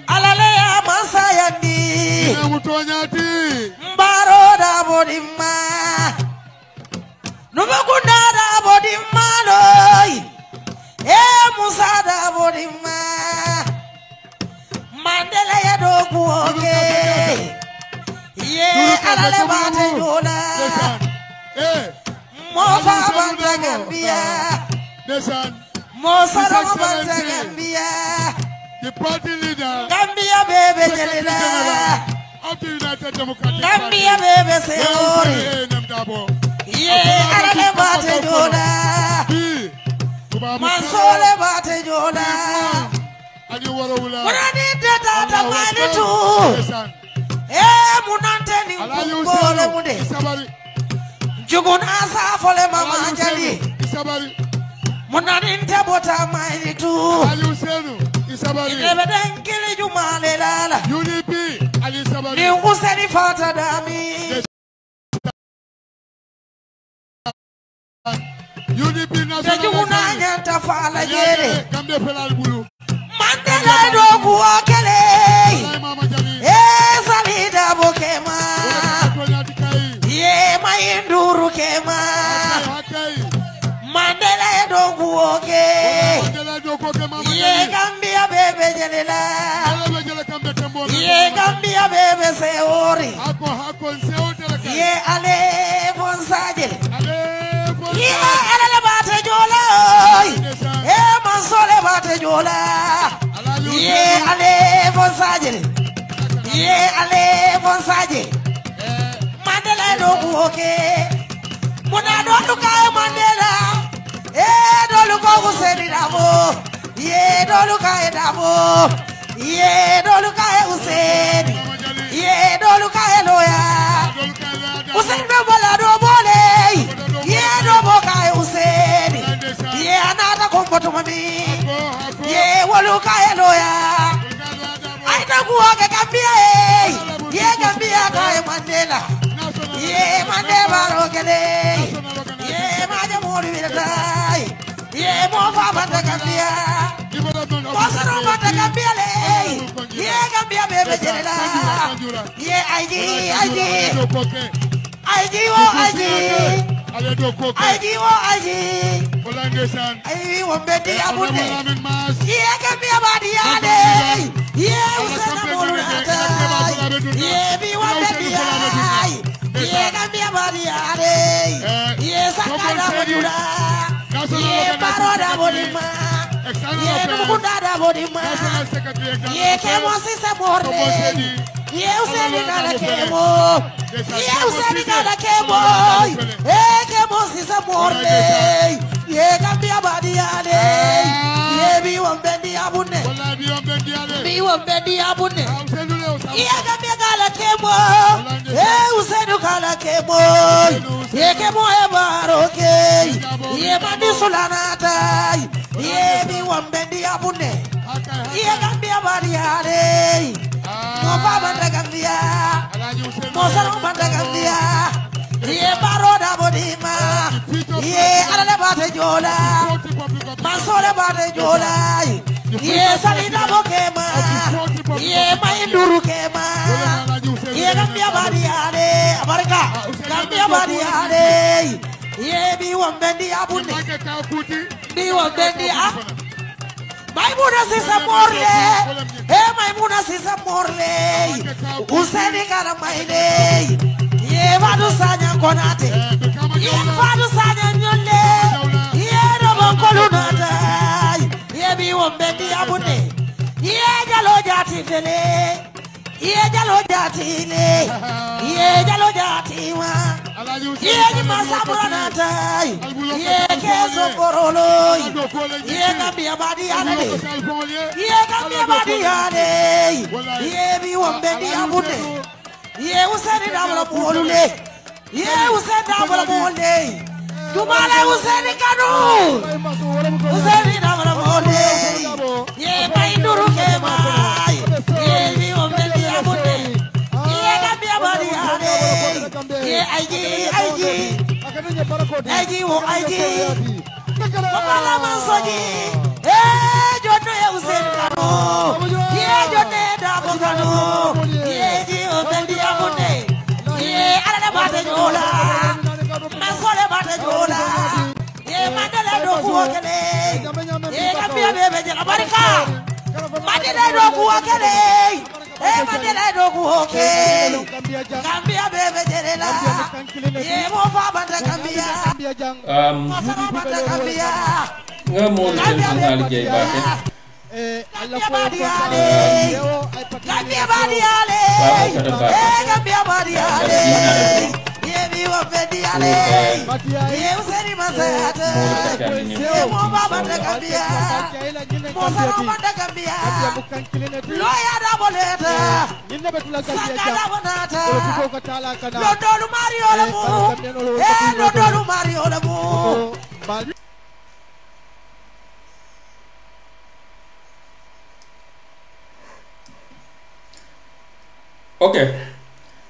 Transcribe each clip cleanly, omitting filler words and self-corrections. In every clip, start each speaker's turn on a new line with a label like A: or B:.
A: alale ya masayandi mbaro da bodima numukunda da bodima loy musa da bodima mandela ya dogu oge ye alale bate jola mofa banta Gambia Mosa banta Gambia
B: the party leader
A: Gambia baby jelena
B: of the United Democratic
A: Gambia baby seori ye alale bate jola mansole bate jola munani tata mani tu munante ni kungole mude jugun asa fole mama jali munani ntebota mani tu Ibeden kili jumale lala
B: UDP Ali Sabari
A: ni useni fata dami
B: UDP
A: Juna nyanta fala jere
B: Gambe felal bulu
A: Mandela dogu wakele salida bokema Ye mainduru kema Mandela dogu oke Ye Gambia bebe jelela Ye Gambia bebe seori Ye ale bonsajele Ye ale bate jola mansole bate jola Ye ale bonsajele Ye ale bonsajele Mandela dogu oke Muna dolu kaya Mandela dolu ko useni dabo Ye dolu kaya dabo Ye dolu kaya useni Ye dolu kaya loya Useni bebola do bole Ye dobo kaya useni Ye anata kumboto mami Ye walu kaya loya Aita kuwake Gambia Ye Gambia kaya Mandela Ye Mandela rokele Ye maja mori vidatai Ye mofa bata Gambia Kosano bata Gambia le Ye Gambia bebe jelela Ye IG wombedi abune Ye Gambia badi ade Ye usena mulunata Ye bi wombedi ade Ye Gambia badi ade Ye sakada bodura Ye baroda bodima Ye numukunda da bodima Ye kemo sisa morne Ye useni kada kemo Ye useni kada kemo kemo sisa morne Ye Gambia badi ade Ye bi wombendi abune Bi wombendi abune Ye Gambia kada kemo useni kada kemo Ye kemo baroke Ye mandi sulanata Ye bi wombendi abune Ye Gambia badi ade Mofa banda Gambia Mosaro banda Gambia Ye baroda bodima Ye alale bate jola Mansole bate jola Ye salida bokema Ye mainduru kema Ye Gambia badi ade Abarika Gambia badi ade Ye bi wombendi abune Bi wombendi Maimuna sisa morle Maimuna sisa morle Useni kana maile Ye vadu sanya konate Ye vadu sanya nyole Ye robo kolunata Ye bi wombendi abune Ye jalo jati tele Ye jalo jati le Ye jalo jati wa Ye jima sabranata Ye keso porolo Ye Gambia badi ade Ye Gambia badi ade Ye bi wombendi abune Ye useni dabla bolule Ye useni dabla bolule Jumale useni kanu Useni dabla bolule Ye mainduru kema Ye bi wombendi abune Ye Gambia badi ade Ye IG wo IG Mama mansoji jono ye useni kanu Ye wakele Gambia bebe jela barika Madina doku wakele Madina doku wakele Gambia bebe jela mo fa banda Gambia mo fa banda Gambia
C: ngamol tenal jey baake
A: Gambia badiale Gambia badiale Gambia badiale Yebi wa bediale Yebi seri masata Yemo baba de Gambia Mosaro banda Gambia Loya da boleta Sakada bonata Lodolu Mario lemu Lodolu Mario lemu
C: Okay.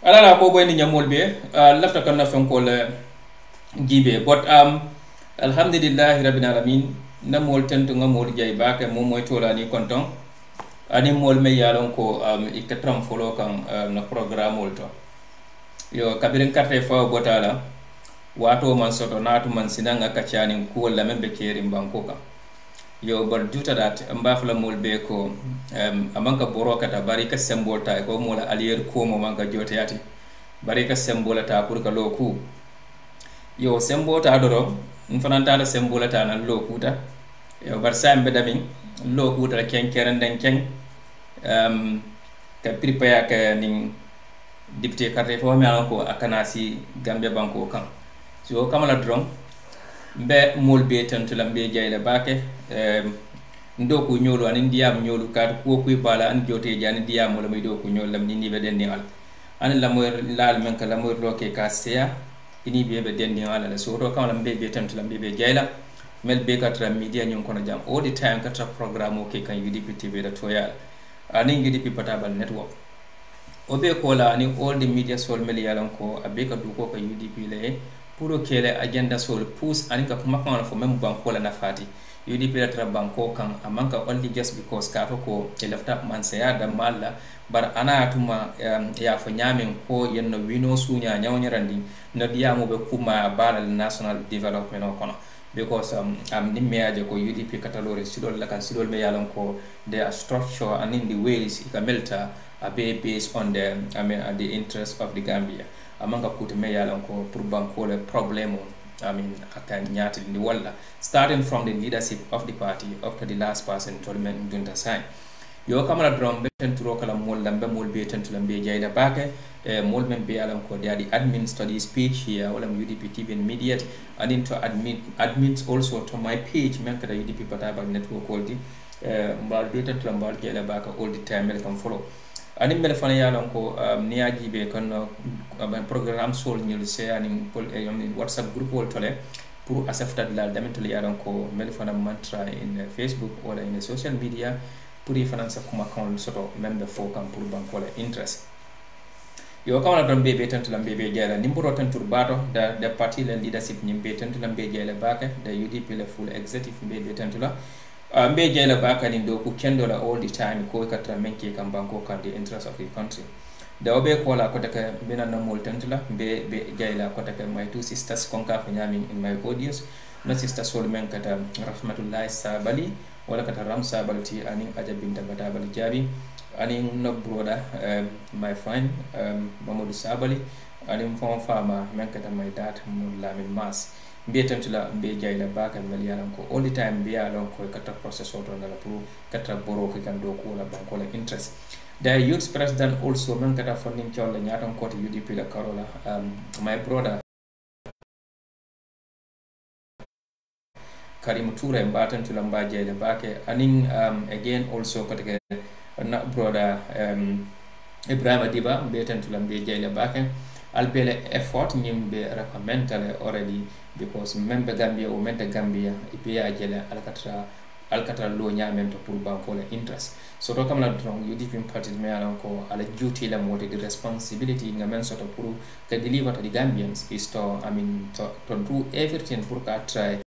C: Alala ko boy ni nyamol be lafta kan na fen ko le gibe but alhamdulillah rabbil alamin namol tentu ngamol jay baake mom moy tolani konton ani mol me yalon ko ikatram folo kan na programme wolto yo kabiren carte fa botala wato man soto natu man sinanga kachani ko la membe keri banko kan yo bar juta dat mbafla mol be ko amanka borokata bari ka sembolta ko mola alier ko mo manka joteyati bari ka sembolata pour ka loku yo sembota doro nfananta la sembolata na lokuta yo bar sambe damin lokuta ken kerenden ken ka pripaya ka ning député carte fo mi ko akanasi Gambia banko kan so kamala dron mbe mol be tantula mbe jayla baake ndoku nyolo an ndiyam nyolu kat ko kuy bala an jote jani ndiyam wala may doku nyol lam ni be den al an la moy laal men ka la moy roke ka seya ini be den ala so to kam lam be tantula mbe jayla mel be katra media nyon kono jam all the time katra programme ke kan UDP TV da toyal ani UDP portable network obe ko la ani all the media sol mel yalan ko abe ka du ko ka UDP le pour kele agenda sol pousse ani ka kuma kan fo même banko la nafati UDP la tra banko kan amanka only just because ka ko lafta man saya da malla bar ana tuma ya fo nyamen ko yenno wino sunya nyawnyarandi no diamu be kuma balal national development o kono because ni meaje ko UDP katalore sidol la kan sidol me yalan ko they are structure and in the ways ikamelta abe based on the interest of the Gambia amanga kuti me yalan ko pour banko le problème aka nyati ni walla starting from the leadership of the party up to the last person to remain dunta sign yo kamala drum beten turo kala mol lambe mol be tentu lambe jayla baake mol men be yalan ko the admin study speech here wala UDP TV&MEDIA and into admins also to my page men kada UDP portable network holdi mbal be tentu mbal jayla baake all the time welcome follow ani mel fana yalon ko niaji be kon programme sol nyul se ani WhatsApp group wol tole pour asafta dal damen tole yalon ko mel fana mantra in Facebook wala in social media pour finance kuma kon soto membe fo kam pour banko la interest yo kawala don be tantu lambe be jala nimboro tantu bato da party la leadership nyimbe tantu lambe jala baka da UDP la full executive be tantu la mbe jayla bakani do ku kendola all the time ko katra menke kam banko kan the interest of the country da obe ko la ko taka bena na mol tantula be jayla ko taka my two sisters konka fa nyami in my audience no sister sol men kata rahmatullahi sabali wala kata ramsa balti ani ajabinta batabal jabi ani no broda my friend mamadou sabali ani fon fama men kata my dad lamin mas be tantula be jayla baka mel yalan ko all the time be yalan ko kata process auto na pour kata boro ko kan do ko la banko la interest the youth president also men kata funding chola nyaton ko UDP la karola my brother Karim Toure mbatan tula mba jayla bake aning again also kata na brother Ibrahim Diba be tantula be jayla bake albele effort nyimbe recommendale already because member Gambia o member Gambia ipiya jela alkatra lo nyamento pour banko la interest so to kamla drong UDP party me ala ko ala duty la mode the responsibility ngamen so to pour to deliver to the Gambians is to to do everything pour ka try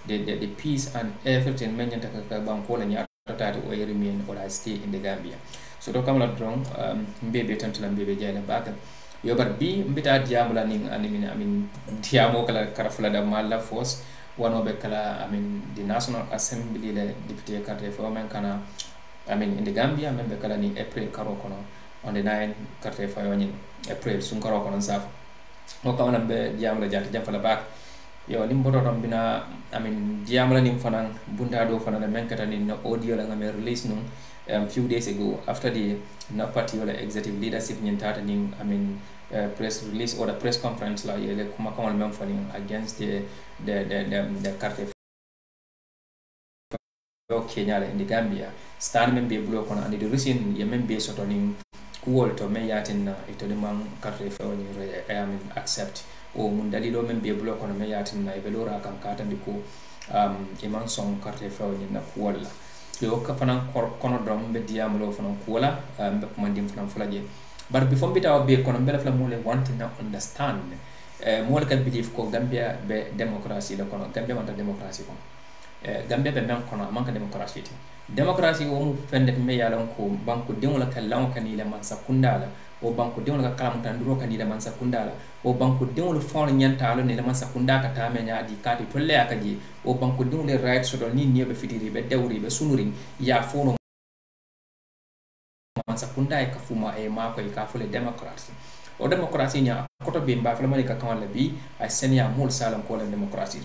C: the peace and everything menyanta ka banko la nyata o remain or I stay in the Gambia so to kamla drong mbebe tantula mbebe jela baka yo bar bi mbita diamula ning diamo kala karafula da mala force wanoɓe kala the National Assembly le député carte fo men kana in the Gambia men ɓe kala ni April karo kono on the 9 carte fo ñin April sun karo kono safo o kawna ɓe jiyamla jati jam fala bak yo nim bototon bina jiyamla nim fanan bunda do fanan men kata ni no audio la ngame release num few days ago after the no particular executive leadership ñin tata ning press release or the press conference la yele kuma kamal mem fani against the carte Kenya in the Gambia stand men be block on and the reason ye men be sotoning kuwol to men yatin ito limang carte fe woni accept o mun dalilo men be block on men yatin na belora kan kata ndiko iman son carte fe woni na kuwol la yo ka fanan kono dom be diamulo fanan kuwala be ko mandim fanan fulaje but before bitaw be kono bela fla mole want to understand mole kan believe ko Gambia be democracy la kono Gambia wanta democracy kono Gambia be men kono manka democracy ti democracy wo mu fendet me yalon ko banko demola kallan kanila man sakundala o banko demola kalam tan duro kanila man sakundala o banko demola fon nyantalo ne man sakunda ka tame nyaadi kati tolle akaji o banko demola right so do ni be fitiri be dawri be sunuri ya fono man sakunda e ka fuma e mako e ka fule democracy o democracy nya koto be mba fala malika kamala bi ay senya mul salam ko la democracy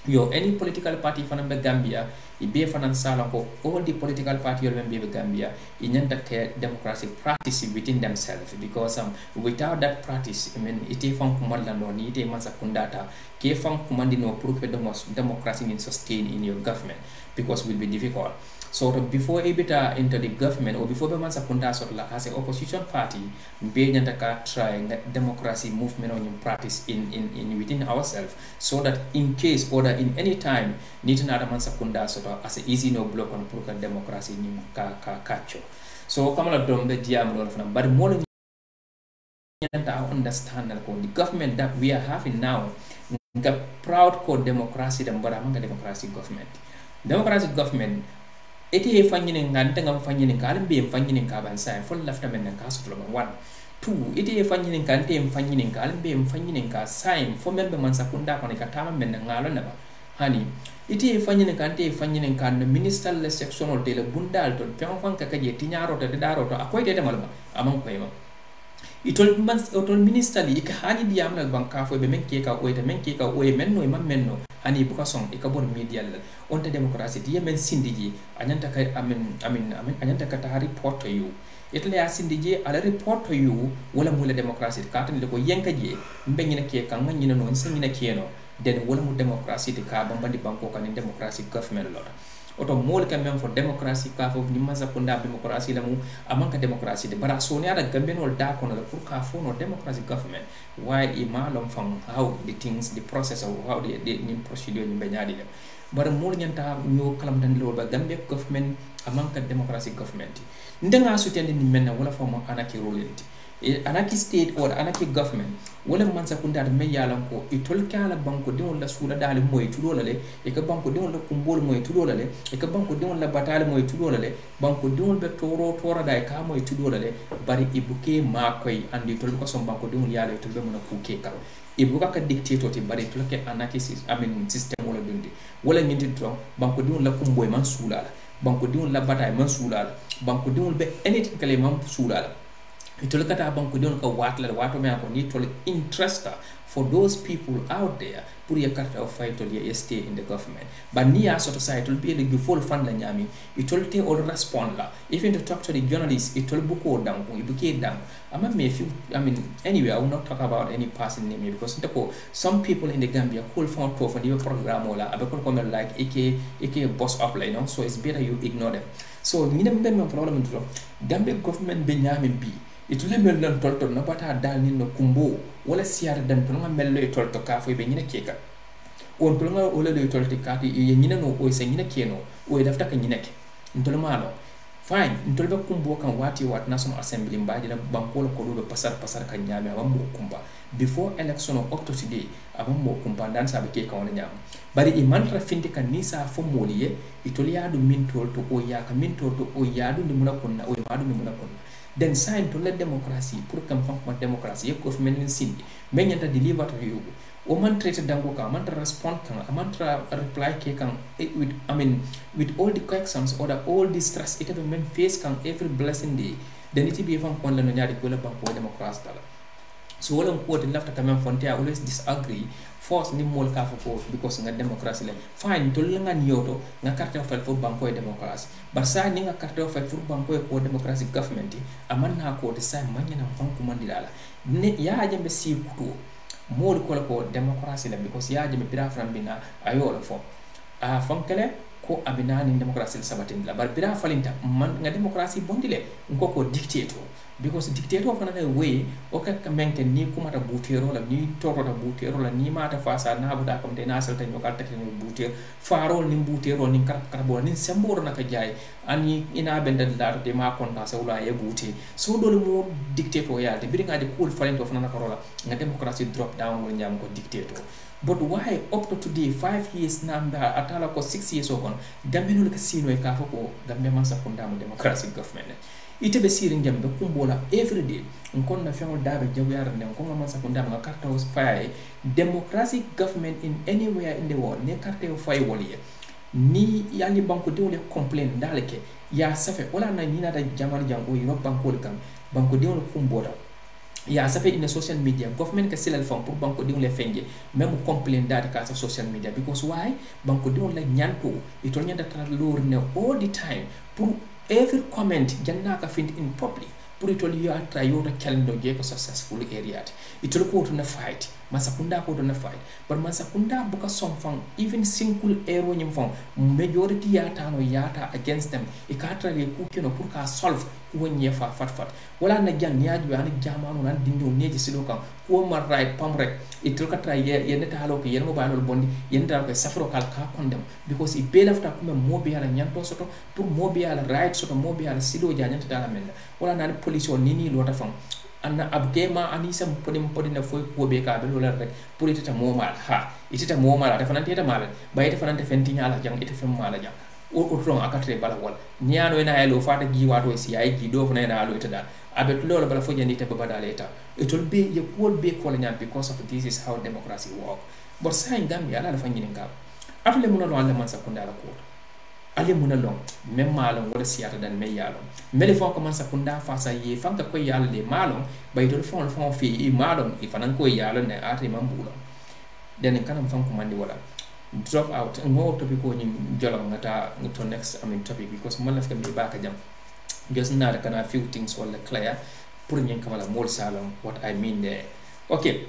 C: yo any political party fanan be Gambia I be fanan sala ko all the political party will be Gambia in nyanta ke democracy practice within themselves because without that practice it fan kumalla no ni te mansa kundata ke fan kumandi no pour que democracy in sustain in your government because will be difficult. So before Ebita enter the government or before Beman Sakunda Sotla as an opposition party, be nyantaka try democracy movement on practice in within ourselves, so that in case or in any time need another man Sakunda Sotla as an easy no block on proper democracy in kacho. So come on dom the diamond from but more nyanta understand that the government that we are having now the proud called democracy than but among the democracy government. Democratic government eti fanyini ngante ngam fanyini kalim be fanyini ka ban sai full lafta men ka sutlo ban 1 2 eti fanyini kante fanyini kalim be fanyini ka sai fo men be man sakunda ko ka tama men ngalo na ba hani eti fanyini kante fanyini kan minister le sectional de le bundal to pon fon ka kaje tinyaro to daro to akoy de malba amon ko yema itol minister li ka hani diam la banka fo be men ke ka o de men ke ka o men no man men no ani buka song e ka bon media la onta democracy di men sindiji anyanta ka amin anyanta ka ta report to you itle ya sindiji ala report to you wala mula democracy ka tan le ko yenka je mbengina ke kan ngina no sengina ke no den wala mu democracy de ka bambandi banko kan democracy government lo oto mol kan men for democracy ka fo ni masa kunda democracy la mu amanka democracy de bara so ne ada gamben wol da kono la pour ka fo no democracy government why imalom from how the things the process of how the procedure ni benyadi bara mol nyanta ñu kalam tan lo ba gambe government amanka democracy government ndenga sutende ni menna wala fo mo anaki rolenti anaki state or anaki government wala man sakunda me yalan ko itol kala banko de wala sula dal moy tudola le e ka banko de wala kumbol moy tudola le e ka banko de wala batal moy tudola le banko de wala toro tora dai ka moy tudola le bari ibuke ma koy andi tol ko som banko de wala yala tol be mona kuke ka ibuka ka dictator ti bari tol ke anaki system wala dundi wala nyinti tro banko de wala kumboy man sula la banko de wala batal man sula la banko de wala be anything kale man sula la itol kata banko don ka watla wato me ko ni tol interest for those people out there pour ya carte of fight to stay in the government but ni ya sort of side will be the full fund la nyami itol te all respond la even to talk to the journalists itol buko down ko ibuke down ama me few anyway I will not talk about any person name because some people in the Gambia call for the program wala abekon ko like ek boss up like so it's better you ignore them so ni dem ben problem to Gambia government be nyami bi itule mel nan tolto na bata dal ni no kumbo wala siar dan to nga mello e tolto ka fo be nyina keka on to nga wala le tolto ka e nyina no o se nyina keno o dafta ka nyina ke ntol malo fine ntol be kumbo kan wati wat national assembly mbaji la banko ko do pasar kan nyame awam mo kumba before election of October today awam mo kumba dan sabe ke kan wona nyam bari e mantra finte kan ni sa fo moliye itol yaadu min tolto o ya ka min tolto o yaadu ni muna kunna o maadu ni muna kunna then sign to let democracy pour kam fam democracy ko men sin men yanta deliver to you o man treated dango ka man respond kan man reply ke kan with with all the questions or all the stress it have men face kan every blessing day then it be fan kon la no nyaadi ko la banko democracy dala so wala ko de lafta quand même fonte always disagree force ni mol ka fo because nga democracy le fine to la nga nyoto nga carte of for banko democracy but sa ni nga carte of for banko ko democracy government aman na ko de sa manyana banko mandila ne ya jambe si kuto mol ko democracy le because ya jambe bira frambina ayolo fo a fankele ko abina ni democracy sabatin la bar bira falinta man nga democracy bondile ko dictator because dictator fana na way o ka menke ni kumata butero la ni torota butero la ni mata fasa na buda kom de na salta nyokal tek ni butero farol ni butero ni karbo ni sembor na ka jay ani ina benda dar de ma konta sa wala e buti so dole mo dictator ya de biringa de cool falinto fana na karola nga democracy drop down mo nyam ko dictator. But why up to today 5 years namba atala ko 6 years okon gambe no ka sino e ka foko gambe man sa kunda mo democracy government ite be sirin jambe kumbola every day nkon na fengo dabe jabu yar ne ko man sa kunda ma karta was fire democracy government in anywhere in the world ne karta o fay woli ni yali banko de wole complain daleke ya safe wala na ni na da jamal jango yoro banko kam banko de wole kumbola ya safe in the social media government ka silal fam pour banko diwle fenje même complain data ka social media because why banko diwle nyanto ito nyanda tra lor ne all the time pour every comment janna ka find in public pour ito liyo atra yoro calendar je ko successful area ito ko to na fight masakunda ko to na fight but masakunda buka song fang even single ero nyim fang majority yata no yata against them e ka tra le ku kino pour ka solve wonye fa fat wala na jang nyaaju ani jamanu nan dindo neji sido kan ko mar right pam rek itul ka try yende ta halo ko yende mo balol bondi yende dal ko safro kal ka condemn because e belafta ko mo be ala nyanto soto pour mo be ala right soto mo be ala sido janyanta dala men wala na police on nini lota fam anna abgema anisam podina foy ko be ka be lola rek pour itata mo mal ha itata mo mal ta fanante ta mal bayita fanante fenti nyala jang ita fem mala jang o tron akatre bala wal niano ena elo fata gi wato si ay gi do fana ena alo ita dal abet lolo bala fojani te baba daleta itol be ye kol be ko la because of this is how democracy work but say Gambia ala la fanyini ngam afle mun lo ala man sakunda la ko ale mun lo même malon wala siata dan me yalo mele fon ko man sakunda fasa ye fanka ko yalo le malon bay do fon fi e malon e fanan ko yalo ne ati mambulo den kanam fanko mandi wala drop out more topic ko ni jolo ngata to next topic because man lafka mi baka jam just na kana few things wala clear pour nyen kamala mol salon what I mean there. Okay,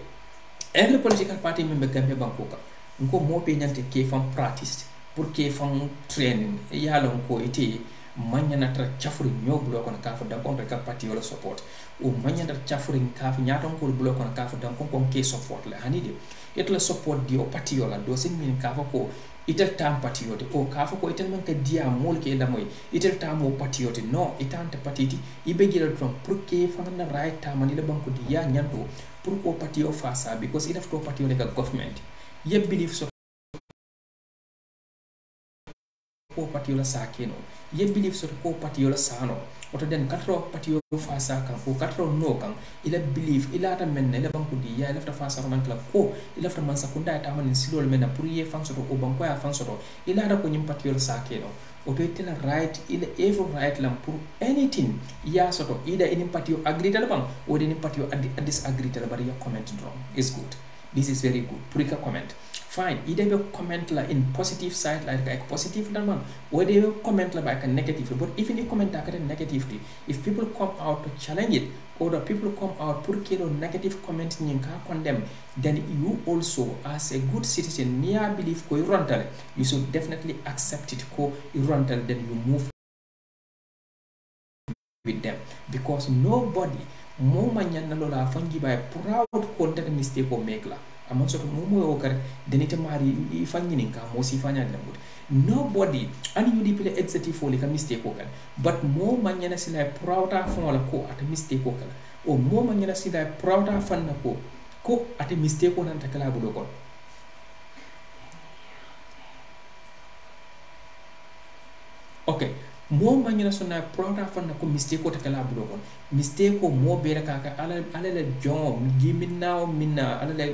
C: every political party member Gambia bankoka nko mo be nyante ke fam practice pour ke fam training yalo ko ite manyana tra chafuri nyobulo ko ka fa dan kon ka party wala support o manyana chafuri ka fa nyaton ko bulo ko ka fa dan kon ke support la hanide etla support di o party wala do sin min ka fa ko itel tam patriote o ka fa ko itel man ka dia mol ke la moy itel tam o patriote no itante patiti ibe gila from pour ke fa na right tam ni la banko di ya nyanto pour ko patio fa sa because it have to patio le government ye believe so ko patio la sa keno ye believe so ko patio la sa no oto den katro patio fa sa kan ko katro no kan ila believe ila ta men ne la banko di ya lafta fa sa man kala ko ila lafta man sa kunda ta man silol men na pour ye fan so o banko ya fan so ila da ko nyim patio la sa keno oto itela right ila every right lam pour anything ya soto ida in patio agree tal bang o den patio disagree tal bari ya comment wrong is good. This is very good. Purika comment. Fine. Either you comment la in positive side like a positive man, or they will comment like a negative. But even you comment like a negatively, if people come out to challenge it, or the people come out put kilo negative comment in condemn, then you also as a good citizen near believe ko irantal, you should definitely accept it ko irantal, then you move with them because nobody mo manyan na lola fangi by proud ko take mistake ko make la amon so mo mo kare denite mari fangi ninka mo si fanya la mud nobody and you dipile executive for like mistake ko kan but mo manyan na sila proud ta fon la ko at mistake ko kala o mo manyan na sila proud ta fan na ko at mistake ko nan takala bu do ko okay mo manyana sona proud of na ko mistake ko takala bulo kon mistake ko mo bere kaka ala la jom giminna minna ala la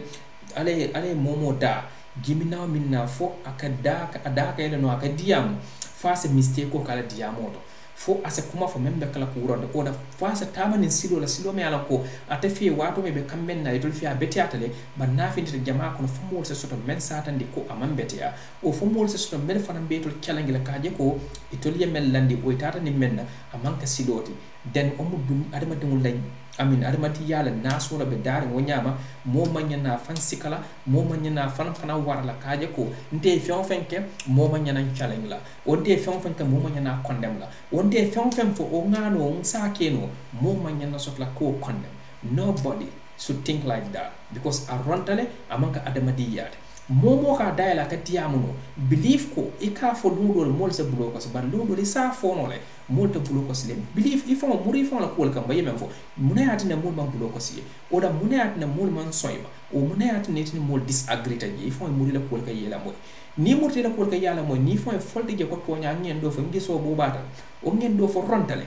C: ale momo da gimina minna fo akada ka no akadiam face mistake ko kala diamoto fo asa kuma fo membe kala ko wuronde o da face tamani silo me ala ko ata fi wato me be kamben na idol fi a betiatale ban na finti jama ko fo mo se soto men satande ko amam betia o fo mo se soto men fanam betol kelangila kaje ko itol yemel landi o tata ni menna amanka siloti den o mudum adama dum lañ amin adamati yala nasula be dare wonyama mo manyana fan sikala mo manyana fan fana warla kaje ko nte fion fenke mo manyana challenge la onte fion fenke mo manyana condemn la onte fion fem fo o ngano on sakeno mo manyana sotla ko condemn. Nobody should think like that because arontale amanka adamati yade momo ka daila ka tiamuno believe ko ika fo ludo mol se bulo ko so ban ludo li sa fo no le mol to bulo ko sile believe ifo muri fo la ko ka baye men fo munayati na mol ban bulo ko si oda munayati na mol man soyma o munayati ne tin mol disagree ta je ifo muri la ko ka yela moy ni murti la ko ka yala moy ni fo folde je ko to nya ngien do fo ngiso bo bata o ngien do fo rontale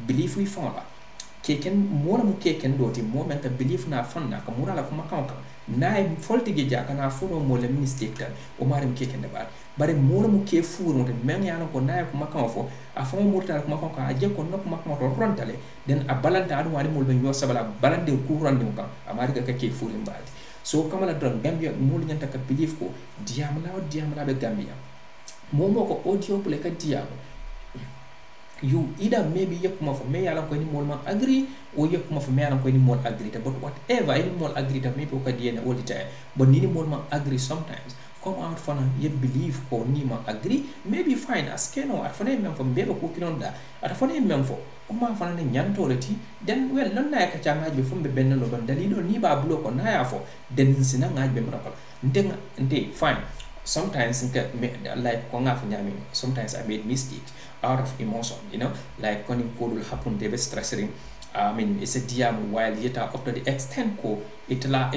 C: believe ifo la keken mola mu keken do ti mo men ka believe na fanna ka murala ko makanka nay folti ge jaka na funo mo le mistake tan o marim keken de bar bare mola mu ke furu de men yana ko nay ko makan fo a fo murta ko makan ka aje ko nok makan to rontale den a balanta adu wani mo be yo sabala balande ku rande ko amari ka ke furu mbadi so kamala don gambia mo nyanta ka believe ko diamla be gambia momo ko audio pule ka diamo you either maybe yakuma for me yalan ko ni mol man agree or yakuma for me yalan ko ni mol agree but whatever any mol agree that maybe ka diena all the time but ni mol man agree sometimes come out for you believe ko ni man agree maybe fine as keno at for them from bebe ko kinonda at for them memfo o ma fa na nyanto leti then well non na ka changa be fumbe benno no don dalilo ni ba bulo ko na ya fo den sina ngaj be mrakal nte fine sometimes like sometimes I made mistakes out of emotion, you know, like when it will happen they be stressing. I mean it's a diam while yet up to the extent ko itla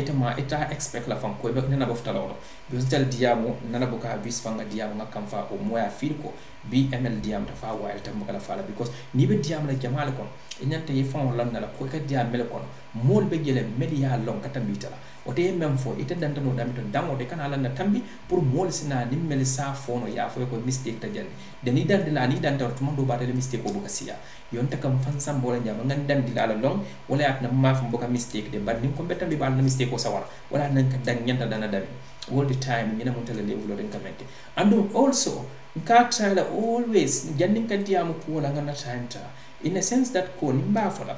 C: expect la fam ko be nana bofta lawdo because tel diamo nana boka bis fanga diam na kam fa o moya fil ko BML diam ta fa while tam kala fala because ni be diam la jamal ko nyanta yi fon lan la ko ka diam mel ko mol be gele media long katambita la o te même fo ite danta no damit damo de kana lan tambi pour mol sina ni mel sa fono ya fo ko mistake ta jandi de ni dande la ni danta to mando ba de mistake ko boka siya yon ta kam fan sam bola nyama ngan dandi la long wala at na ma fo boka mistake de bad ni ko betambi ba na mistake ko sawara wala nan ka dan nyanta dana dami all the time ni na mun tele level ren kamete and also nka try always jandin ka diamu ko wala ngana time ta in a sense that ko nimba fola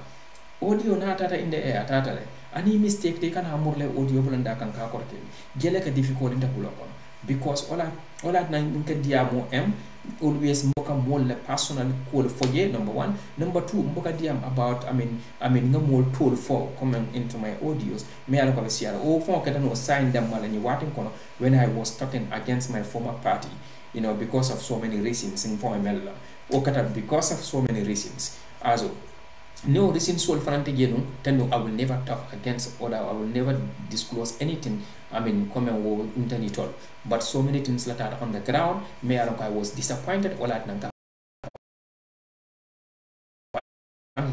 C: audio na tata in the air tata le ani mistake te kana amurle audio bulanda kan ka korte gele ka difficult inta buloko because ola na nka diamu always mboka mol le personal call for ye number 1 number 2 mboka diam about I mean nga mol tool for coming into my audios me ala ko be siara o fon ka no sign them mala ni watin kono when I was talking against my former party, you know, because of so many reasons in for ML o kata because of so many reasons also no reason so front again then I will never talk against or I will never disclose anything I mean comment or internet all but so many things that are on the ground me I was disappointed all at nanka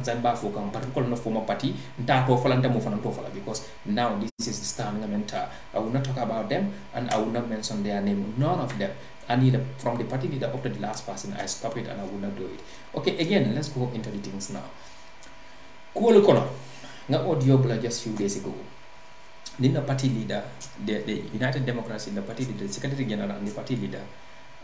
C: Zanba for particular no former party ntato falanta mo fanan to fala because now this is the stand I will not talk about them and I will not mention their name, none of them. I need from the party leader up to the last person. I stop it and I will not do it. Okay, again, let's go into the things now. Cool kono nga audio bla just few days ago. The party leader, the United Democrats in the party leader, the Secretary General and the party leader,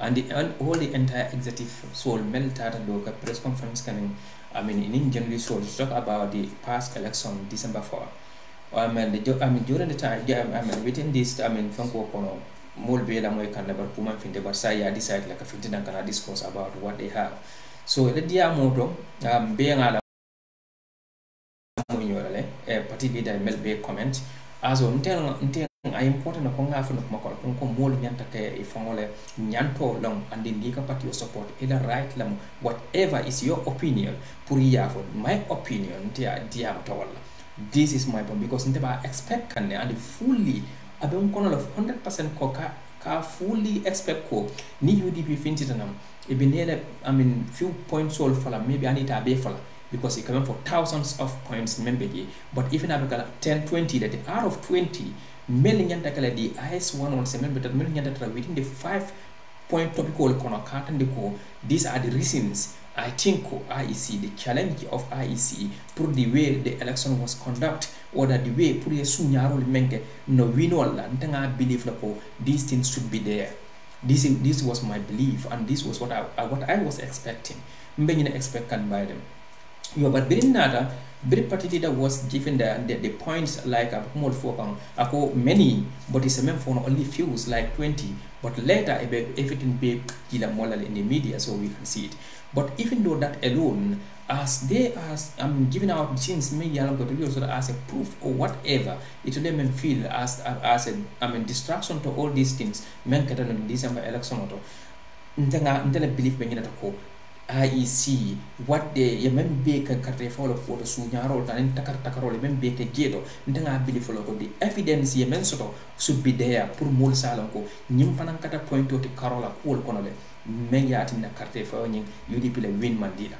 C: and all the entire executive soul melted and local press conference coming. I mean, in generally soul to talk about the past election December 4. During the time, within this, from kono more be la moy kan la bar kuma finde bar sa ya decide like a finde dan kana discuss about what they have. So le dia moto be ngala mo yorale party leader mel be comment aso nten ay important ko nga fa no makol ko mol nyanta ke e fongole nyanto long and ndi ka party support ila right lam whatever is your opinion pour ya for my opinion dia to wala this is my point because nte expect kan and fully abem kono of 100% ko ka fully expect ko ni UDP fintitanam e benele few points all fala maybe anita be fala because it coming for thousands of points member but even abekala 10 20 that out of 20 mel nyanta kala di IS-117 but mel nyanta tra within the 5-point topical kono katande ko these are the reasons I think IEC, the challenge of IEC, for the way the election was conducted, or that the way for the sunyaro menke no wino la ntanga believe lapo these things should be there. This was my belief, and this was what I was expecting. Mbenye expected by them. Yo, but very particularly that was given the points like more for many, but it's a meant for only few like 20. But later everything be killer model in the media, so we can see it. But even though that alone, as I'm giving out things maybe as a proof or whatever, it will them feel as a distraction to all these things. Men in December election auto. Ntanga believe me ko IEC what they yemem be ka karte follow for the sunyaro tan takarol yemem be ke gedo ntanga believe follow ko the evidence yemen soto should be there pour mol salon ko nyim fanan kata point to karola ko kono le men yati na karte fo nyin UDP le win mandila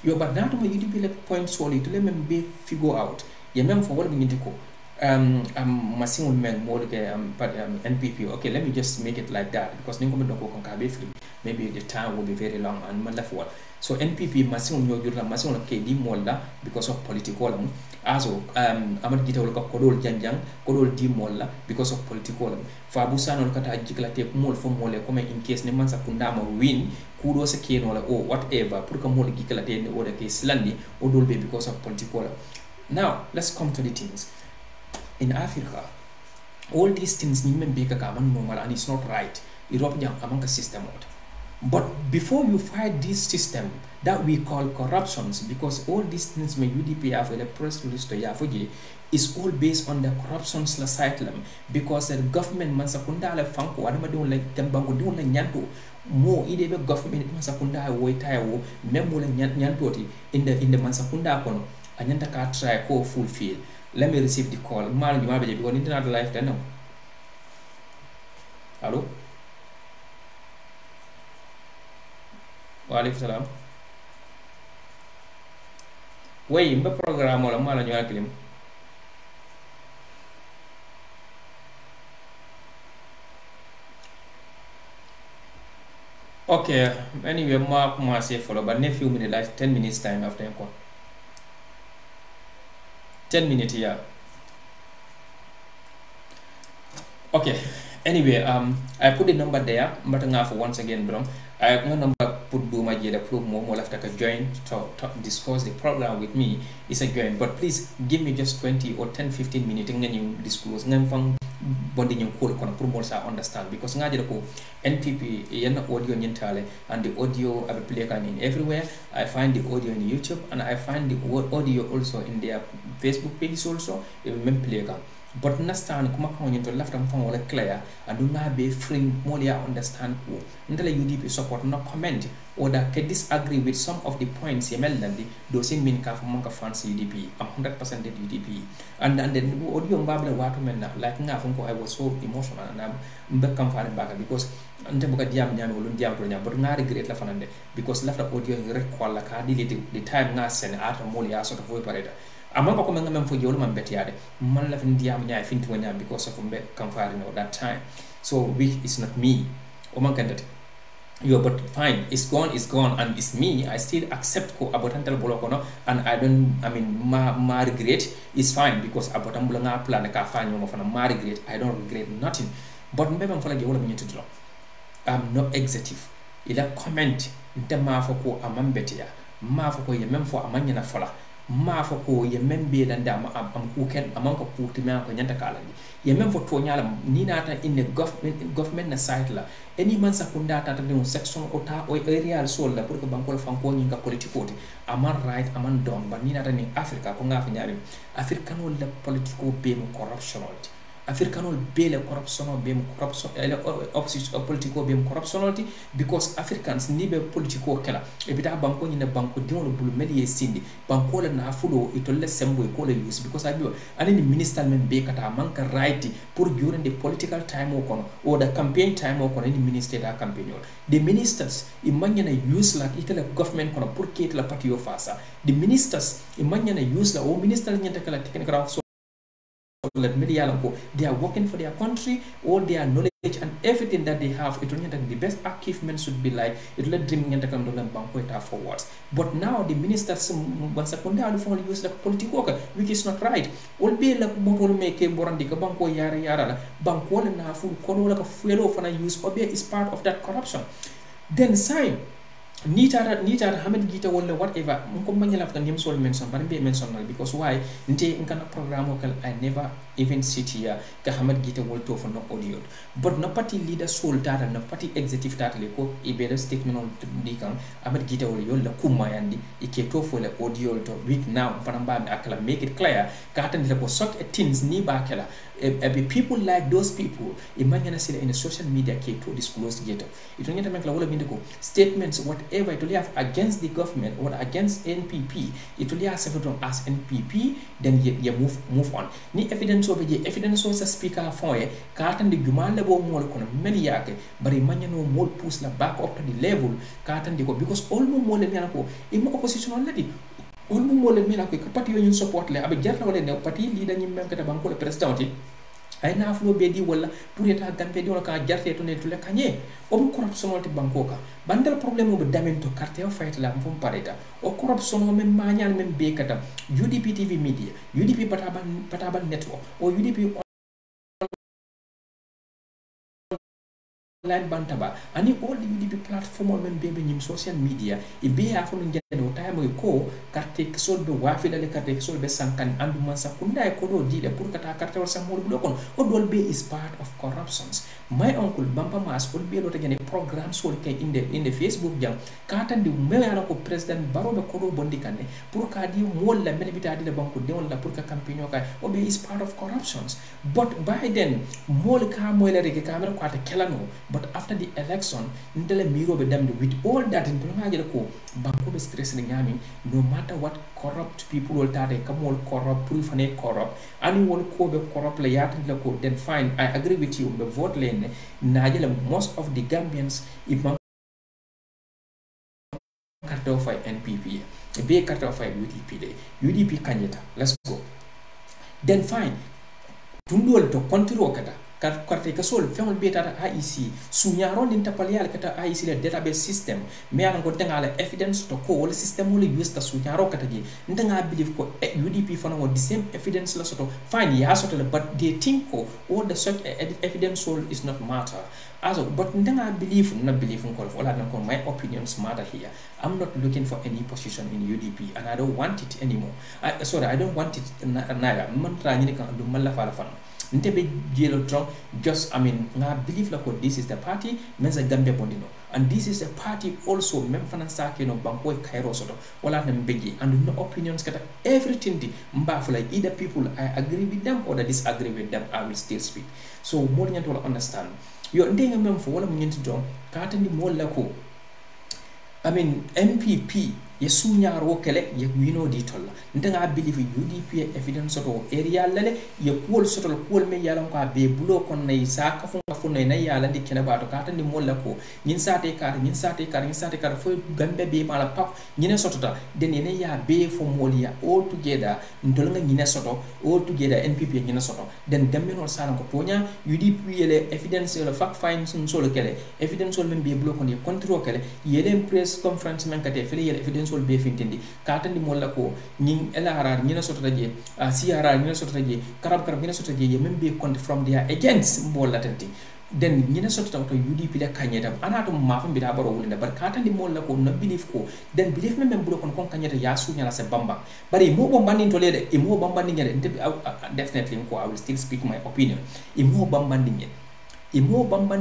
C: yo but that mo UDP le point solid to le mem be figure out yemem for what we need ko massing men more NPP. Okay, let me just make it like that because maybe the time will be very long and malafwa. So NPP massing massing KD molda because of political also amad gita wala kodol janjang kodol di molla because of political fabusan on kata jiklate mol fo mole comme in case ne mansa kundama win kudo se ken wala or whatever pour que mol giklate ne oda case landi odol be because of political. Now let's come to the things. In Africa, all these things need be normal and it's not right. European among a system. But before you fight this system that we call corruptions, because all these things may UDP have a press release to Yafuji is all based on the corruptions la cyclem because the government mansakunda la fanko adama don like gambango don la nyanto mo ide be government mansakunda wo tayo memo la nyanto in the mansakunda kono anyanta ka try ko fulfill. Let me receive the call. Man, you might be going into another life then. Hello? Walaikum salam. Wait, in the program or mal you are okay, anyway, Mark Marcy follow, but in a few minutes, like 10 minutes time after the call. 10 minutes here. Okay. Anyway, I put the number there. But for once again, bro. I have no number put Buma Jeda prove more after join to discuss the program with me. It's a join. But please give me just 20 or 10-15 minutes and then you disclose. Bonding yung call kono pour more sa understand because ngaji ko NPP yana audio nyentale and the audio I will play in everywhere. I find the audio in YouTube and I find the audio also in their Facebook page also it will play kan but understand kuma ko nyento left am fon wala clear and do not be free more understand ko ndala UDP support no comment or that can disagree with some of the points yemelandi doesn't mean ka monka fans UDP I'm 100% at UDP and then audio mbabla watu menna like nga ko I was so emotional and I'm mbekam faare baga because ante buka diam nyami wala diam to nyam but nga regret la fanande because left audio rek wala ka delete the time nga sen ata moli ya sort of way pareda amman ko men ngam fo jewlo man betiade man la fin diam nyaay finti wonyam because of mbek kam faare no that time so which is not me o man kandate yo but fine it's gone and it's me I still accept ko abotantal boloko no and I mean ma regret is fine because abotam bula nga plan ka fanyo mo fana ma regret I don't regret nothing but mbebe mfala ge wala nyeti dro I'm not executive ila comment ndema fo ko amambetia ma fo ko ye même fo amanya na fola ma fo ko ye membe dan da am ku ken amon ko puti me ko nyanta kala ye même fo to nyala ni nata in the government na site la any man sakunda tata de section ota o area sol la pour que bankol fanko nyinga politiko ti aman right aman don ba ni nata ni Africa ko nga fa nyaari africanol la politiko be mo corruptional africanol be le corruption be mo corruption opposition politiko be mo corruptionality because Africans ni be politiko kala e bita banko ni na banko diwol bulu meli sindi banko la na fulo itolle sembo ko le use because abiwa ani minister men be kata manka right pour during the political time or the campaign time or any minister da campaign the ministers imanya na use like itala government kono pour que la parti yo fasa the ministers imanya na use la o minister nyanta kala technical let media ko they are working for their country, all their knowledge and everything that they have. It only the best achievement should be like it let dreaming and banko forwards. But now the ministers once use the political worker, which is not right. All be like bottle make borandika banko yara banko na full kodo like a fuel of an use or is part of that corruption. Then sign Nita Hamid Gita wala whatever mko manyala after name soul mention but be mention because why nte inkana program okal I never even sit here ka Hamid Gita will to for no audio but no party leader soul data no party executive data le ko ibeda statement on dikam Hamid Gita will yolla kumayandi ike to for the audio to week now panamba akala make it clear ka tan le ko sort things ni ba kala people like those people imagine sila in the social media ke to disclose Gita it only make la wala bindiko statements what it will have against the government or against NPP, it will have several as NPP, then you move on. Ni evidence over the evidence was a speaker for a carton the Gumanda more many yake, but Emmanuel no more push the back up to the level, carton the because all more than Yanako, in opposition already. All more than Milako, party union support, a Jatla party leader in Memphis Banco president. I na flo bedi wala pour eta gambe di wala ka jarte to ne to le kanye o corruption wala bankoka bandal problème be damen to carte o fight la fum pareta o corruption o men mañal men be kata UDP TV media UDP pataban network o UDP online bantaba ani all the UDP platform men be nyim social media e be afo no time ko carte sol be wafi dale carte sol be sankan andu man sakunda e ko do di pour kata carte wal samol bu kon o dol be is part of corruptions. My uncle Bamba Mas will be able to get a program so in the Facebook jam katan di meya ko president baro be ko do bondikane pour ka di mol la mel bitadi de banko de wala pour ka campaign ka o be is part of corruptions. But by then mol ka mo la rege camera ko ata kelano but after the election ndele miro be damde with all that in planga ko banko be stress ni ngami no matter what corrupt people will tade kamol corrupt proof ane corrupt ani won ko be corrupt la yata la ko then fine I agree with you be vote lane najela most of the Gambians imam carte of NPP be carte of UDP kanyeta let's go then fine tundol to control kata carte ka sol fewol beta IEC suñaro din tapalial kata IEC le database system me an ko tengala evidence to ko wala system wala use ta suñaro kata ji ndanga believe ko UDP fana wo the same evidence la soto fine ya soto but they think ko all the such evidence all is not matter also but ndanga believe ko wala na ko my opinions matter here. I'm not looking for any position in UDP and I don't want it anymore. I don't want it naira man tra ni kan du mala fala fana ntebe jelo drunk just I believe like this is the party menza Gambia bondino and this is a party also mem fanasa ke no banko Cairo soto wala na mbegi and no opinions kata everything di mbafula either people I agree with them or I disagree with them I will still speak so more than to understand yo ndenga mem fo wala munti don kata ndi mo la ko MPP yesu ñaaro kele ye wino di tolla ndanga believe UDP evidence to area lale ye kuol sotol kuol me yalan ko be bulo kon nay sa ka fu nay na yala di kene bato kata ni molla ko ñin sate kar fo gambe be mala pap ñine sotota den ene ya be fo molia all together ndol nga ñine soto all together NPP ñine soto den gambe no salan ko tonya UDP yele evidence le fact find sun solo kele evidenceol men be bulo kon ye control kele yele press conference men kate fele yele evidence be fintindi katandi molla ko ñing elarar ñina soto taje siara ñina soto taje karab ñina soto taje même be compte from their agents mbolla tanti den ñina soto taw to UDP la kanyeta anato ma fa mbida baro wulinde bar katandi molla ko no believe ko den believe même bu kon kanyeta ya suña la se bamba bari mo bo bandin to lede e mo bambandi ngere definitely ko I will still speak my opinion e mo bambandi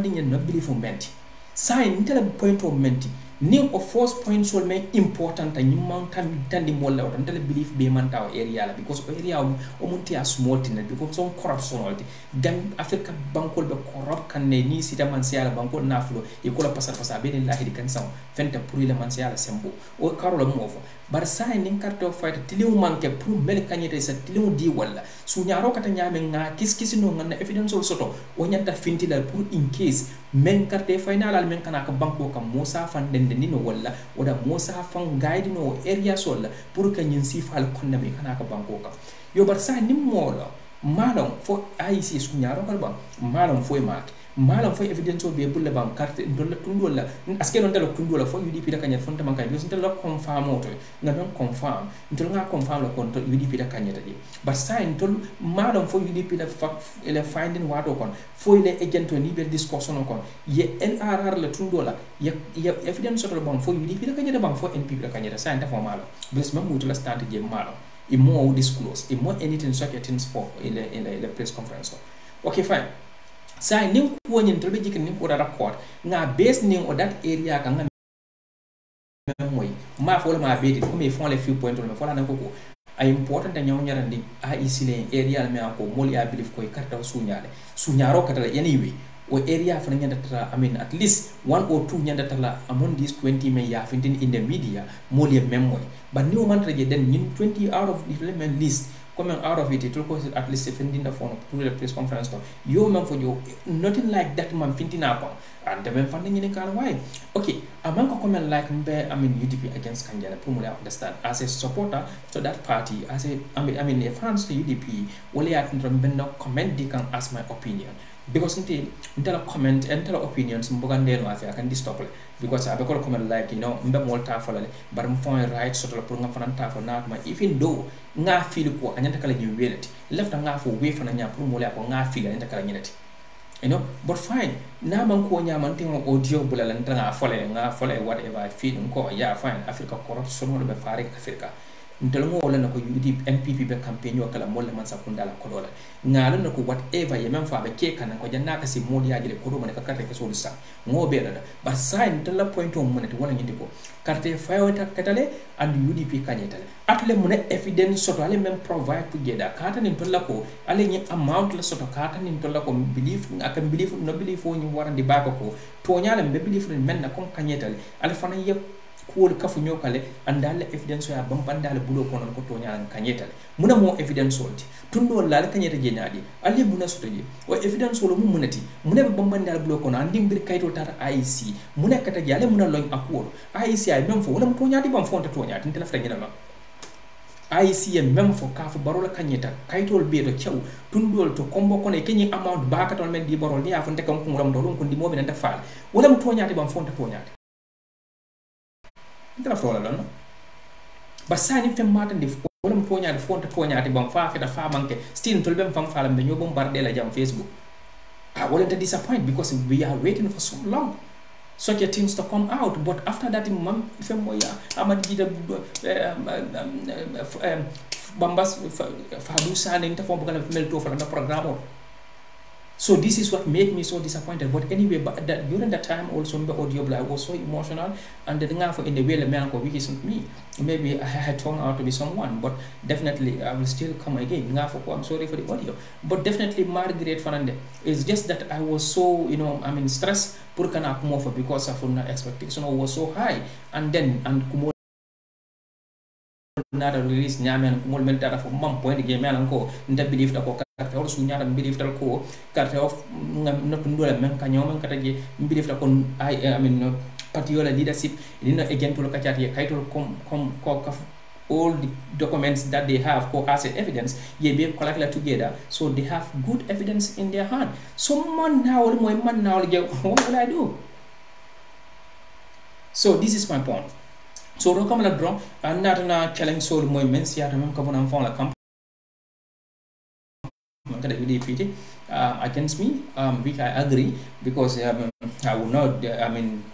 C: ngere no believe menti sign tell point of menti new of first point should make important and you mount tandi molla or until believe be man taw area la because area o munti a small tin because some corruption alti dan Africa bankol be corrupt kan ne ni sita man siala bankol naflo e ko la pasar be lahi di kan saw fenta pour le man siala sembo o karola mo fo bar sa ni carte of fight tiliw manke pour mel kanyete sa tiliw di wala su ñaaro kata ñame nga kiskisi no ngana evidence soto o nyanta fintila pour in case men carte final al men kana ka banko kam Musa fan den nino wala oda Musa fan guide no area sol pour que ñin sifal konna be kana ka banko kam yo bar sa ni mola malon fo IEC su nyaro kal bam malon fo mat malon fo evidence o be bulle bam carte dolla tundola aske non dala tundola fo UDP da kanya fonta man kay because dala confirm auto na don confirm ntol nga confirm la kon to UDP da kanya tadi but sign tol malon fo UDP da ele finding wato kon fo ile agent ni be discussion kon ye NRR la tundola ye evidence o bam fo UDP da kanya da bam fo NPP da kanya da sign ta fo malon because mam mutu la start je malon e more disclose e more anything such things for in the press conference okay fine sai ning ko nyin to be jikin ning ko da record nga base ning o that area kan nga moy ma fo la ma be ko me fon le few point me fo la na ko ay important ta nyaw nyarandi IEC le area me ko mol ya believe ko karta sunyaro kata anyway o area fa nyanda tara at least 1 or 2 nyanda tala among these 20 men ya fintin in the media mol ya memoy but new man traje den nyin 20 out of the element list coming out of it will cause at least defending the phone to the press conference you man for you nothing like that man fintina pa and the funding in kan why okay among comment like mbe UDP against Kanjala pour me understand as a supporter to that party as a a fans to UDP wole at no comment they can ask my opinion because until comment until opinions mbogande no afia can stop because I call comment like mbe molta folale but phone right so to pour nga fananta for na even though nga feel ko anyanta kala ñu welati left nga fo we fana nya pour mo le ko nga feel anyanta kala ñinati but fine na man ko nya man tin audio bulala nga fole whatever I feel ko yeah fine Africa corruption no be faare Africa ntelmo wala nako UDP NPP be campaign kala molle man sakunda la kodola ngalo nako whatever ye men fa be ke kana ko janna ka si modi yaji ko do man ka karte ke so sa ngo be da but sign tella point on monete wala ngindi ko carte fayota katale and UDP kanyetale atle mun evidence soto ale men provide together kata nin tolla ko ale ni amount la soto kata nin tolla ko believe akam believe no believe fo ni warandi baka ko to nyala be believe men na kon kanyetale ale fana ye ko kafu nyokale andale evidence ya bambandale bulo kono ko to nyaan kanyetale muna mo evidence solti tundo la kanyeta je nyaadi ali muna sotoje o evidence wolo mum munati muna be bambandale bulo kono andi mbir kayto tata IEC muna kata jale muna loñ akoro IEC ay même fo wala mo to nyaadi bam fonta to nyaadi tela fta nyina IEC e même fo kafu barola kanyeta kaytol be do ciaw tundol to kombo kono e kenyi amount bakatol men di barol ni afon te kam ko muram do ko ndi mo be nanta faal wala mo to nyaadi bam fonta to nyaadi intela frola don ba sani fem mata ndef wala mo toñaade fonta toñaade bam fa feta fa manke still tol bem fam falam be ñoo bombarder la jam Facebook wala to disappoint because we are waiting for so long such a things to come out but after that mam fem moya amadi da bambas fa du sane nta fo bugala mel to fa na programme so this is what made me so disappointed but anyway but during that time also the audio I was so emotional and the for in the way the man ko isn't me maybe I had turned out to be someone but definitely I will still come again I'm sorry for the audio but definitely Margaret Fernandez it's just that I was so stressed pour kana kumo for because of my expectation was so high and then kumo nada release nyamen kumol mel data fo mam point game ko nda believe da ko carte or su nyaada believe dal ko carte of not ndola men ka nyom kata je believe da kon patiola leadership dina agent lo katiati kaytol kom ko all the documents that they have ko as evidence ye be collect together so they have good evidence in their hand so man now moy man now what will I do so this is my point. So do come la drone and not na challenge soul moy men si ata mem ko bonam fon la camp kada UDP against me which I agree because I will not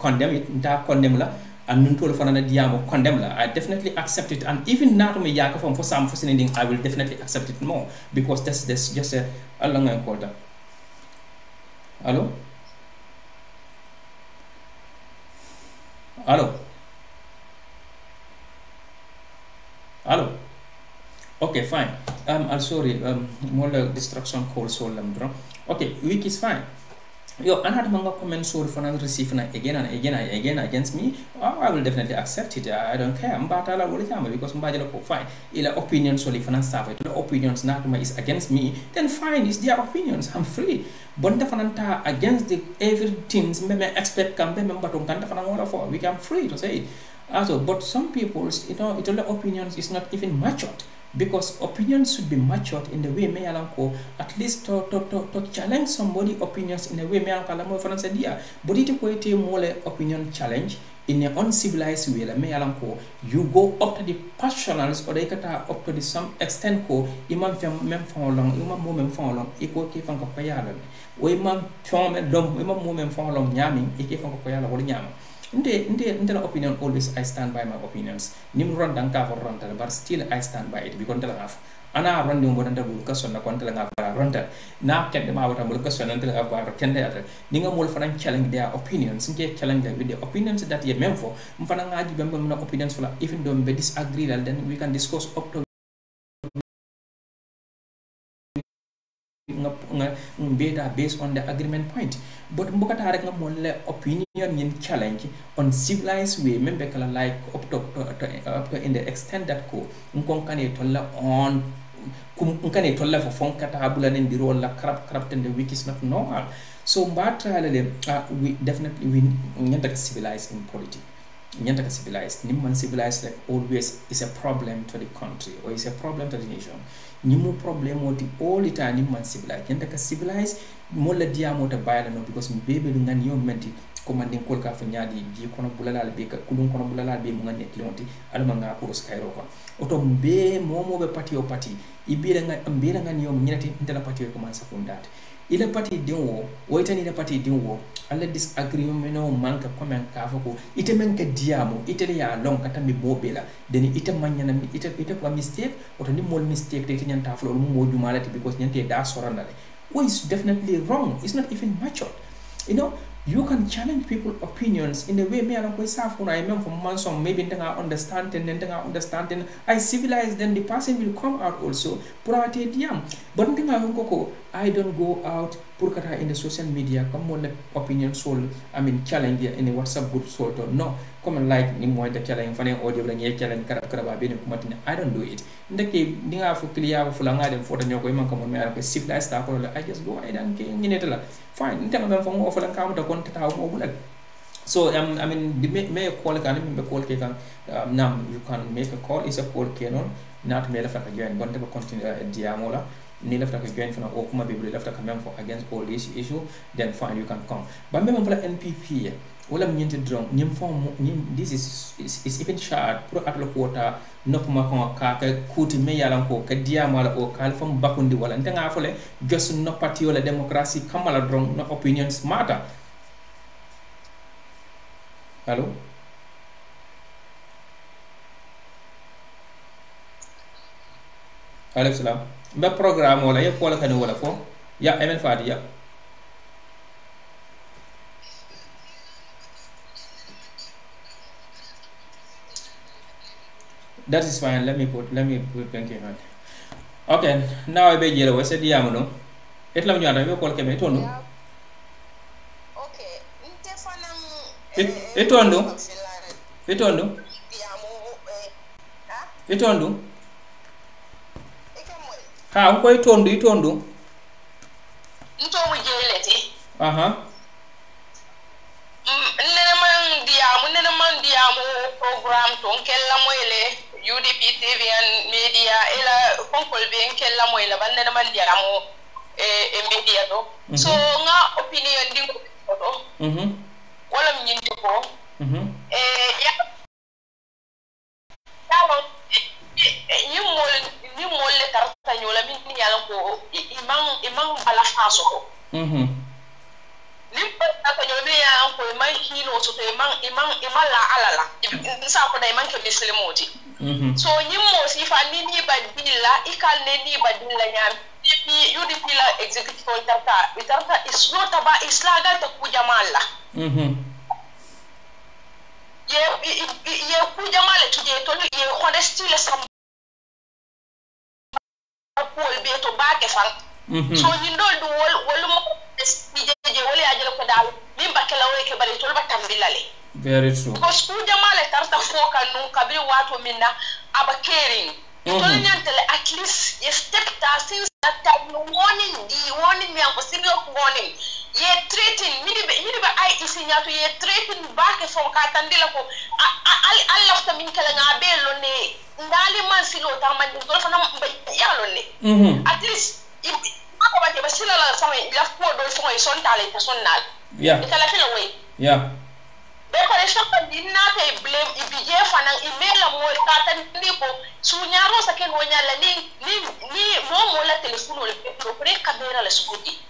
C: condemn it nta condemn la and nun tol fanana diamo condemn la I definitely accept it and even not me yaka for some for sending I will definitely accept it more because that's just a long quarter. Hello. Okay, fine. I'm sorry. More distraction call so bro. Okay, week is fine. Yo, another manga comment so for another receive again and again against me. I will definitely accept it. I don't care. Mbata la wole jama because mbajala ko fine. Ila opinions so if stuff it opinions not is against me, then fine, it's their opinions. I'm free. Bonda fananta against the everything me expect can be member to kanta fananga for we can free to say it. Also, but some people's, opinions is not even matured, because opinions should be matured in the way me alanko at least to challenge somebody opinions in a way me alanko mo France dia, but it ko ite mole opinion challenge in an uncivilized way la me alanko you go up to the passionals or they kata up to the some extent ko imam fem même fon long imam mo même fon long iko ke fan ko payala o imam fon me dom imam mo même fon long nyami ike fan ko payala wala nyama Nte opinion always I stand by my opinions. Nim run danka for run but still I stand by it because tell half. Ana run the modern bulka na kon tell run na ket dem awata bulka son until aba kende ata. Ninga mol fanan challenge their opinions. Nge challenge them with the opinions that you meant for. Mfana ngaji bembe na opinions for even though we disagree then we can discuss up to based on the agreement point, but mbokata rek nga mon le opinion yin challenge on civilized way membe kala like up to in the extent that ko nkon kane tolla on nkane tolla for fon kata bula nen di role la crap and the week is not normal. So mbatra we definitely we nyanta civilized in politics. Nyanta civilized nimman civilized like always is a problem to the country or is a problem to the nation. Nimu problem woti all the time nimman civilized nyanta ka civilized molla diamo ta bayala no because bebe lu ngani yo menti commanding kolka fa nyaadi ji kono bulala be ka kulun kono bulala be mo ngani klonti alma nga ko skyro ko oto be momo be parti o parti ibira ngani yo nyati ndala parti ko man sakundate ila parti dinwo woitani ila parti dinwo alla disagreement no manka comment ka fako ite men ka diamo ite ya long kata mi bobela deni ite manyana ite ko mistake oto ni mol mistake te nyanta flo mo modu malati because nyante da sorandale is definitely wrong. It's not even mature. You can challenge people's opinions in a way me alam ko saf kuna imam from manson maybe ndanga understanding I civilize then the person will come out also purate diam but ndanga ko I don't go out purkata in the social media come on opinion soul challenge in the WhatsApp group soul no come like ni mo da challenge fane audio la ngi challenge karaba be ni kumatina I don't do it ndake ndinga fu clear fu la ngade photo nyoko imam ko me alam ko civilize ta ko I just go ahead and ngi netala fine ndanga fa mo fa la kam da so the may call can be call nam you can make a call is a call canon not me left again but continue diamola ni left again for okuma be left come for against all this issue then fine you can come but me for NPP wala nyinte drone nyim form this is even short pro atlo quota nokuma ko ka kuti me yalan ko ka diamola o kal fam bakundi wala ndanga fole just no party wala democracy kamala drone no opinions matter. Hello? Alex salam. Mba program wala ya kola kan wala fo? Ya MN Fadi ya. That is fine. Let me put thinking on. Okay, now I be yellow. What's the diamono? Etlam nyana yo kola keme tonu. Itondo ha ko itondo ntomu jelete nene man diamu program ton kella moyle UDP TV&MEDIA ela konkol be kella moyle ban nene man diamu media do so nga opinion dingo to wala mnyindi ko ni mol le tarta nyola min yalla ko imang bala faso ko ni tarta nyola min yalla ko imang hino so to imang la alala sa ko dai man ke muslimoti so ni mo si fa ni badilla ikal ne ni badilla nyam UDP la executive tarta is not about islaga ta ku jamala ye ku jamale tuje to ye honesty le sam ko be to baake fan so ni ndol du wol mo je wol ya jelo ko dal min bakela way ke bari to ba tambilale very true because ku jamale tarta foka nun kabi wato minna aba caring to nyantele at least ye step ta since that time warning me am serious warning
D: ye treating mini ba ay isignatu ye treating ba ke fo ka tandila ko Allah ta min kala ngabe lonne ngali man silo ta man do fa na ya lonne at least ako ba ba sila la sama la ko do fo e son tale ta sonnal kala fela way be ko re shaka dinna te blame ibije fanan imela mo ta tandi ko sunyaro sa ken wonya la ni mo la telefono le ko re kamera la sukudi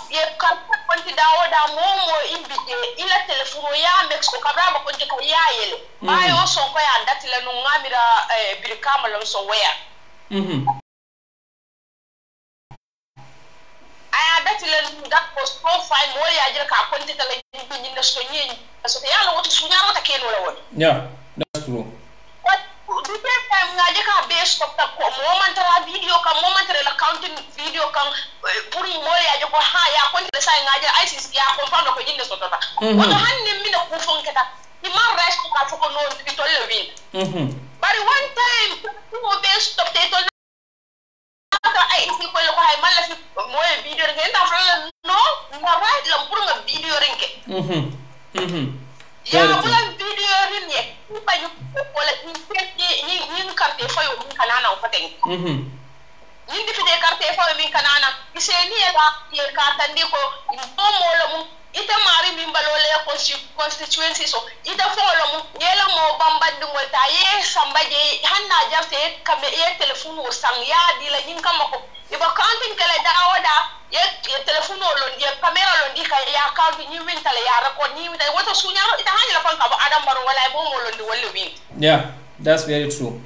D: ye karta konti dawoda momo imbite ila telefono ya mex ko kabraba konti ka ya yele ayo son ko ya datile no ngamira birkama lo so wea aya datile nda ko profile mo ya jira ka konti tala ni na so nyi so ya lo to sunyaro ta keno la won
C: that's true
D: dite time ngaje ka be stop ta ko moment la video ka moment la counting video kan pour mo ya ko ha ya ko ndesa ngaje ICC ya ko fando ko jinde so ta wato hanni mina ku fon keta ni man rest ko ka ko no ti to le win bari one time ko be stop te to na ICC ko ko hay malla fi mo video ngeen ta fa no na right la pour nga video renke ya bulan video rin ye ba yu wala ni carte fayo min kanana ko ten ni di fide carte fayo min kanana iseni ya ka tandi ko mo lo mu ita mari min balole constituency so ita folo mu yela mo bambandi mo ta ye sambaje hanna jafte kame ye telephone o sang ya di la yin kamako iba counting kala dawada ye telephone o lon ye camera lon di ka ya count ni win tala ya record ni da wato sunyaro ita hanya la fanka ba adam baro wala bo mo lon di wala win
C: that's very true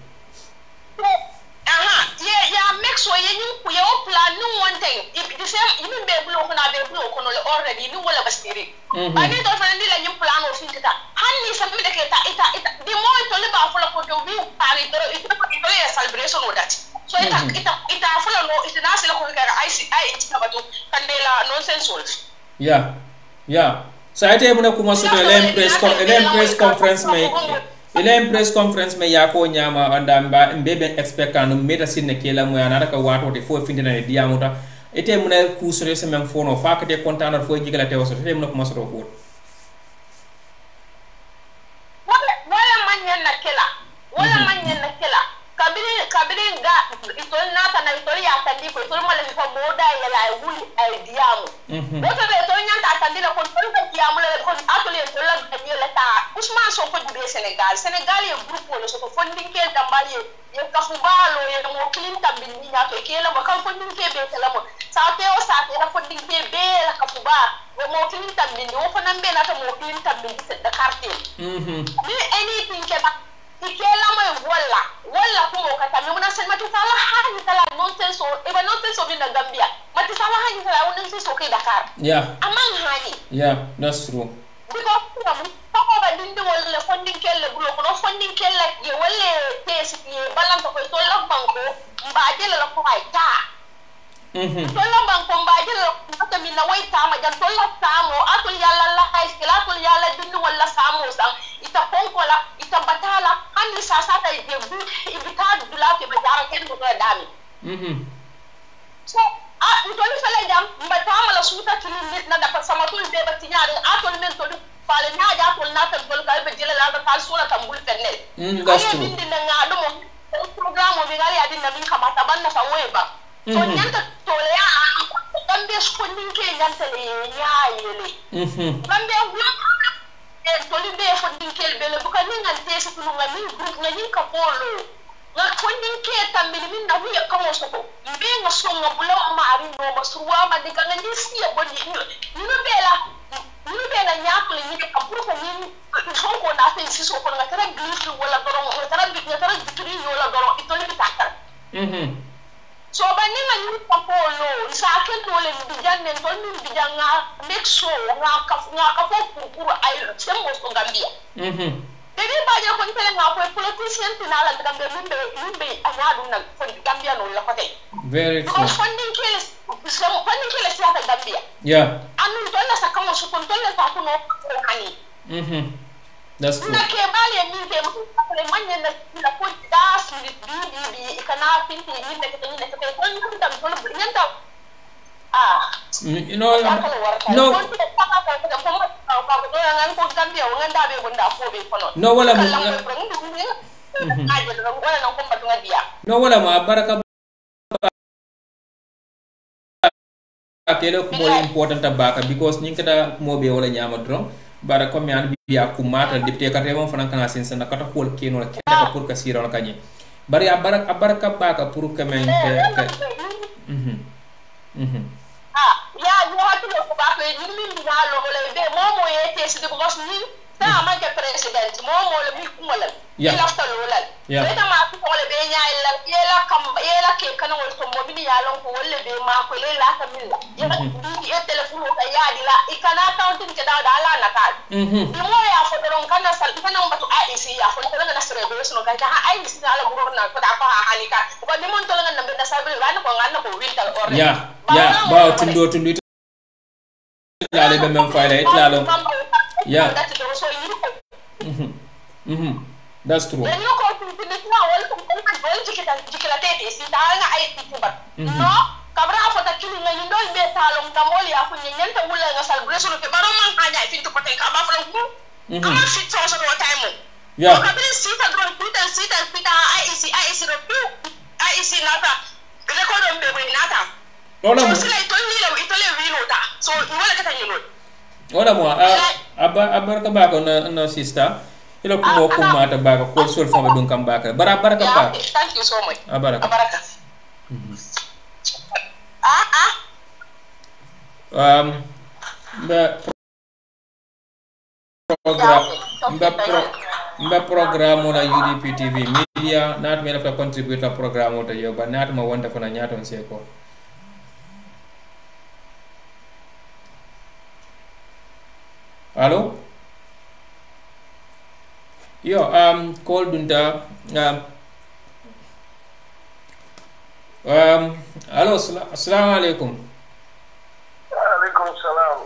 D: ya make sure you ku yo plan no one thing if the same you be blow ko na be blow ko no already ni wala bastiri ani to fa ndi la nyim plan o finta hanni sa mi de ke ita di mo to le ba fula ko to bi pari to ito ya celebration o that so ita fula no ita na sila ko ka ai ita ba to kandela nonsense wolf
C: so ite mo na kuma so ele press conference me ya ko nyama anda mbebe expect kan meta sinne kela mo yana ka wato te fo findina ne diamuta ite mo na ku sore se même fono fa ka te container fo jigala te waso te mo na kuma so ko
D: wala manyen na kela kabiri ga itol nata na itol ya tandi ko itol mala fi fa moda ya la wuli ay diamu woto be to nyanta tandi la ko tol ka diamu la ko atol ya tol la la ta Ousmane Sonko jube Senegal ye groupe wala so ko fonding kel tambali ye kafubalo ye mo clean tambin ni nyato kela mo kan fonding ke be kala mo sa te la fonding ke be la kafuba mo clean tambin o fana be na ta mo clean tambin da carte ni anything ke ikela mo wala ko mo kata mi muna sen mati sala haji sala nonsense o bin Gambia mati sala haji sala nonsense o ke Dakar amang hani
C: that's true
D: because ko ba dindi wala funding kelle bulo ko funding kelle ye wala tesi ye balam ko to la banko mbaje la ko ay ta to la banko mbaje la ko mi na way ta ma jan to la samo atul yalla la ay atul yalla dindi wala samo sang ita konkola ita batala handi sasa ta ye bu ibita dula ke ba jara ken ko dami so ntoli fele jam mbatama la suta kilin na da sama tul be batinyare atul men to pale nyaja ko na tan bol kay be jela la ka sura tambul fenel
C: gastu
D: bindi na ngado mo program o bigali adin na min kamata banna fa weba so nyanta to le ya kambe skondin ke nyanta le ya yele kambe to li be fondin ke be le buka ni ngante su no ngani group ngani ka polo na fondin ke tambe min na wiya kamo so ko be ngaso ngabula ma ari no masruwa ma de kan ni siya boni ni no bela ni bela nyako le ni ka puro ni ko na fe si so ko na tara glitch wala doro tara bitri wala doro itoli bitakar so ba ni ngani ka polo sa ke to le bijanne to ni bijanga make sure nga ka fo kuru ay sembo so Gambia Jadi banyak pun pele ngapo politician tinala Gambia mimbe anyadu na Gambia no la kote.
C: Very true.
D: Because funding kile siya Gambia. Anu tola sa kamo so tola sa kuno hani.
C: That's true.
D: Na ke bali ya minke le manye na ko das bi ikana pinti ni na ke ko nyanta
C: You know, no. No, wala mo. No, wala mo. Baraka kelo ko mo important baka because ninkata mo be wala nyama dron bara ko mi an biya ku mata dipte ka rewon fana kana sen na kata ko keno la kenda ka pour ka siro la kanye bari baraka baka pour ka men ya
D: you have to go back to you mean na lo le be momo yete si de because ni ta ma ke president momo le mi kumola ila sta lo la beta ma ko le be nya ila yela ke kana wol to mo bi ya lon ko le be ma ko le la ta milla ya telephone ka ya di la ikana accounting ke da la na ka di mo ya fo don kana sal kana mbatu IEC ya fo ko na sere be so ka ha IEC na la buro na ko da ko ha halika ko di mon to la na be na sabe la ko ngana ko wintal or
C: ba tundo la le be men file it la lo that's true
D: then you go to the now all jikila tete si ta nga ay tikubat no kabra fa ta kili nga yindol be talong tamol ya fu nyenta wula nga celebration ke baro man kanya fintu ko ten ka ba fa lu ama fit so so time kabri sita dron sita IEC ro IEC nata record on be nata
C: wala mo
D: so sila ito le vino ta so wala ka tanyo
C: wala mo abaraka ba ko na sister ilo ko ko mata ba ko sol fama dun kam ba ka baraka ba
D: thank you so much
C: baraka program na UDP TV media not me la contribute la program to yo ba not ma wonda fana nyato se ko allo yo call dunta allo assalamu alaikum
E: salam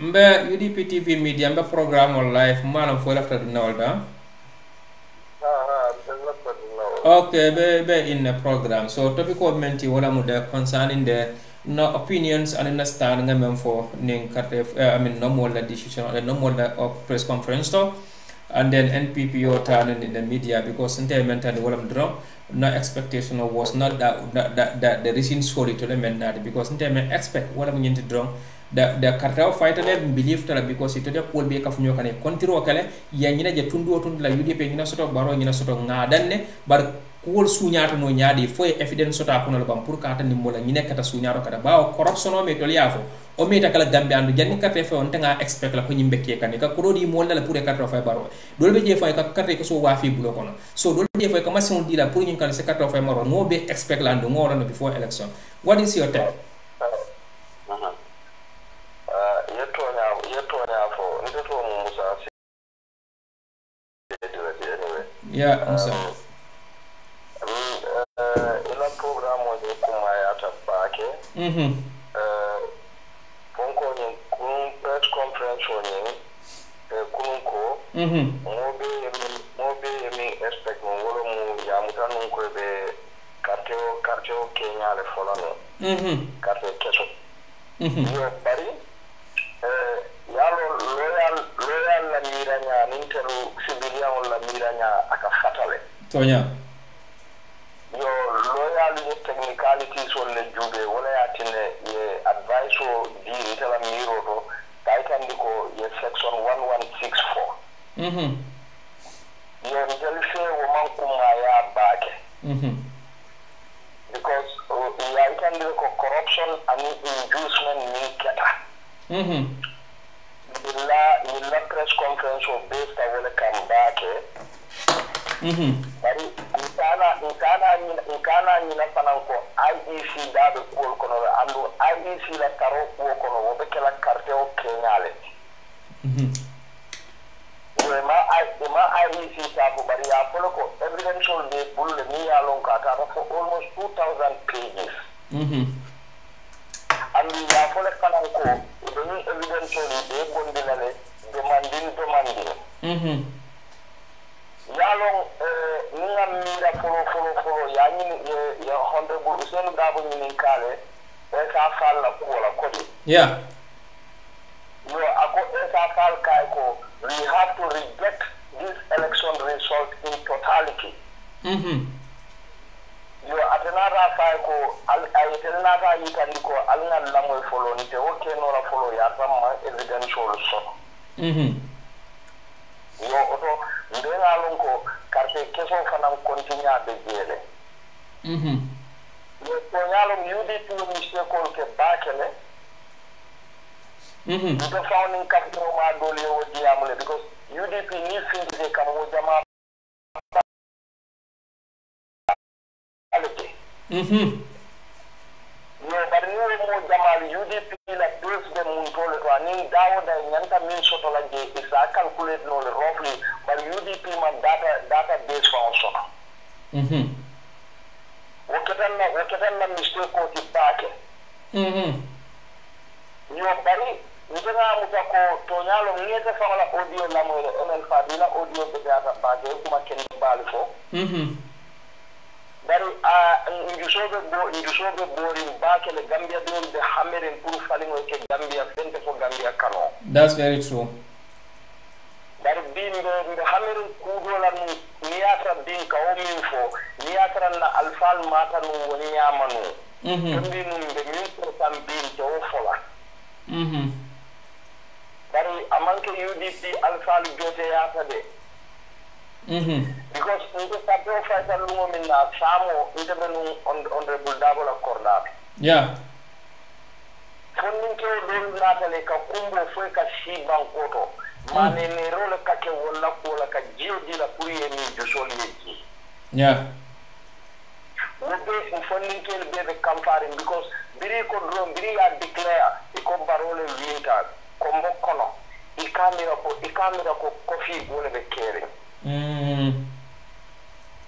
C: mbe UDP TV media mbe programme live malam fo lafta dunna walda okay be in the program so topic of menti wala mu de concerning the no opinions and understand ngam for ning carte no more the decision no more the press conference to and then NPPO turning in the media because mentally what I'm draw no expectation was not that the recent story to them that because expect what I'm going to draw the cartel fighter believe that because it will be a kafunyo kan control kale ya nyina je tundu la UDP nyina soto baro nyina soto ngadanne bar kuwol suñaato no ñaadi foy evidence sota ko no bam pour ka tan nimbola ñi nekata suñaato kada baaw corruption o me tol yaafo o me takala gambe andu janni carte fe on tanga expect la ko ñi mbekke kan ka ko rodi mo la pour carte fay baro dol be je fay ka carte ko so wa fi bulo kono so dol be je fay ka mason di la pour ñi kan se carte fay maro no be expect la ndu ngoro no before election what is your take
E: yeto nya fo ndeto mo musa
C: yeah musa
E: ila program de kuma ya tabake ponko ni kun press conference ni kunko mobe mi expect mo wolo mu ya mutanu ko be carteo Kenya le folano carteo keso yo bari loyal la miranya ninteru civilian la miranya aka fatale
C: tonya
E: yo loyal technicalities on le jube wala yatine ye advice o di itala miro do taitan diko ye section 1164 yo ndelfe wo man kuma ya bake because ya itan diko corruption and inducement ni keta illa press conference o based wala kam bake bari nkana nyina fananko IEC dabe ko kono andu IEC la taro ko kono wo be kala carte o kenyale ma IEC ta ko bari ya folo ko evidential de bulle ni ya lon ka ta for almost 2000 pages andu ya folo fananko de evidential de bondilale demanding yalong ninga mira folo ya ni ya honorable Hussein Dabo ni kale esa fal la kola kodi
C: yeah
E: yo ako esa fal kai ko we have to reject this election result in totality yo atenara fay ko ay tenata yitandi ko alngal lamoy folo ni te oke no la folo ya tamma evidential so yo oto ndena lon ko carte keso fanam continua be jele yo to yalo UDP mistake ko ke bakele the founding capital ma dole o diamule because UDP ni finde kam o jama yo bari ni mo jamal UDP la dos de mun tole to ani dawo da nyanta min soto la je isa calculate no le roughly bari UDP man data base function woketan na mistake ko ti baake yo bari nitanga muta ko to nyalo ngete fala audio la mo le fadila audio be data baake kuma ken bali fo dari njusobe bori baake le Gambia do de hamerin pour falingo ke Gambia fente fo Gambia kano.
C: That's very true.
E: Dari binde hamerin kudo la niyata bin ka o min fo niyata na alfal mata no woni yamanu kambi num be min ko tam bin to fola dari amanke UDP alfal jote yata de because in the capital fight along in Samo, intervene honorable Dabola Corda.
C: Yeah.
E: Funding to Natale Kakumbo Fueka Shi Bankoto. Mane Rola Kake Walla Kola Kajio di la Puri and Jusoli.
C: Yeah.
E: Okay, funding to the Camparin because Biri Kodron, Biri declare the Combarole Winter, Combo Kono, Ikamira coffee, one the caring.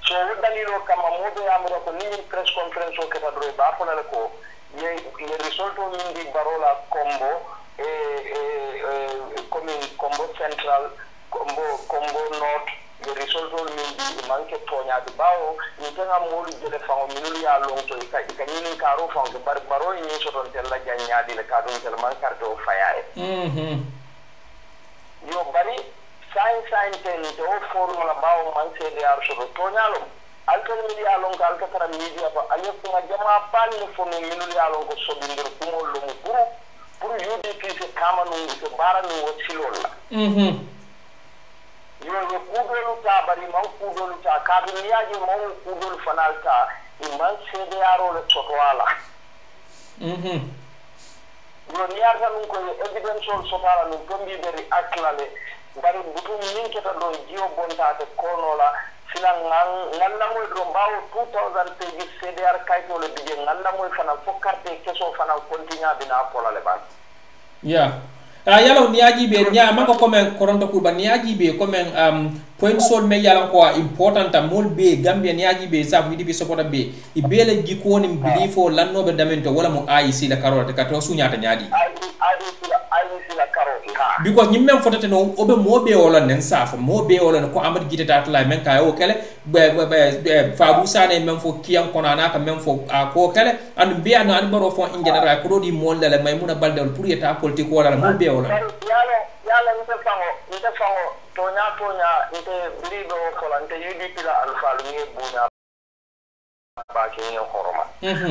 E: So dalilo kama mobe amro ko ni press conference o keta do ba fona ko ye result o min di barola combo combo central combo north ye result o min di manke tonya di bawo ni tanga molu de fa o minuli ya long to ka ni karo fa ko baro ni so ton tel la janya di le ka don tel man karto fayae yo bari sign ten to formula bawo man se de arso to nyalo alkan media lon ka alkatara media ba ayo ko jama pan ni fo no minul ya lon ko so bindir ko mo lo mu pour UDP se kamanu se baranu wo silola yo kudolu ta bari man kudolu ta ka duniyaji man kudolu fanalta man se de aro le chotwala yo niata nun ko evidential sotara nun tombi beri aklale bari butu min keta do jio bontate konola sila ngalla moy do bawo 2000 pages CDR kayto le bije ngalla moy fana fo carte keso fana continue bina pola le ban
C: yeah yalo niaji be nya mako komen koronto kuba niaji be komen point sol me yala ko important mol be Gambia niaji be sa widi be support be ibele jikoni mbilifo lannobe damento wala mo AIC la carotte ka to sunyata nyaadi because nyimmen fotata no obe mobe wala nen safa mobe wala ko amad gite tatla men kay o kele be fabu sane men fo kiyan konana ka men fo ko kele and be an baro fo in general ko di mon la maymuna balde pour yeta politique wala mobe wala
E: yala nte fango tonya nte brido kola nte UDP la alfalu ni bunya ba ke ni horoma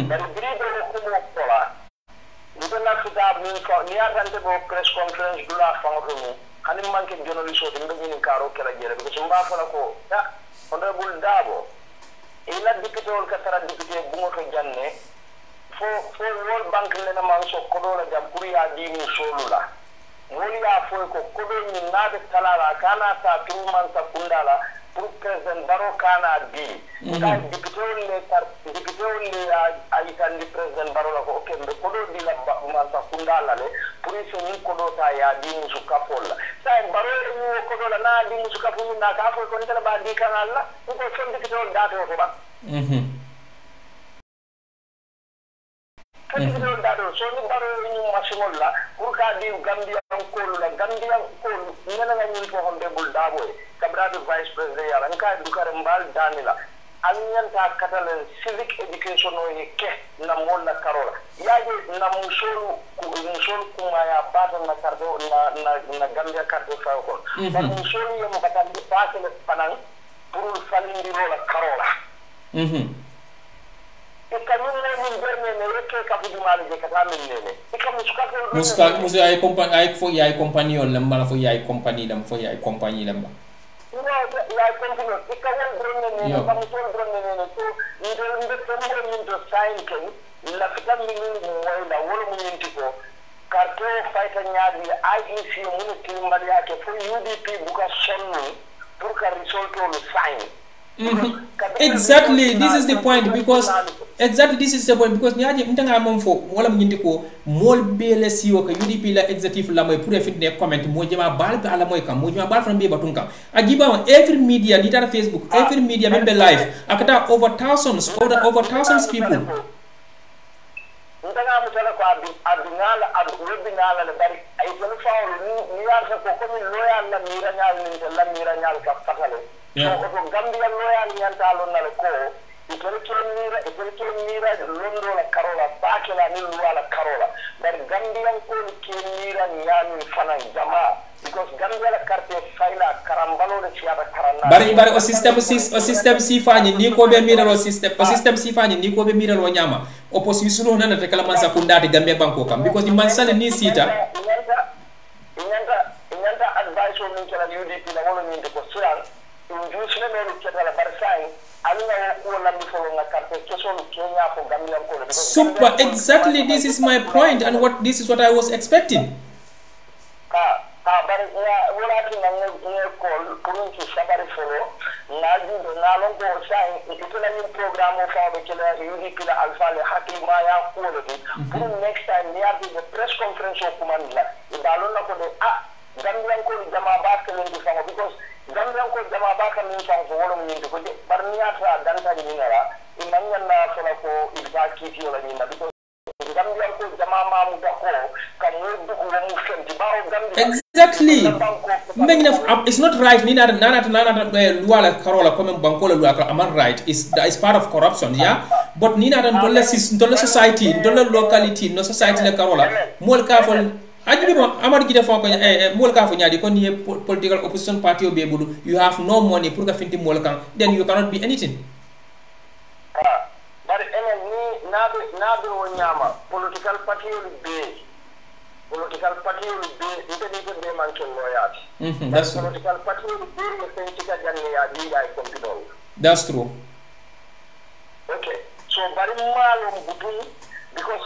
E: but brido ko mo kola nte na fita min ko ni atante bo press conference dula fango ni hani manke journalist o de ngi karo kala jere ko so mba fala ko ya honorable Dabo ila député ol katara député bu mo to janne fo World Bank le na man so ko do la jam pour ya di mu solula woli ya fo ko kodo ni nabe talala kana ta tuman ta kundala pour president baro kana di ka député le ay kan di president baro la ko kembe kodo di la man ta kundala le pour so ni kodo ta ya di su kapola sai baro ni kodo la na di su kapola na ka fo ko ni ba di kana la ko so député da to ba kadi do dado so ni baro ni masimol la pour ka di Gambia ko la Gambia ko ngana nga ni ko honde bul dabo kabra do vice president ya lan ka du kare mbal danila anyanta katale civic education o ke na molla karola yaje na musolu kuma ya bata na kardo na gambia kardo fa ko par musolu yemo kata passe le panan pour falindi rola karola e kanun ne min berne ne yake ka fu mali je kata min ne e kam
C: muska ay compagnie ay fo yaay compagnie on lam mala fo yaay compagnie lam fo yaay compagnie lam ba
E: no la compagnie e ka won berne ne ba musol berne ne to inde tambo min to sign ken la fitam min moy la wala mun yintiko karto fayta nyaadi IEC mun timbal yake fo UDP buka sonno pour ka result on sign.
C: Exactly, this is the point because nyaji mtanga momfo wala mnyindiko mol bele siwo ka UDP la executive la moy pour efitne comment mo jema bal be ala moy kam mo jema bal fam be batunka ajiba every media litara Facebook every media member live akata over thousands people
E: ndanga mutala ko abinala webinala le bari ay tan fawru ni yarta ko komi loyal la mira nyal ka fatale so ko gambia loyal nyanta lon na ko ikere mira londo la karola bakela ni luala karola bari gambia ko ke mira nyami fana jama because gambia la carte faila karambalo de ciaba karana
C: bari o system si fani ni ko be mira lo system si fani ni ko be mira lo nyama opposition no nana te kala man sakunda de gambia banko kam because di man sale ni sita
E: inyanta advice on kala UDP la wala ni ko suran injustice no ketala barsai alina ko la mi folo na carte question Kenya ko gambia ko
C: super exactly this is my point and this is what I was expecting
E: bari wala ki nang ko pour ci sabari folo naji do nalon ko sai itula ni programme fa be kala UDP la alpha le hakima ya ko le pour next time ni abi the press conference ko man la dalon na ko de gambian ko jama ba ka len di fango because gambian ko jama ba ka min fango wala min ko de bar ni ata danta ni nara imanya na fala ko ibba kiti wala ni na because gambian ko jama ma mu da ko kan mo du ko mu fenti ba gambia
C: exactly it's not right ni nana luala karola comme banko la luala am right is part of corruption yeah but ni nana dolle society dolle locality no society la karola mol ka fol ajibi mo amar gide fon ko mol ka fo nyaadi ko ni political opposition party o be budu you have no money pour ka finti mol kan then you cannot be anything
E: but ni nabe o nyama political party o be inte man ken loyalty
C: that's
E: political party o be sentika janne ya di ay compidol
C: that's true
E: okay so bari malum butu because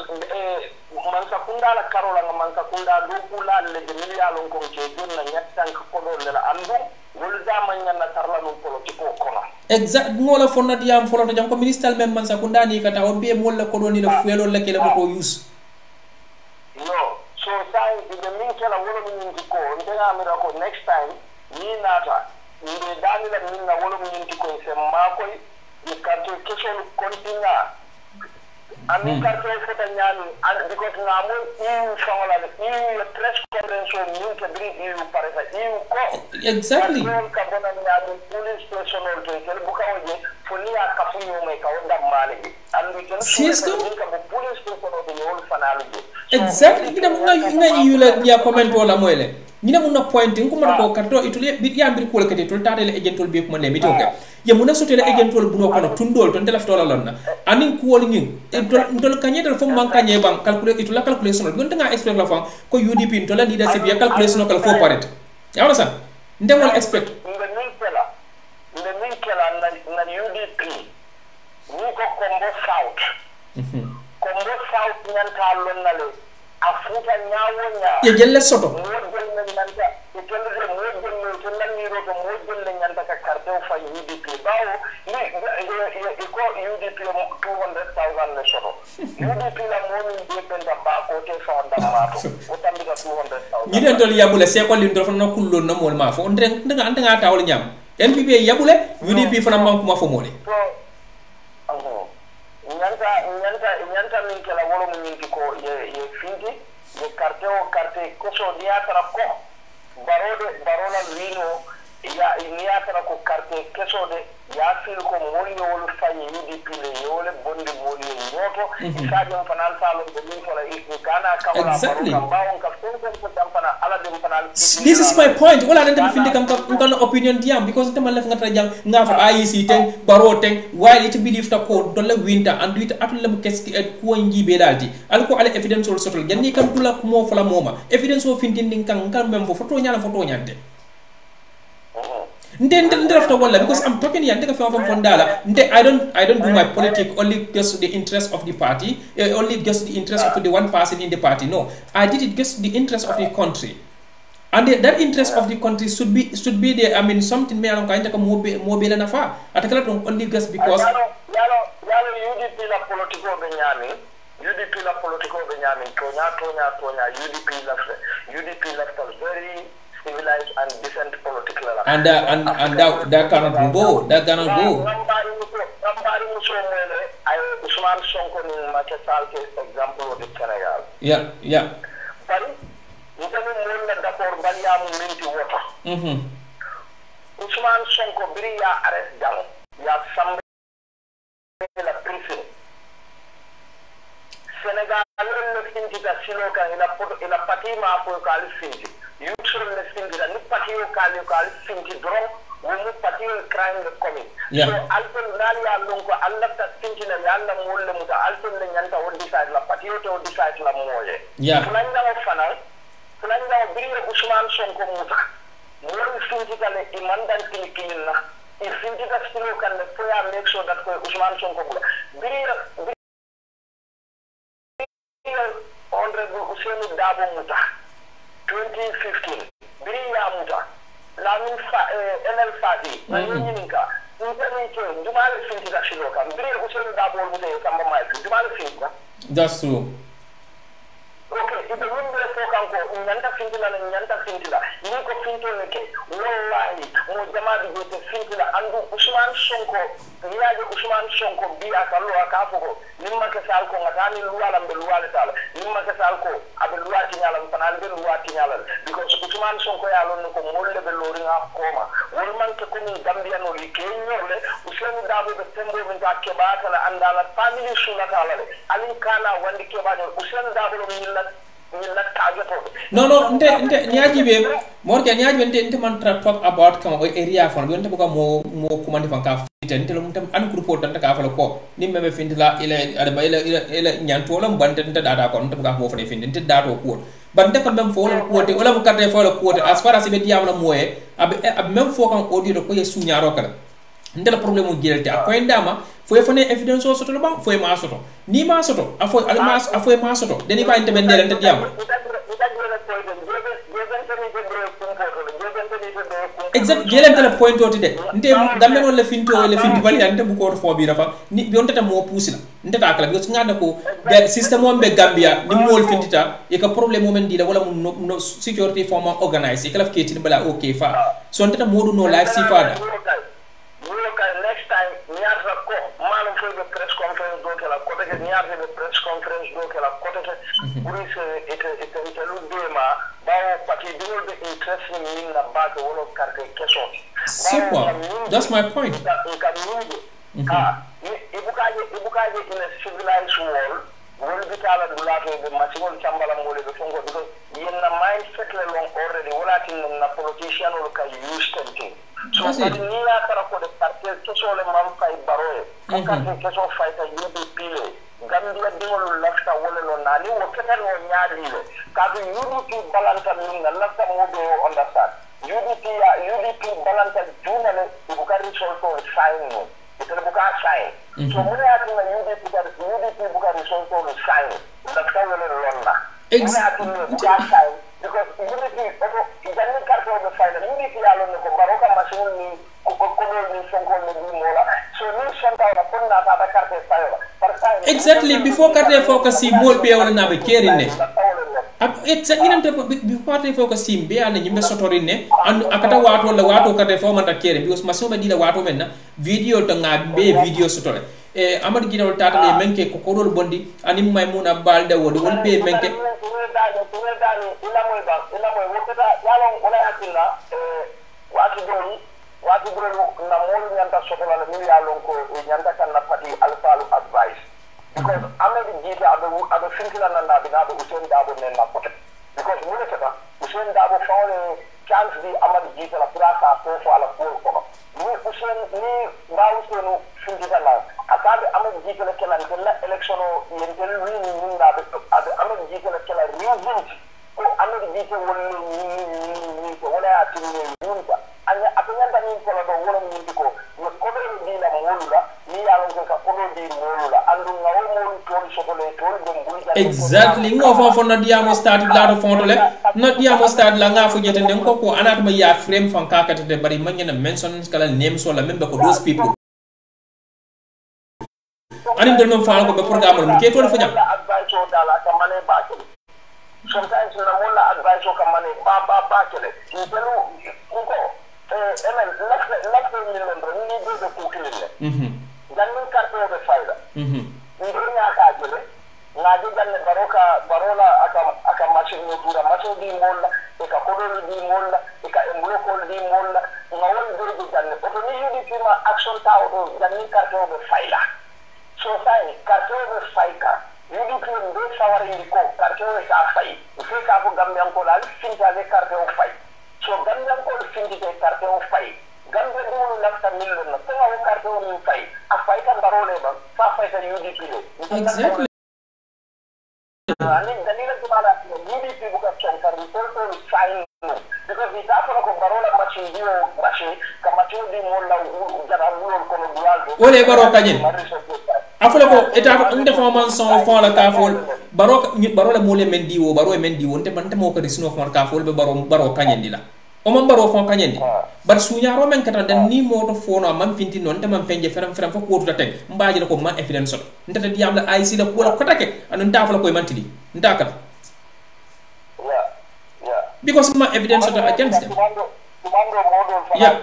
E: man sakunda la karola man sakunda do kula le de miliyalon ko ke donna nyattan ko do le andu wol zaman na tarla no politiko kono
C: exact ngola fonna diam folo to jam ko minister men man sakunda ni kata o be mol la ko do ni la fuelo la ke la ko use
E: no so sai de min kala wolo min ko ndega mi ko next time ni nata ni de dani la min na wolo min ko se ma ko ni karto question continua ami karto ko ta nyani because na mo shola le press conference ni ke bri pare sa ko
C: exactly
E: ka bona ni police station or to kel buka oje folia ka fu yo me ka onda male andi ken ka police station or de wol fanalu exactly
C: ina nga yula ya comment wala moyle ñina mun na pointing ko man ko karto itule bi yambir ko lekete tol tade le agentol be ko ne mi tonga ye mun na sote le agentol bu no kono tundol ton telaf tola lonna anin ko wol ñing tol kanyedal fo man kanye bang calculer itula calculation gon nga expect la fa ko UDP to la leadership ya calculation ko fo paret ya wala sa ndemol expect
E: nde min kala na UDP ni ko combo south nyanta lonna le afuta nyawo nya
C: ye jelle soto
E: mo jelle nyanta e jelle to nanni ro ko mo jelle nyanta ka carte fa UDP bawo ni ko UDP 200,000 le soto UDP la mo ni be penda ba ko te fa ndamato o tambi ka 200,000
C: ni den tol yabule se ko lim do fa no kullo no mol ma fo ndanga tawol nyam NPP yabule UDP fa na man ko ma fo mole nyanta
E: min kala wolo mun yinti ko ye finti ye carte ko so dia tara ko barola wino ya niya tara ko carte keso de ya fil ko moli wol fayi UDP le yole bondi moli nyoto isaje fanal salo de min fala ikana kawla bawon ka ko tampana ala de fanal.
C: This is my point. Wala nante finde kam opinion diam because tema lef ngata jang ngafa IEC ten baro ten while it believe ta ko dolle winter and it atul lam keski ko ngibe daldi alko ala evidence sol sotol ganni kam dula ko mo fala moma evidence o findin kan mem fo photo nyante Nde after wala because I'm talking here ndeka from Fondala. I don't do my politics only just the interest of the party, only just the interest of the one person in the party. No, I did it just the interest of the country, and that interest of the country should be the something me along kind of mobile na fa. Atakala don't only just because.
E: Yalo UDP la politico benyami. UDP la politico benyami. Tonya. UDP left us very civilized and decent political.
C: And that cannot go. That cannot go.
E: Somebody muso mwele, Usman Sonko ni Makesal case example of the Senegal.
C: Yeah.
E: But nitani mwele dakor baliamu minti wota. Usman Sonko biri ya arrest jam, ya sambe la prison. Senegal le finti da siloka ila patima ko kali finti. Usual le finti da ni patio kali finti dron. When particular crime coming. So alpha nalia lungo alata thinking and yalla mulle muta alpha nyanta would decide la patio to decide la moye.
C: Yeah.
E: Fulanga bring Usman Sonko muta. More physical imandan kilina. If physical still can the prayer make sure that Usman Sonko bring Honorable Hussein Dabo muta 2015. Bring ya muta. Lamin NL Fadi, Nanyinka, Internet, Dumal Finti Shiloka, Bri Usul Dabo with a Kamba Dumal Finta.
C: That's true.
E: Okay, if the window Fokanko, Yanta Fintila and Yanta Fintila, Nico Fintilake, Lowai, Mojamadi with the Fintila, and Usman Sonko, Niaga Usman Sonko, Biakaloa Kafo, Nimakasalko, Matani Lual and Beluatal, Nimakasalko, Abeluatinal and Panalbeluatinal, because Usman Sonko Alon Mole Beloring up coma, Woman Takumi Gambian or Kenya, Usan Dabu the Temple in Takebata and the family Sunakala, Alinkana, when the Kebata, Usan Dabu. No,
C: Niajibe, Morgan Niajibe, man talk about come area from going to become more command from Caf, uncruport and the Cafalo, Nimbe Fintila, Yantolam, Bunted data on to become more for the Finted data quote. But the come for a quarter, all of a for a quarter, as far as the Diablo Moe, a mem folk on audio to Koya Sunya Rocker. Ndela problem mu guilty akoy ndama fo fone evidence o soto ba fo ma soto ni ma soto afo almas afo ma soto deni ba intervenir ente diam exact gelente la point oti de nte damme non la finto bali ante bu ko fo bi rafa ni bi on tata mo pusila nte ta kala because ngada ko be system on be Gambia ni mol fintita e ka problem moment di la wala no security form organize e kala keti bala okay fa so nte ta modu no life si fada.
E: Next time, Niaza ko, Malum for the press conference, go to la Kote, Niaza the press conference, go to la Kote, Uris, it's a little dema, Bao Paki, do the interesting in the back of all of Karte Keso.
C: Super, that's my point.
E: Ibukaje in a civilized world, will be called the Masimal Chambala Mole, because in the mindset along already, what I think a politician will use something. So, but Nila Tarako, the cartel, Keso, the Mampai Baroe, Kaki Keso fighter, UDP, Gambia Dino left a wall on Nali, or Ketan or Yadi, Kaki UDP balance and left a mobile understand. UDP balance journalist, Bukari also sign. It's a book sign. So, when I think UDP Bukari also sign, that's how we run. Exactly. Because UDP, it doesn't cut out the final. UDP alone, the Baroka machine,
C: exactly, before Karte focus, more be on a caring. It's before they focus him, be an investorine, and Akata Wato, the Wato Kate form and caring, because Masuma did a Wato mena, video to be video sotore. Amad Gino Tata, Menke, Kokoro Bondi, and in my moon of Balda would be Menke.
E: waati doni na molu nyanta sokola la mi ya lon ko nyanta kan na pati alfalu advice because amed jita ado finkila na bina do Usain Dabo nen na pote because mu ne kata Usain Dabo fawle chance di amad jita la praka ko ala ko ni Usain ni bawso no finkila la akabe amad jita la kala la election o yentel wi ni nda be amad jita la kala reason ko amad jita woni ko wala atini yunta anya atanyanda ni ko la do wala ni ko no ko be ni la molula ni ya lo ka ko be molula andu ngawo molu to sokole to dum bulja
C: exactly ngo fo na diamo start la do fonto le no diamo start la nga fu jete den ko anatuma ya frame fan kakata de bari mangena mention kala name so la membe ko those people ani del non fa ko be programme mo ke to fa jam
E: advice o dala ka mane ba ke sometimes na mola advice o ka mane ba ke le ni pelu ko emen lakse ni membro ni do ko kilele dan min carte o be fayda ni nya ka jele ngaji janne barola aka machine no dura machine di molla e ka kodol di molla e ka embulo ko di molla ngawon do janne to ni yudi pima action ta o janne carte o be fayda so sai carte o be fayka yudi pima do sawari ndi ko carte o ka fay fi ka ko gambian ko dal finta le carte o fay so gambian ko finti ke carte o fay gambe dulu lafta millo na to o carte o ni fay a fay kan barole ba fa fay ta yudi pile
C: exactly
E: ani dalila tumala UDP buka chonka report on sign because kita apa ko barola machi dio machi kama chudi molla jara ulo ko dualdo
C: ole baro kanyen afula ko eta inde fo man son fo la ka fol barola mole men diwo baro men diwo nte man tamo ko disno fo ka fol be baro kanyen dila o man baro fo kanyen di bar suñaro men kata den ni moto fo no man finti non te man fenje feram fo ko to tek mbaaji ko man evidence sot ndata diam la IC la ko ko take anu ndafala ko man tidi ndakala because my evidence sot against them yeah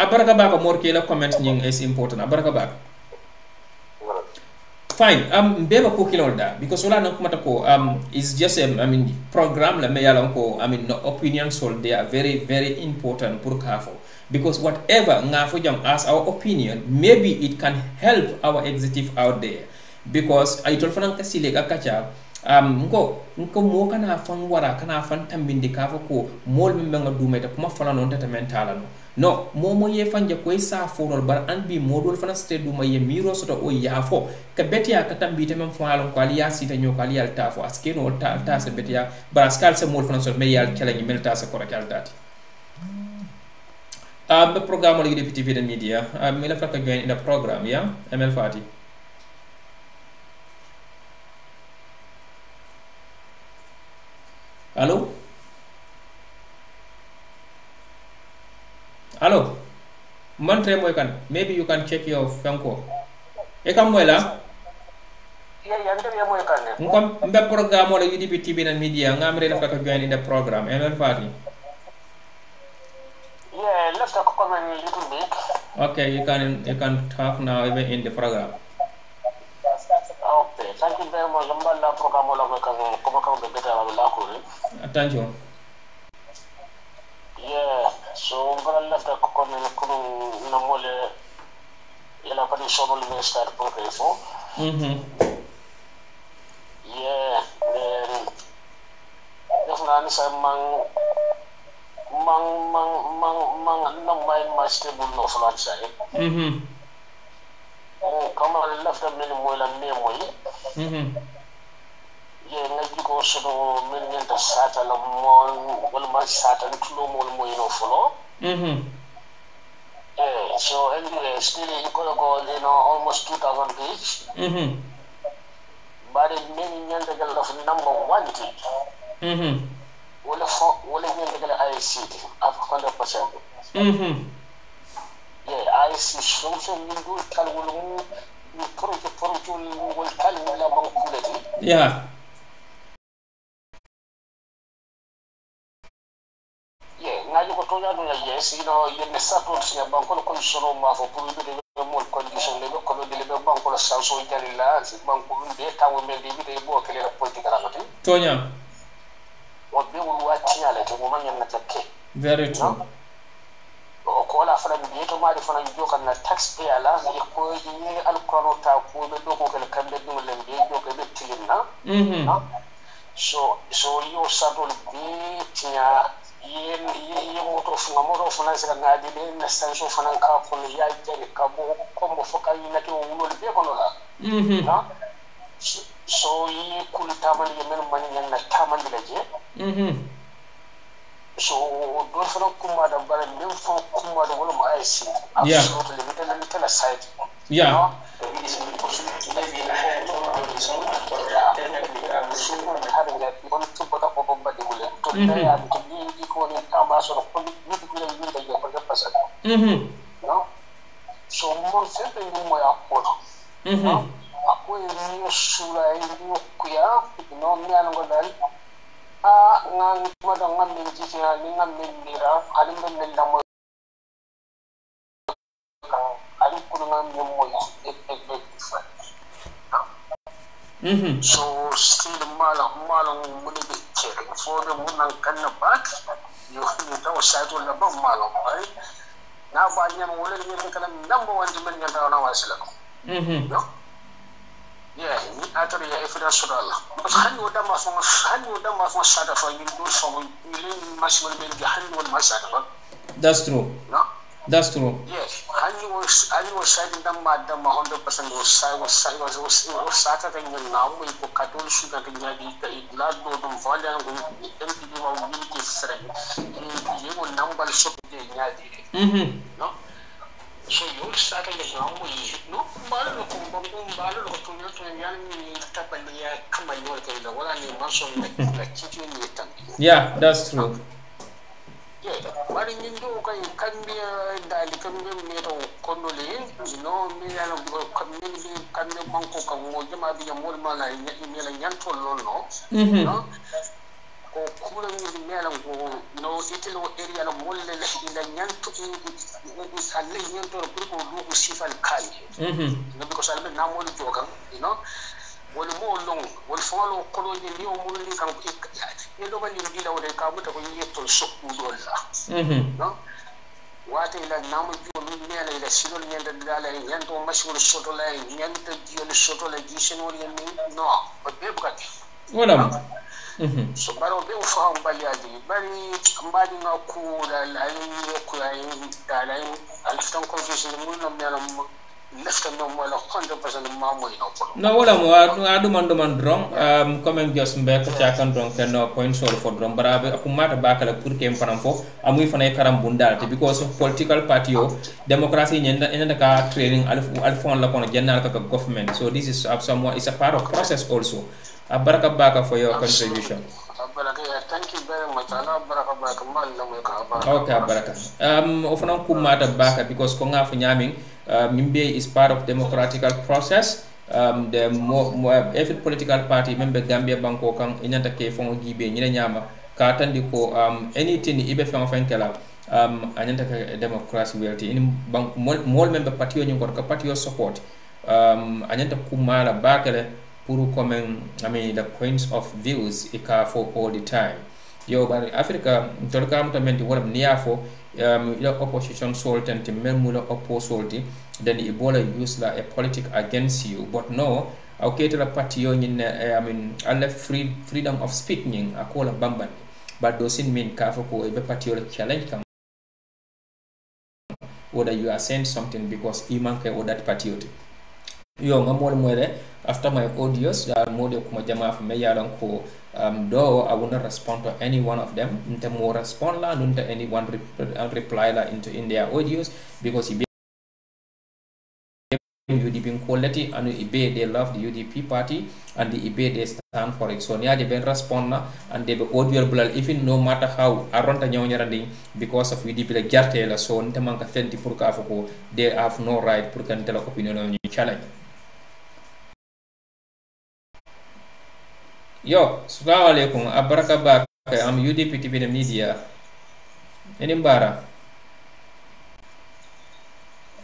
C: abaraka baka more ke la comments nying is important abaraka baka fine beba ko kilol da because wala nan kumata ko is just program la me yala ko no opinion so they are very very important pour kafo because whatever ngafo jam as our opinion maybe it can help our executive out there because I told fanan kasile ga kacha nko mo kana fan wara kana fan tambindi kafo ko mol mi nga dumeta kuma fana non tata mentala no momo ye fanje ko sa fonol bar an bi modol fana ste duma ye miro soto o yafo ka betia ka tambite mem faalon ko ali yasita nyo ko ali yal tafo askeno ta se betia bar askal se mol fana so me yal kala ni melta se ko rakal dati the program of the TV&MEDIA mila faka join in the program yeah ML Fati Hello mantre moy kan maybe you can check your fanko e kam moy la
E: yande moy kan
C: ngom mbe program wala UDP TV&MEDIA ngamre la faka join in the program ML Fati
E: yeah let's talk comment a little bit
C: okay you can talk now even in the program
E: okay thank you very much lamba program wala ko be beta la ko
C: attention
E: yeah so ngala left ko comment ko na mole ila ko di solo le start pour info yeah def na ni sa mang no my stable no flan sai kama left da mini mola ne moy ye ngaji ko solo min nyanta sata la mo wala ma sata tulo mo no follow so anyway still you go almost 2000 page but min nyanta gal of number 1 thing wala nyanta gal IC of 100% yeah IC so min do kal wala mu project wala kal wala ban kulati
C: yeah
E: ngaji ko to yadu la yes yenne support si banko ko solo ma fo pour de mo condition le ko de le banko la sanso itali la si banko be tawo mel di be bo kele la politique la ngati
C: tonya
E: o be wul wati ala to mo man na takke
C: very true
E: ko la fana bi to ma di fana jokan na taxpayer la ko ni alquran ta ko be do ko kala kambe dum len be do ko be tilinna so yo sadol be tiya yen moto fana sira ngadi be na sanso fana ka ko ya jere ka bo ko mo foka ina to wulol be kono la so yi kul tamal yemen man yan na tamal la je so do fana kuma da bare min fo kuma da wala ma ai si absolutely little side so mo sempre mo ya ko aku ini sulai ini kuya no mi anu godal ngan madang min jisiya ni ngam min mira alim min lamu alim kuno ngam min moy so still malang muni be chere for the munan kan bat yo ni taw saito la ba malang ay na ba nyam wala ni kan number 1 dimen nyata na wasila ni atari ya evidence sodala hani wada ma fa sada fa yin do so ni masmul be hani wal masada ba
C: that's true that's true
E: hani was sadin dam ma 100% was sata ta yin na mu ko katol su ga nyadi ta la do dum vala ngo MPD wa wi ki sere ni mo nambal so de nyadi so you start to get wrong with no balu ko to yan ni tapali ya kama yo ke da wala ni maso na kitu ni tan
C: that's true
E: bari ni do kai kan biya dali kan biya me to kono le me ya no kan ni banko kan mo jama biya mo mala ni la yan to no ko kula ni mela ko no itilo area no molle le ila nyanto alle nyanto ko do sifal kai no because albe na mo jogan wol mo long wol folo ko ni mo ni kan ni do bani dila wala ka buta ko yetto sokku dolla wate ila namu jo ni mela ila sidol nyanda dala nyanto mashul sotola nyanta diol sotola gishen wol ni no ko be bukati
C: wala
E: so baro be ufa mbali adi bari mbali na ku la ku la dala alftan confusion mun no mela left no mo la 100% mamo ino
C: no wala mo adu man drong comme jos mbek chakan drong ken no point sol for drong barabe akumata bakala pour kem fanam fo amuy fanay karam bundal because of political party o democracy nyenda ka training alfon la kono jennal ka government, so this is somewhat is a part of process also. Baraka baka for your contribution.
E: Thank you very much. Baraka baka.
C: Okay, baraka. Often kumata baka because konga nyaming mimbe is part of democratical process. Every political party member Gambia banko kang inyanta ke fon gibe nyina nyama ka tandi ko anything ibe fon fenkela anyanta ka democracy welti in bank mol member party yo ka party yo support anyanta kumala bakale pour comment the points of views ika for all the time yo bari Africa tolka mutamenti wala niafo ila opposition sultan même la opposolti then Ebola use a politic against you, but no okay to the party yo alle freedom of speaking akola bamban but doesn't mean ka ko e party yo challenge kam whether you are saying something because iman ke that party yo ngamol moere after my audios mode kuma jama fa me yalan ko though I will not respond to any one of them nte mo respond la nunta anyone reply la in their audios because UDP quality and they love the UDP party and the they stand for it, so near they ben respond na and they be audio blal even no matter how aronta nyawnyarandi because of UDP la gerte la so nte manka fenti pour ka fako they have no right pour kan tela opinion on challenge. Yo, assalamu alaikum, abaraka bak, I'm UDP TV&MEDIA. Inimbara.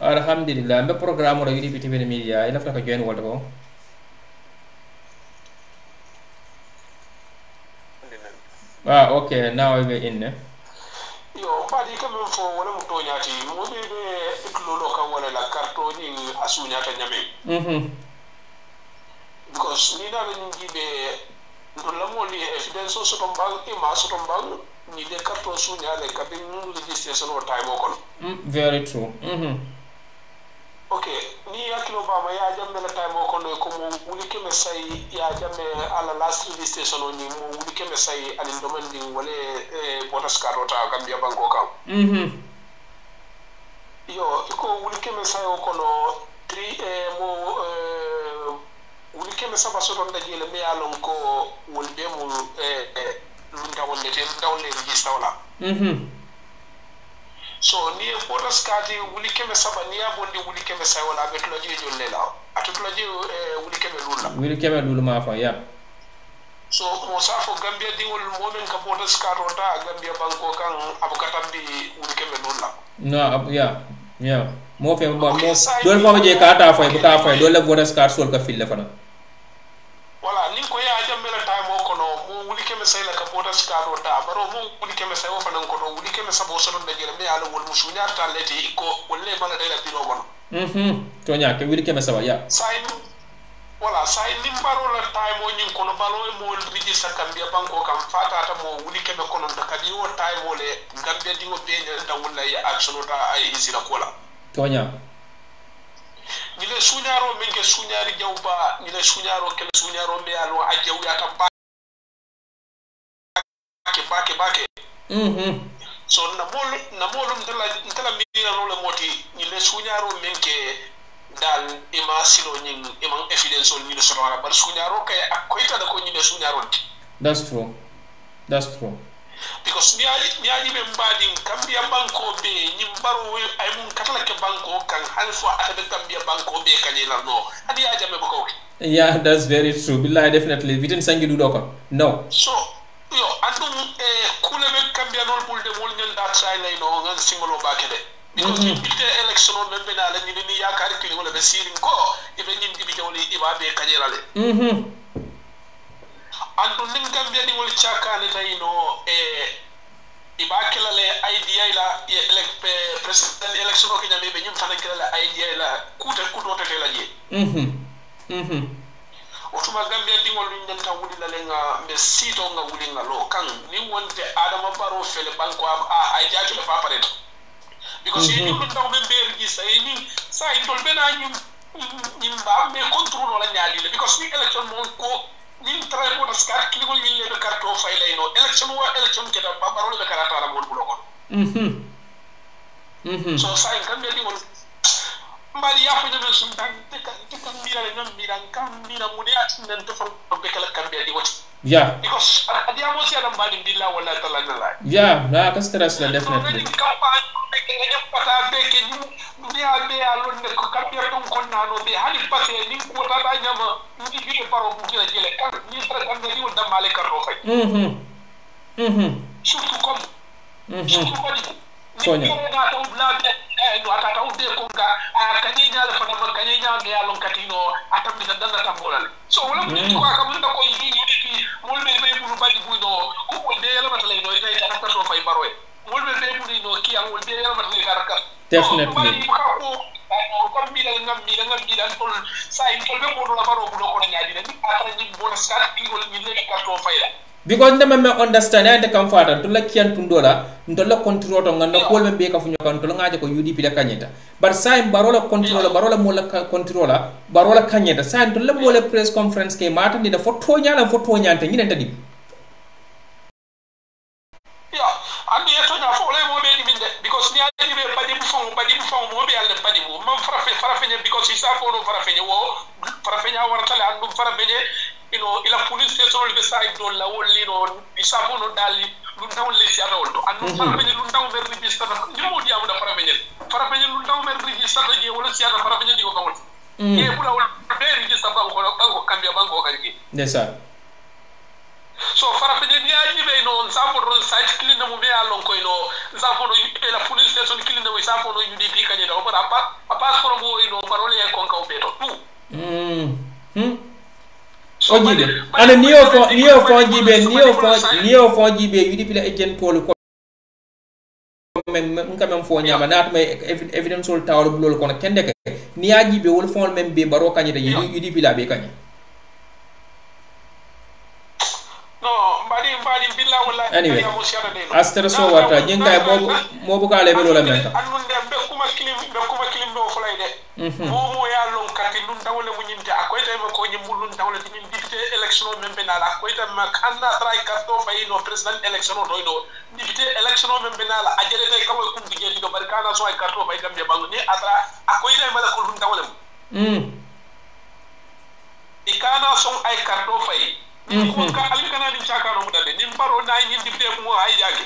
C: Alhamdulillah, I'm a programmer of UDP TV&MEDIA. I left to join what go. Okay, now we're in.
F: yo badi kam fo wala mo toñati mo be lolo kam wala la carton ni asuñata ñame because ni na ni gibe do la mo li evidence so to mbal e ma so to mbal ni de carton suñale ka be ñu registration o time o kon
C: very true
F: okay ni yakilo ba ma ya jamme la time o kon ko mo wuli ke me say ya jamme ala last registration o ni mo wuli ke me say ani domandi wala botas carota Gambia banko kam yo ko wuli ke me say o kono 3 mo wuli ke me saba so don dajele me alon ko wolbe mu lunta wolle te dawle register wala so ni botas kati wuli ke me saba ni abondi wuli ke me say wala be tlo je jolle la atutlo je wuli ke me lula
C: wuli ke me lulu ma fa ya
F: so mo safo Gambia dingol momen ka botas karota Gambia banko kan abukatam bi wuli ke me lula
C: no ya mo fe mo dol fo je ka ta fay bu ka fay dol la botas card sol ka fille fana
F: wala ni ko ya jamme la time o kono mo wuli ke me say la ka botas karota baro mo wuli ke me say o fana kono wuli ke me sabo so don dajele me ala wol musu ñaar ta leti ko wolle mala day la biro kono
C: to ñaake wuli ke me saba ya
F: say wala say nimbaro la time o ñin kono balo e mo register Gambia banko kam fatata mo wuli ke me kono da kadi o time o le Gambia dingo be da wala ya action ta ay isira kola
C: to ñaa
F: ni le suñaro menge suñari jawba ni le suñaro ke suñaro be alo ajjaw ya ta bake so na molu ndala mina no le moti ni le suñaro menge dal ima silo ñing ima evidence on ni le sonara bar suñaro kay akoyta da ko ni le suñaro
C: that's true
F: because mi aji be mbadi Gambia banko be ni baro ay mun katala ke banko kan halfo atabe Gambia banko be kanila no hadi aja me bako
C: yeah that's very true billahi definitely we didn't sangi du doko no
F: so yo andum kule be Gambia non bulde mol ñen da try lay no ngan singolo bakede because ni bite election on membe na la ni yakari kili wala be sirin ko ibe ñim dibi jawli iba be kanila le andu nin Gambia ni wol chakane tayno iba kelale idea la president election ko nyame be nyum tan kelale idea la kuto tete la je otuma Gambia dingol ni nyanta wuli la lenga be sito nga wuli nga lo kan ni wonte adama baro fele banko idea to le papa reto because you don't know me be register ni sa indol bena nyim ba me control la nyaadi le because ni election mo ko ni tray ko das carte ki ngol yille be carte o fay lay no election ke da babaro le karata la mol bulo ko so sa en Gambia dingol mbali ya fanya be sum tan te kan mira le ngam mira kan mira mu de atin to fo be kala Gambia di wati
C: yeah
F: because adia mo si adam badi billah wala tala la
C: yeah na ka stress la definitely
F: pata be ke ni be alon ne ko Gambia ton kon na no be hali passe ni ko ta da nyama ni bi baro bu jele jele kan ni tra Gambia di wala male karro fay surtout comme surtout ko sonya na taw bla no ata taw de ko ga kany nyaala fa ma kany nyaa me alon katino atam bi dan na tambolal so wala mu ko ka mu ko yi ni mol be bu badi bu no ko de yalla matale no ina ta ka so fay baroy mol be bu no ki am mol be yalla matale ka ka
C: definitely
F: ko mi la ngam mi dan tol sa in tol be ko la baro bu no ko nyaadi ni ata ni bo na sa ki wol ni le ka to fay la
C: because ndema me understand ande kam fata to la kian tundola ndola control to ngando kolbe be ka funyo kan to ngaaje ko UDP la kanyeta bar say barola control barola mo la controla barola kanyeta say to la mo le press conference ke mata ni da foto nyante ni nenda di
F: ya andi eto nya fo le mo be di binde because ni adi be badi bu fon mo be alle badi bu mam farafenye because isa fo no farafenye wartale andu farafenye ila police station le side do la wolli no isabu no dali lu ndaw le ci adol to andu farafenye lu ndaw mer register ni mo di amuna farafenye lu ndaw mer register je wala ci ada farafenye di ko kamul e bu la wol be register ba ko kambia banko kadi
C: desa
F: so farafenye ni aji be no sabu ron site clean mo be alon ko no sabu no la police station clean no sabu no UDP kadi do ba apa ko mo parole e kon ka o beto tu
C: ojibe ana niyo fo jibe UDP la agent tolu même fo nyama nat may evidence ol tawol bulol kono kende ke ni yaji be wol fon même be baro kanyita yidi bila be kany
F: no mbadi billa wala
C: anyway astara so wata jinga mo bu kale be lola menta
F: anunde be kuma kilim do fulay de mo ya lon kati dun dawle mu nyinte akoyta be ko nyimul dun dawle tin député élection membe nala akoyta ma kanna try karto fay no president élection do do député élection membe nala ajere tay kamoy kum di jedi do barkana so ay karto fay gambe bangu ni atra akoyta ma ko dun dawle ikana son ay karto fay ko ka ali kana ni chaka no mudade nim baro na ni député mo ay jagi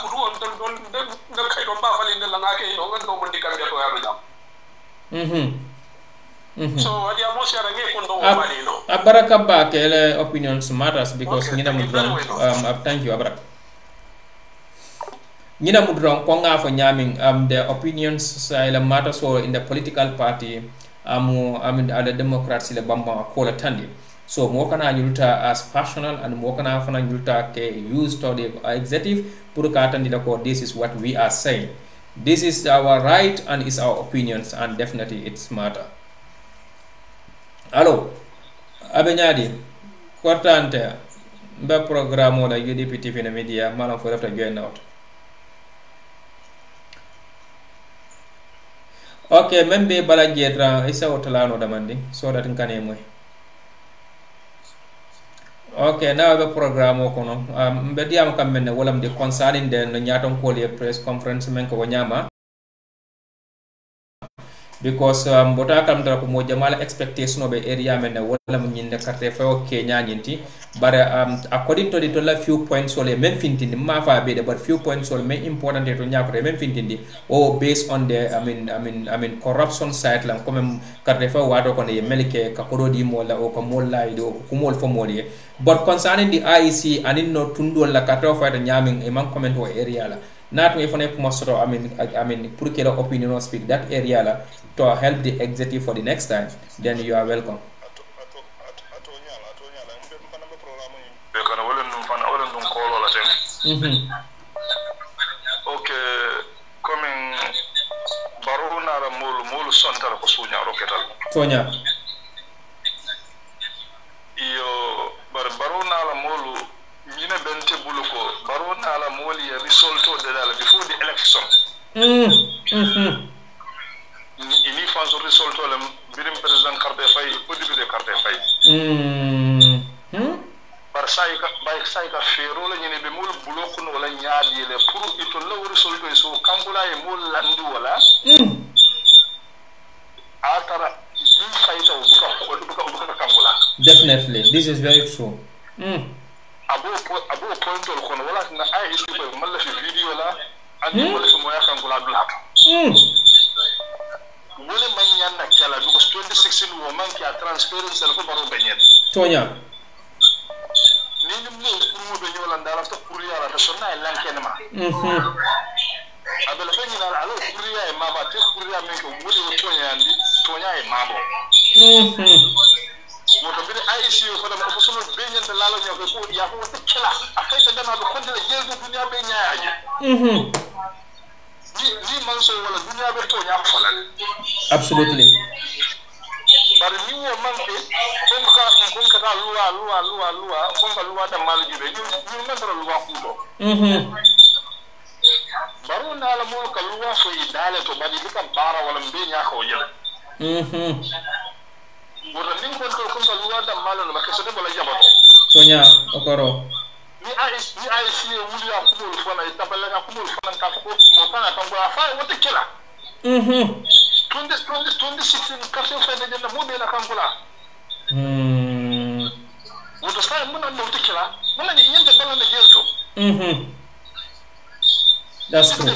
F: ruon don kay do ba fali ne la ngake no ngando mo di gambe to yaro jam so wadi amo siara nge kondo wadi no
C: abaraka ba kele opinions matters because ngina mudron thank you abaraka ngina mudron ko nga fo nyaming the opinions sila matters so in the political party the democrats le bamba ko la tandi so mo kana nyulta as personal and mo kana fana nyulta ke use to the executive pour ka tandi ko this is what we are saying. This is our right and is our opinions and definitely it's matter. Allo abenyadi kortante mba programme la UDP TV and media malam fo lafta join out. Okay, membe bala jetra isa otalano damandi so that nkane moy. Okay, now the program kono mbedi am kamene wolam de concerning the nyaton ko le press conference men ko nyama because bota kam dara ko mo jamala expectation be area men wala mo nyinde carte fo Kenya nyinti bare according to the la few points so le men fintindi ma fa be de but few points so men important to nyakore men fintindi o based on the I mean corruption side la comme carte fo wado ko ne melike ka ko di mo la o ko mo la do ko mo fo mo de but concerning the IEC anin no tundo la carte fo ta nyaming e man comment o area la not me fone ko so I mean pour que la opinion or speak that area la to help the executive for the next time, then you are welcome.
E: Okay, coming Baruna Mulu Santa Cosunya Roketal.
C: Sonia.
E: Yo, but Baruna Mulu, Mina Bente Buluko, Baruna Moli result before the election. Ini fanzo result wala birim president carte fay ko député carte fay par say ka fero la ñene be mul bloku no wala ñaadi le pour ito law result so kankula e mul landu wala atara ñu fay taw bu ka kankula
C: definitely this is very true
E: abo point ko wala na ay isu ko mala fi video la andi wala fi moya kankula dulak wole manyan na kala because 2016 woman ki a transparency la ko baro benyet
C: Tonya
E: ni mo pour be nyola ndara to pour yala to sonna e lankene ma abela fenyi na alo pour ya e mama te pour ya men ko wole o Tonya e mabo mo to bi IEC ko da ko sono benyet la la nyoko ko ya ko te kala afay te dana do konde jesu dunya be nyaaje ni manso wala dunya be Tonya falan
C: absolutely
E: bari ni wo manke kon ka luwa kon ka luwa da malji be ni man dara luwa kudo baru na la mo ka luwa so idale to badi bi kan bara wala mbe nya ko yel wala nin kon ka luwa da malo ma keso de wala jabato
C: Tonya okoro
E: ni ai si wuli ya kumul fona itabala ka kumul fona ka ko mo kana tan ko afa wote kila 2016 kaso fa de na mo be na kankula woto sa mo na mo te kila mo na ni nyande bala na jelto
C: that's true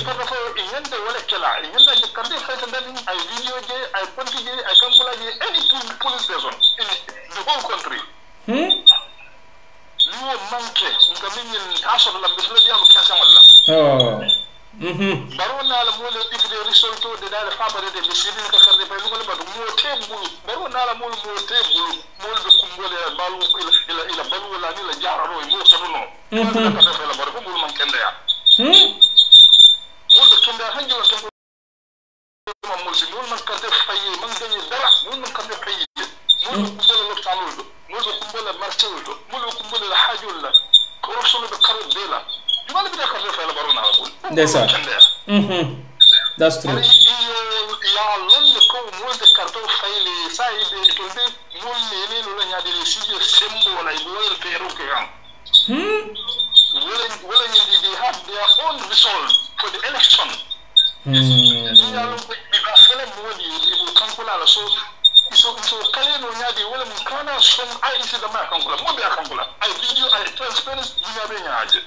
E: nyande wala kila nyande de kande fa tan dan ay video je ay ponti je ay kankula je any police station in the whole country liwo manke ngamin aso la be fle diam kasa wala barona la mo le difide risolto de dal fabare de bisidi ka karde be ko le badu mo tebulu barona la mo tebulu mo de kumbole balu ila balu la ni la jararo mo sanuno ka ta la bar ko bul man kende ya mo de kum
F: salul mozo kumbola marchewul mozo kumbola hajul corruption be karo dela jumal bi da ka fa la barona habul
C: ndesa that's true
F: ya lon ko mo de karto fayle sai be to be mon ne no la nyaade le sije sembo la ibo el peru ke am wala ni they have their own result for the election ya lon ko be ba fele mo di ibo kankula la so kale no nyaade wala mo kana som ai isi da ma kankula mo be kankula ai video ai transparency ni be nyaaje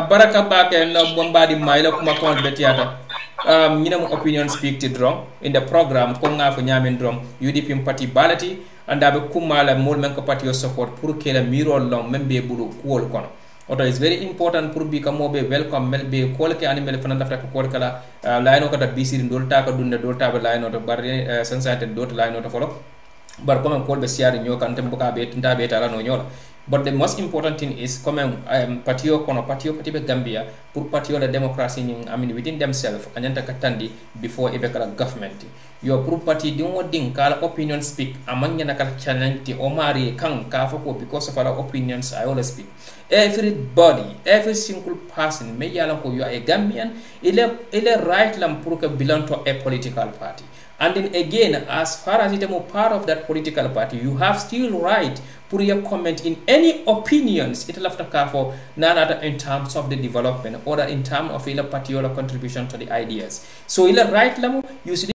C: baraka bake no bombadi mayla kuma kon betiata minimum opinion speak to drum in the program ko ngafo nyamen drum UDP party balati andabe kumala mol men ko party support pour que la miro long membe bulu kuol kono oto is very important pour bi kamobe welcome melbe kol ke animal fana lafta ko kol kala layno kata bisiri dolta ka dunde dolta be layno to barre sensate dot layno to folo bar comme kol be siari nyokan tembo ka be tinda be tala no nyola. But the most important thing is comme patio kono patio be Gambia pour patio la democracy ni within themselves anyanta katandi before ebe kala government yo pour parti di wodin kala opinion speak amanya na kala challenge o mari kan ka fako because of our opinions I always speak. Everybody, every single person may yala ko you are a Gambian ele right lam pour que belong to a political party. And then again, as far as it is part of that political party, you have still right put your comment in any opinions it left for none in terms of the development or in terms of a particular contribution to the ideas. So ila right lamu you should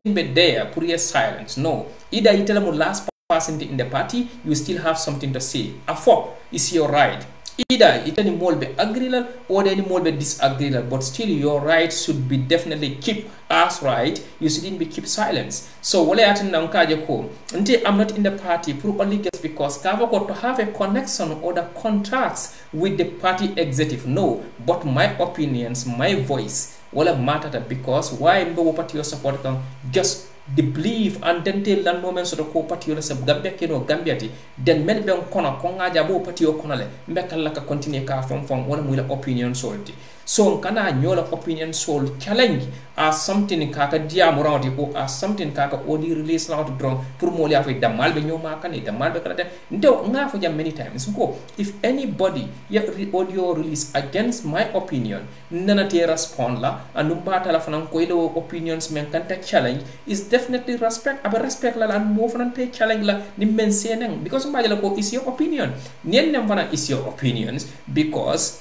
C: be there put your silence. No, either you tell them last person in the party you still have something to say. Afo is your right. Either it any more be agreeable or any more be disagreeable, but still your right should be definitely keep as right. You shouldn't be keep silence. So wale atin na unkaje ko until I'm not in the party only just because kava got to have a connection or the contacts with the party executive. No, but my opinions, my voice wala matter because why mbo party your support can just the belief and then tell that moment so the ko party yo sab Gambia keno Gambia ti den mel ben kono ko ngaja bo party yo kono le mbekal la ka continue ka fom wala muy la opinion solti so kana nyola opinion sol challenge as something kaka diamu rawti ko as something kaka audio release lawto drone pour mo liafa damal be nyoma kan damal be kala ndew nga fo jam many times ko if anybody ya audio release against my opinion nana te respond la andu mbata la fanan ko ile opinions men kan ta challenge is definitely respect la and mo fanan te challenge la ni men seneng because mbaje la ko is your opinion nien nem fana is your opinions because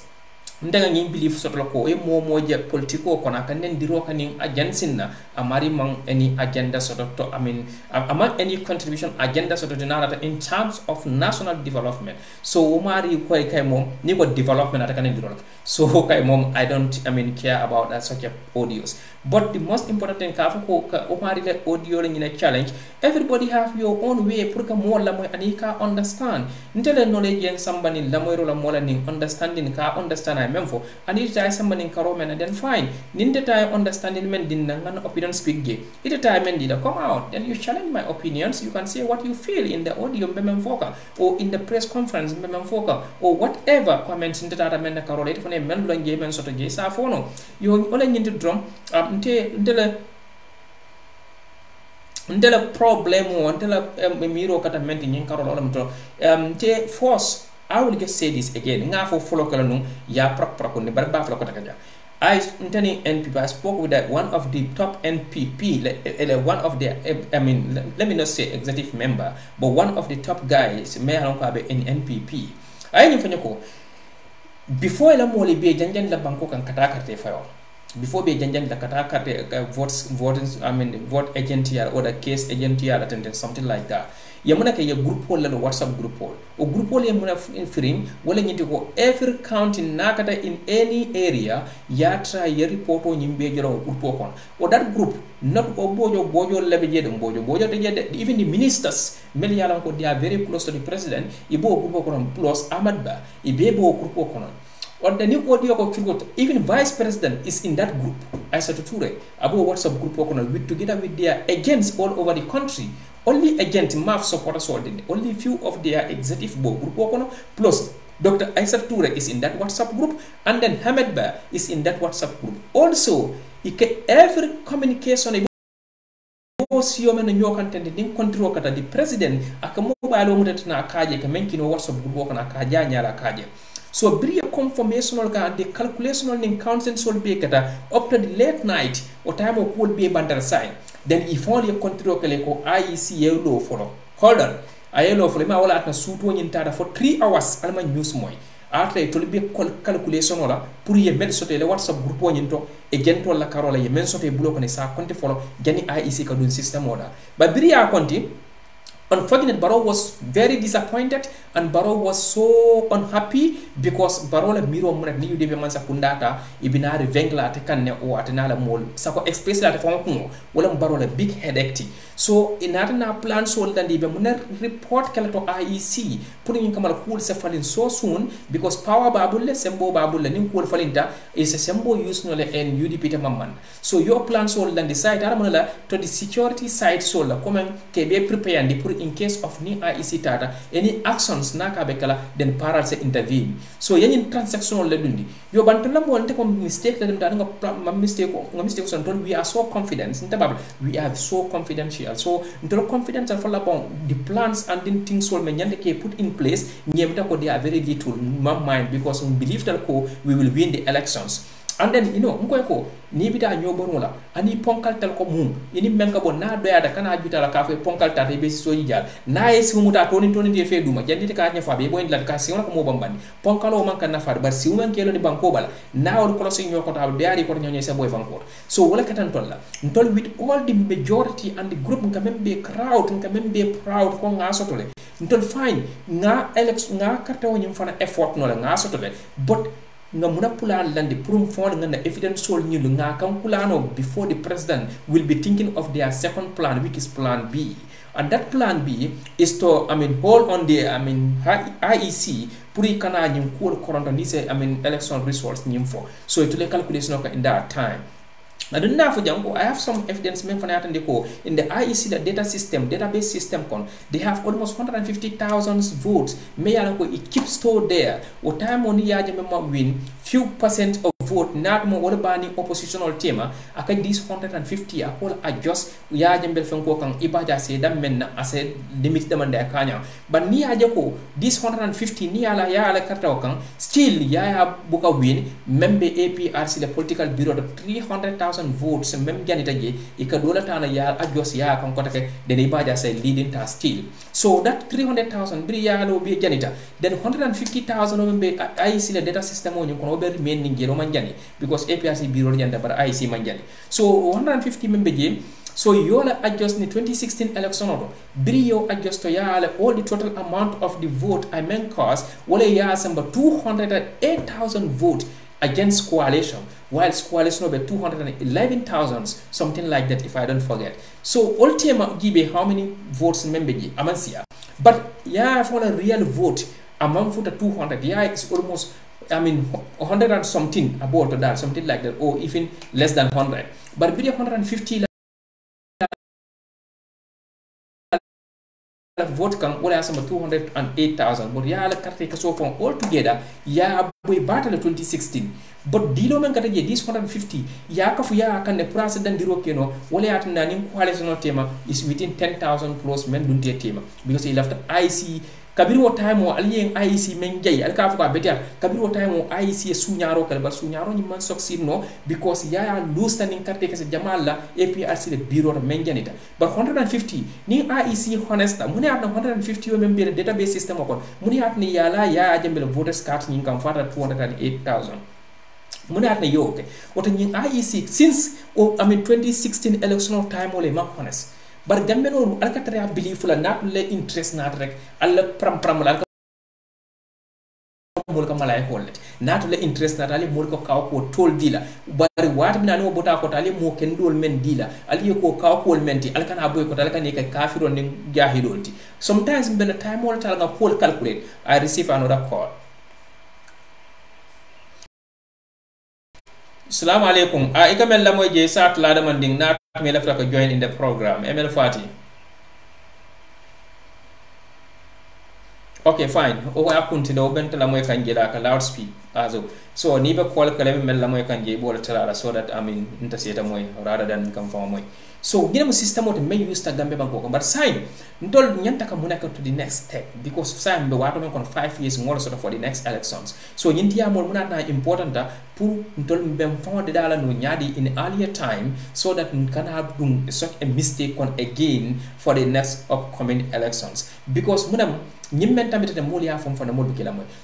C: ndanga ngi believe sotlo ko e momo je politiko kona kanen diro kanin agensinna amari mang any agenda soto to among any contribution agenda soto dinara in terms of national development so umari ko kay mom ni ko development ata kanen diro so kay mom I don't care about that such audios but the most important thing ka ko umari le audio ni challenge everybody have your own way pour que mo la moy anika understand ntele knowledge yen sambani la moy ro la mo la ni understanding ka understand même fo and it time somebody karo men then fine ninde time understanding men din nan opinion speak ge it time men did come out then you challenge my opinions you can say what you feel in the audio memem foka or in the press conference memem foka or whatever comments in the data men karo let for men lo nge men soto ge sa fono yo ole nyinde drum ndela problem o ndela miro kata menti nyin karo lo mto te force I will just say this again. Nga fo follow kala nung ya prak on the barba flo kota kaja. I intending NPP. I spoke with one of the top NPP, one of the let me not say executive member, but one of the top guys me halonko in NPP. I ni fanyako before la moli be janjan la banko kan kata karte fayo. Before be janjan la kata karte vote agent or the case agent attendant something like that. Yamuna ke group hole la WhatsApp group hole o group hole yamuna firing wala nyiti ko every county nakata in any area ya try ya report o nyimbe jero group kon o that group not o bojo lebe jede bojo de even the ministers mel yalan ko they are very close to the president ibo group kon plus Ahmad Ba ibe bo group kon or the new audio ko even vice president is in that group Aissatou Touré abo WhatsApp group kon with together with their agents all over the country. Only agent MAF supporters holding only few of their executive board group plus Dr. Aissatou Touré is in that WhatsApp group, and then Hamed Ba is in that WhatsApp group. Also, every communication the president WhatsApp group so bring confirmational and the calculational in consent will be up to the late night or time of will be bandar side. Then if only a control IEC yellow follow. Hold on. I yellow for him all at a suit in tada for 3 hours. Alma news moy. After it will be calculation or Puri men sote le WhatsApp group one into a gentle la carola ye men sote block and sa conti follow Jenny IEC can system order. But Bria Conti. Unfortunately, Barrow was very disappointed and Barrow was so unhappy because Barrow la miro mo ni de man sa kundata ibinari vengla te kanne o atenala mol sako express la te fon ko wala Barrow la big headache so inata na plan so dan di be mo report kala to IEC pour ni kamal cool se falin so soon because power babulle sembo babulle ni cool falinta is a sembo use no le en UDP te mamman so your plan so dan di side ara mo la to the security side so la comment ke be prepare ndi pour in case of ni IEC tata any actions naka bekala then paral se intervene so yen transactional le dundi yo bantala mo wonte ko mistake la dem da nga mistake so don we are so confident ntabab we are so confidential so ntolo confidential for la bon the plans and the things will me nyande ke put in place nyemta ko they are very little my mind because we believe that ko we will win the elections. And then ngoy ko ni bita nyobonola ani ponkal tel ko mum ini menga bo na doya da kana juta la ka fe ponkal ta be so yijal na yes humuta toni de fe duma jandi ka nya fa be bo indal ka si wona ko mo bambani ponkalo man kan na fa bar si man kelo ni banko bala na won ko so nyoko ta deari ko nyonye se boy banko so wala katan tolla ntol with all the majority and the group nka membe crowd nka membe proud ko nga sotole ntol fine nga election nga karta woni fana effort no la nga sotole but nga muna plan landi pour fond nga evidence sol ñu nga kan kulano before the president will be thinking of their second plan which is plan B and that plan B is to hold on the IEC pour kana ñu ko koronto ni se election results ñim fo so it will calculation in that time. I don't know for Jango. I have some evidence in the IEC the database system they have almost 150,000 votes. It keeps stored there. What time only win few percent of vote not more what about oppositional team. I can these 150 I call adjust yajambel fenko kang ibaja say that men as a limit them and their kanya. But ni ajako this 150 ni ala ya ala karta still ya buka win member APRC the political bureau the 300,000 votes mem janita je ikadola tana ya adjust ya kan kota ke den ibaja say leading ta still so that 300,000 bri ya lo be janita then 150,000 member IEC the data system on ko be remaining je man jani because APRC bureau janda but IEC man jani so 150 member je so yola adjust ni 2016 election odo brio adjust to ya all the total amount of the vote I mean cause wala ya samba 208,000 vote against coalition whilst coalition over 211,000 something like that if I don't forget so ultima give how many votes member ji amansia but yeah for a real vote among for the 200 yeah it's almost 100 and something about that something like that or even less than 100 but video 150 vote can wala sama 208,000 but ya la carte ka so from all together ya boy battle 2016 but dilo men kata je this 150 ya ka fu ya kan ne president diro keno wala ya tan ni coalition tema is within 10,000 plus men dunte tema because he left IC kabiro time o alien IEC men jay al ka fu ka betia kabiro time o IEC sunyaro kala ba sunyaro ni man succeed no because ya lose standing carte ka se jamal la APRC le bureau men janita but 150 ni IEC honesta muni atna 150 men be database system ko muni atni yala ya jambele voters card ni kam fata 208,000 muni atna yo okay woto ni IEC since 2016 electional time ole ma honest but gambe no alkatara belief la not le interest not rek alla pram la mol ka malay hollet not le interest not ali mol ko kaw ko tol dila bari wat mi nani bota ko tali mo ken dol men dila ali ko kaw ko menti alkana boy ko talka ne ka kafiro ni jahilolti sometimes ben time wala tal nga call calculate I receive another call. Assalamu alaikum ikamel la moy je sat la demanding na me lafta ko join in the program ML Fati Okay, fine. O wa kunti do benta la moy kanje da ka loudspeak azo. So ni be call kala be mel la moy kanje bo la tala so that I mean interceta moy rather than come from moy. So gina mo system o may use ta gambe banko but sign ndol nyanta ka munaka to the next step because sign be wato men kon 5 years ngol sort of for the next elections. So nyinti ya mo munata important ta pour ndol mbem fond de dala no nyadi in earlier time so that we can have such a mistake on again for the next upcoming elections because munam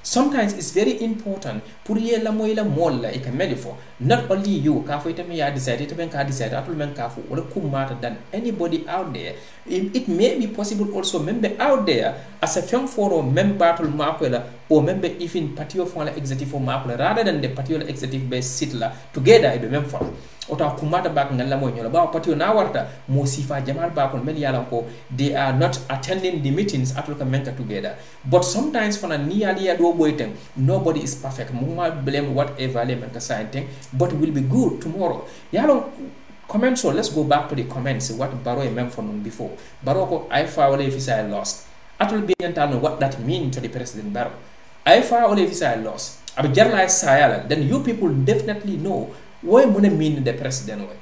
C: sometimes it's very important pour ye la moy la mol la e ka for not only you ka fo itame ya decide itame ka decide atul men ka fo wala kumata than anybody out there. It may be possible also member out there as a film for member to makwela or member even party of one executive for makwela rather than the party executive based sit la together e be mem for ota kumata bak ngalla moy nyola ba party na warta mo sifa jamal bakon mel yala ko they are not attending the meetings atul ka menka together but sometimes for na niali ya do boyten nobody is perfect mo blame whatever element ka saying but it will be good tomorrow yalo comments. So let's go back to the comments what Baro meant for before Baro ko I file if I lost atul be know what that mean to the president Baro I file if I lost abjarla sayala then you people definitely know why muna mean the president way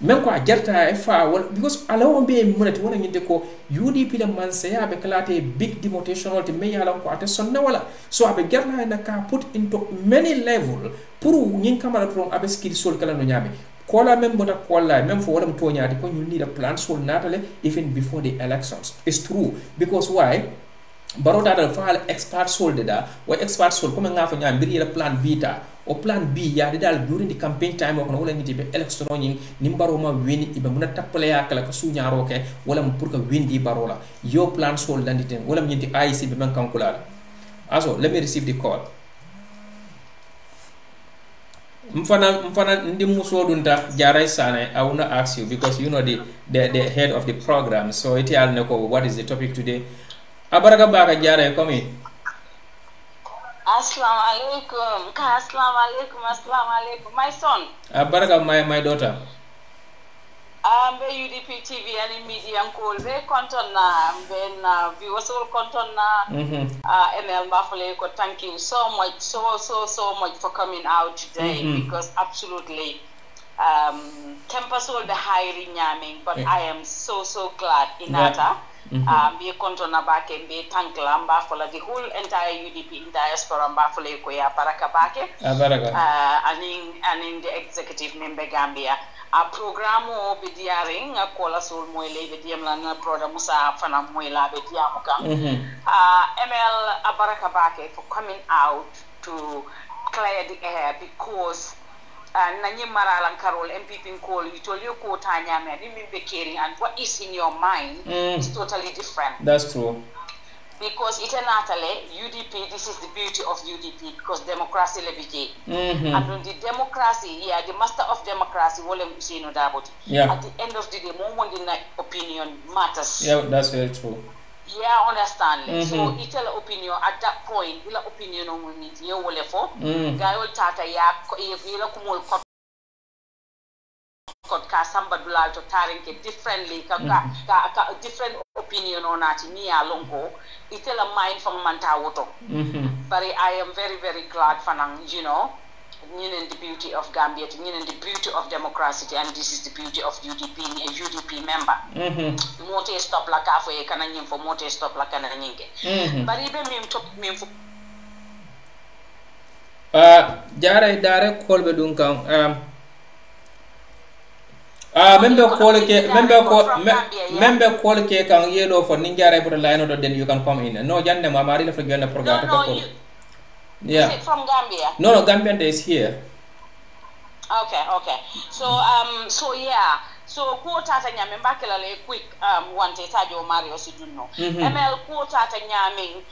C: men ko ajarta fa because alaw be munati wona nyinde ko UDP la man saya be kalate big demotivational te me yala ko ate sonna wala so abe jarna na ka put into many level pour nyin kamara from abe skill sol kala no nyame kola men bota kola men fo wala to nyaati ko ñu need a plan sol natale even before the elections. It's true because why Baro data file expert sold da or expert sold come nga fa nyam bir yela plan vita o plan B ya dal during the campaign time ko wala ngiti be election ni Baro ma wini ibe muna tapale ya kala ko suñaro ke wala pour que windi Baro la yo plan sold danditen wala ngiti IC be man kankula also let me receive the call mfana ndi muso dunta jaray sane I will not ask you because you know the head of the program so it al nako what is the topic today abaraga baga jaray come in
G: assalamu alaikum my son
C: abaraga my daughter
G: be UDP TV and media call be content na ben viewers all content na ML Bafale ko thank you so much so much for coming out today because absolutely campus all the hiring nyaming but I am so glad inata be content na back and be thank lamba for the whole entire UDP in diaspora Bafale ko ya baraka bake and in the executive member Gambia a programme be diaring a kola sol moyle be diam la program musa fana moyla be diam kam ML abaraka bake for coming out to clear the air because nanye maralan karol MPP call you told you ko tanya me be caring and what is in your mind is totally different.
C: That's true.
G: Because eternally UDP, this is the beauty of UDP because democracy lebije. And on the democracy, the master of democracy, at the end of the day, more than opinion matters.
C: Yeah, that's very true.
G: Yeah, understand. So itala opinion at that point, ila opinion on we need you will for Gayol Tata ya kumul ka samba dulal to tarinke differently ka different opinion on ati ni alongo itela mind from manta woto but I am very glad fanang the beauty of Gambia the beauty of democracy and this is the beauty of UDP a UDP member mote stop la ka fo e kana nyim fo mote stop la kana nyinge but ibe mim fo
C: jare dare kolbe dun kan member call ke kan yelo for ninjare for line or then you can come in no jande ma mari la for jonne program
G: yeah. Is it from Gambia?
C: No, Gambian is here.
G: Okay. So yeah. So quota ta nyame mbakela le quick one tajo Mario Sidunno. ML quota ta nyame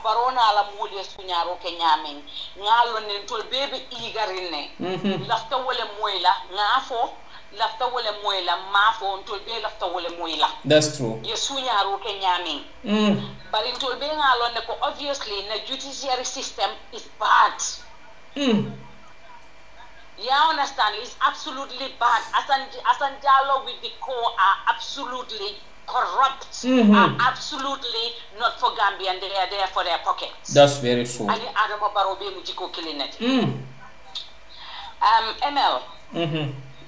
G: barona la muli sunyaro ke nyame ngalo ne tol bebe igarine. Lafta wole moyla ngafo lafta wole moyla mafo tol be lafta wole moyla.
C: That's true.
G: Ye sunyaro ke nyame. But in tol be ngalo ne ko obviously the judiciary system is bad. Yeah, understand? It's absolutely bad. Asan dialogue with the core are absolutely corrupt, are absolutely not for Gambia, and they are there for their pockets.
C: That's very true.
G: Ali Adama Barrow be mujiko killing it. ML.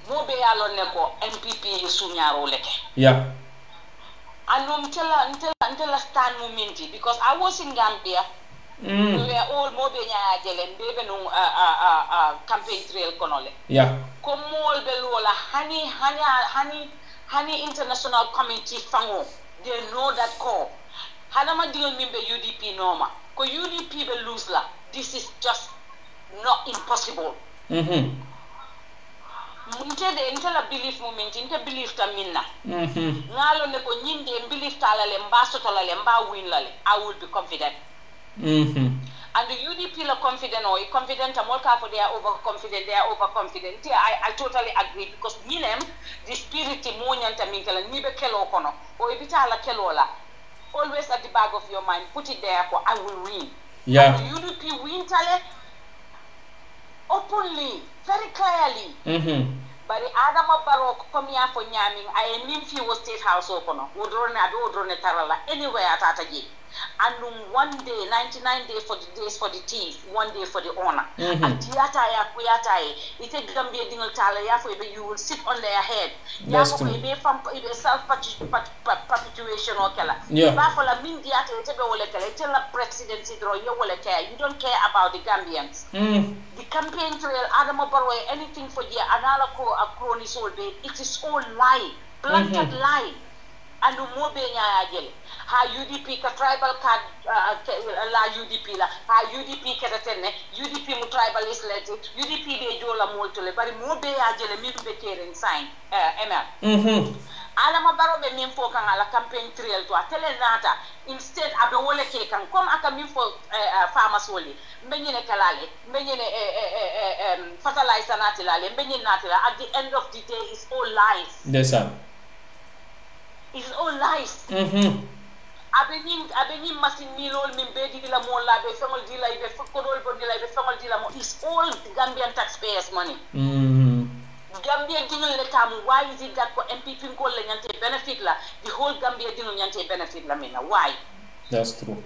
G: Mobe alon neko MPP sunyaro leke.
C: Yeah.
G: And until stand momenti because I was in Gambia. We were all mobe nya jelen bebe no campaign trail konole.
C: Yeah.
G: Komol belola hani international committee fango. They know that call. Hanama deal mimbe UDP norma. Ko UDP be lose la. This is just not impossible. Intela belief moment, inte belief ta minna. Ngalo ne ko nyinde belief tala le mba soto la le mba win la le. I will be confident. And the UDP are confident or confident amolka for they are overconfident, Yeah, I totally agree because minem the spirit mo nyanta minkala nibe kelo kono o ibita la kelo la. Always at the back of your mind, put it there for I will win.
C: Yeah.
G: And the UDP win tale openly, very clearly. But the Adama Barrow come here for Nyaming, I am in few state house open. Udrone Tarala, anywhere at Ataji. And 1 day, 99 days for the teeth, 1 day for the honor. And Tiataya, Kuyatai, it a Gambia Dingle Tala, you will sit on their head.
C: That's true.
G: Self perpetuation or Kella.
C: Yeah.
G: Bafola Mindiata, tell a presidency draw, you will care. You don't care about the Gambians. The campaign trail, Adama Barrow, anything for the Analako, a crony soul, it is all lie, blatant lie. And more being ha UDP ka tribal card la UDP la ha UDP ka tenne UDP mu tribalist leti UDP be jola moltole bari mo be ya jele mi be keren sign ML Adama Barrow be min fo kan ala campaign trail to tele nata instead abe wole ke kan comme aka min fo farmers woli mbenyene kalale mbenyene fertilizer natilale mbenyene natila at the end of the day it's all lies.
C: Yes sir.
G: It's all lies. Abenin masin milol min bedi la mo la be fengol di la be fokodol bon di la be fengol di la mo it's all Gambian taxpayers money. Gambia dinul le tam why is it that ko MPP ko le nyante benefit la the whole Gambia dinul nyante benefit la mina why? That's
C: true.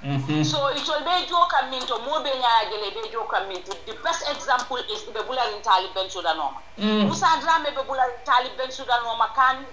G: So it will be joke minto mo be nyaagele be joke minto. The best example is the Bulari Taliban Sudanoma. Musa Drame be Bulari Taliban Sudanoma can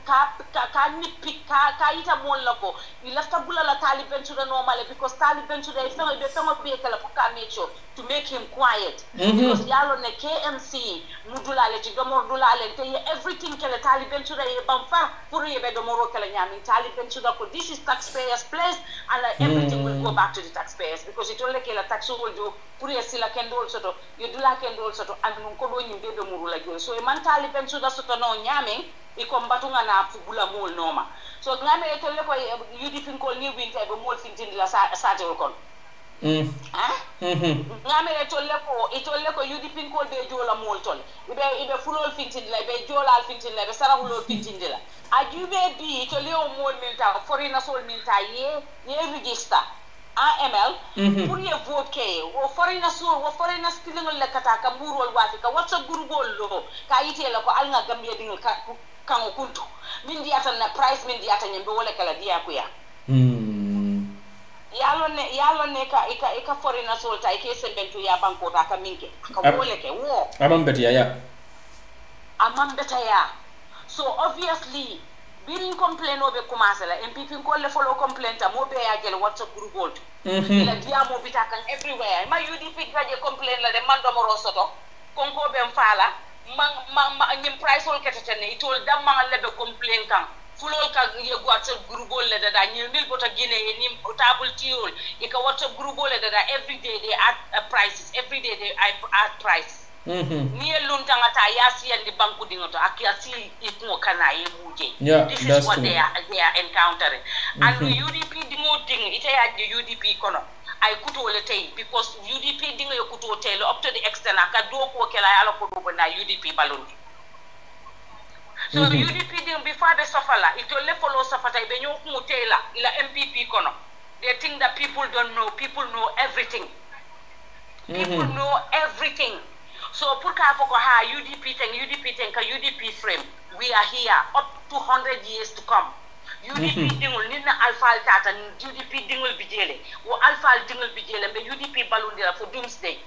G: nipik ka ita molako. You left a Bulala Taliban Sudanoma because Taliban Sudan be kala puka mecho to make him quiet. Because yalo ne KMC mudulale chidomor dulale everything kala Taliban Sudan bamfar puri be domoro kala nyami Taliban Sudan this is taxpayers place and everything will go back to the taxpayers because it only kill a tax will do puri sila kendol soto you do la kendol soto and ko do nyimbe be murula gel so e man Taliban Sudan soto no nyame e kombatunga na fubula mol noma so ngame e tole ko UDP ko ni winta be mol fintindi la sate kon ngame e tole ko UDP ko be jola mol tole ibe fulol fintindi la be jola fintindi la be sarahulol fintindi la ajube bi tole o mol milta foreigner sol milta ye register AML pour ye vote ke wo foreigner stealing le kata ka murol wafi ka what's a gurugol lo ka yite la ko alnga Gambia dingol kan o kuntu min diata na price min diata nyembe wala kala dia ko ya yalo ne ka foreigner sol ta ke sembentu ya banko ta ka minke ka wole ke wo amam beta ya so obviously birin complain obe commencé la MPP ko le follow complaint mo be ya gel WhatsApp group gold la dia mo bita kan everywhere ma UDP gaje complain la de man do mo rosoto konko be mfala ma nyim price ol ketetene itol damma lebe complain kan fulol ka ye WhatsApp group gold le da nyil bota gine ni table tiol e ka WhatsApp group gold le da every day they add prices every day they add price ni luntanga ta yasi and the banku dingoto akiasi itmo kana yemuje this is what they are encountering and UDP dingo ding ite ya the UDP kono ay kuto le tay because UDP dingo yo kuto tay up to the extent aka do ko kala ala ko do na UDP balundi so UDP ding before the sofala it will follow sofata be nyo ko tay la ila MPP kono they think that people don't know people know everything people know everything. So pour ka foko ha UDP ten ka UDP frame we are here up to 100 years to come UDP dingul nina alfal tata UDP dingul bijele wo alfal dingul bijele be UDP balundira for doomsday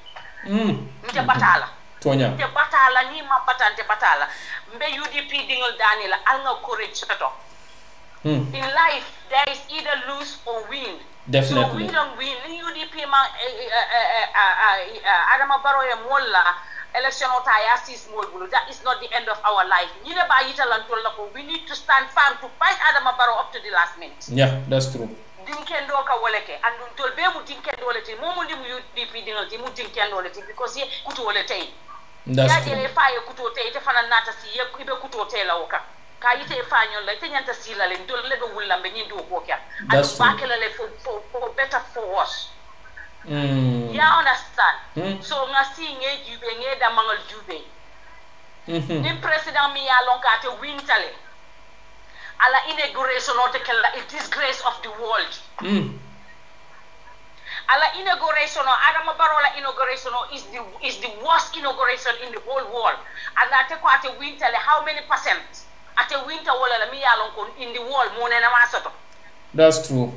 G: nte batala
C: tonya
G: nte batala ni ma batante batala mbe UDP dingul danila alnga courage soto in life there is either lose or win.
C: Definitely.
G: So we don't win. UDP ma Adama Barrow e molla election ota ya sis mol bulu. That is not the end of our life. We need to stand firm to fight Adama Barrow up to the last minute.
C: Yeah, that's true.
G: Dinkendo ka woleke and tol be mu dinkendo leti momo ndi mu UDP dingal ti mu dinkendo leti because ye kuto wolete.
C: That's true.
G: Ya fa ye kuto te te fana nata si ye ibe kuto te la woka. Ka yite fanyon la tenyanta sila le ndol le do wulambe nyi do ko kya. And bakela le for better for worse. Yeah, understand. So nga si nge jube nge da mangal jube. Ni president mi ya lonka te wintale. Ala inauguration o te kella a disgrace of the world. Ala inauguration o Adama Barrow la inauguration o is the worst inauguration in the whole world. And ate ko ate wintale how many percent? Ate winter wala la mi ya lonko in the world mo nena masato.
C: That's true.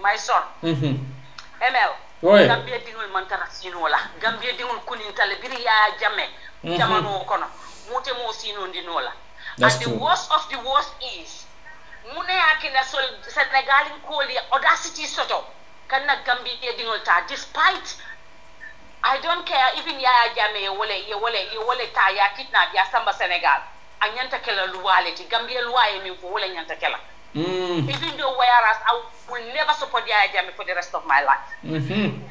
G: My son. ML. Gambia dingul mantara sinola. Gambia dingul kunintale biri ya jame. Jamano kono. Mote mo sino ndinola. And the worst of the worst is mune akina sol Senegal in Koli audacity soto. Kana Gambia dingul ta despite I don't care even ya jame ye wole ta ya kidnap ya samba Senegal. Anyanta kela luwaleti Gambia luwaye mi ko wole nyanta kela. Even though whereas I will never support Yaya Jammeh for the rest of my life.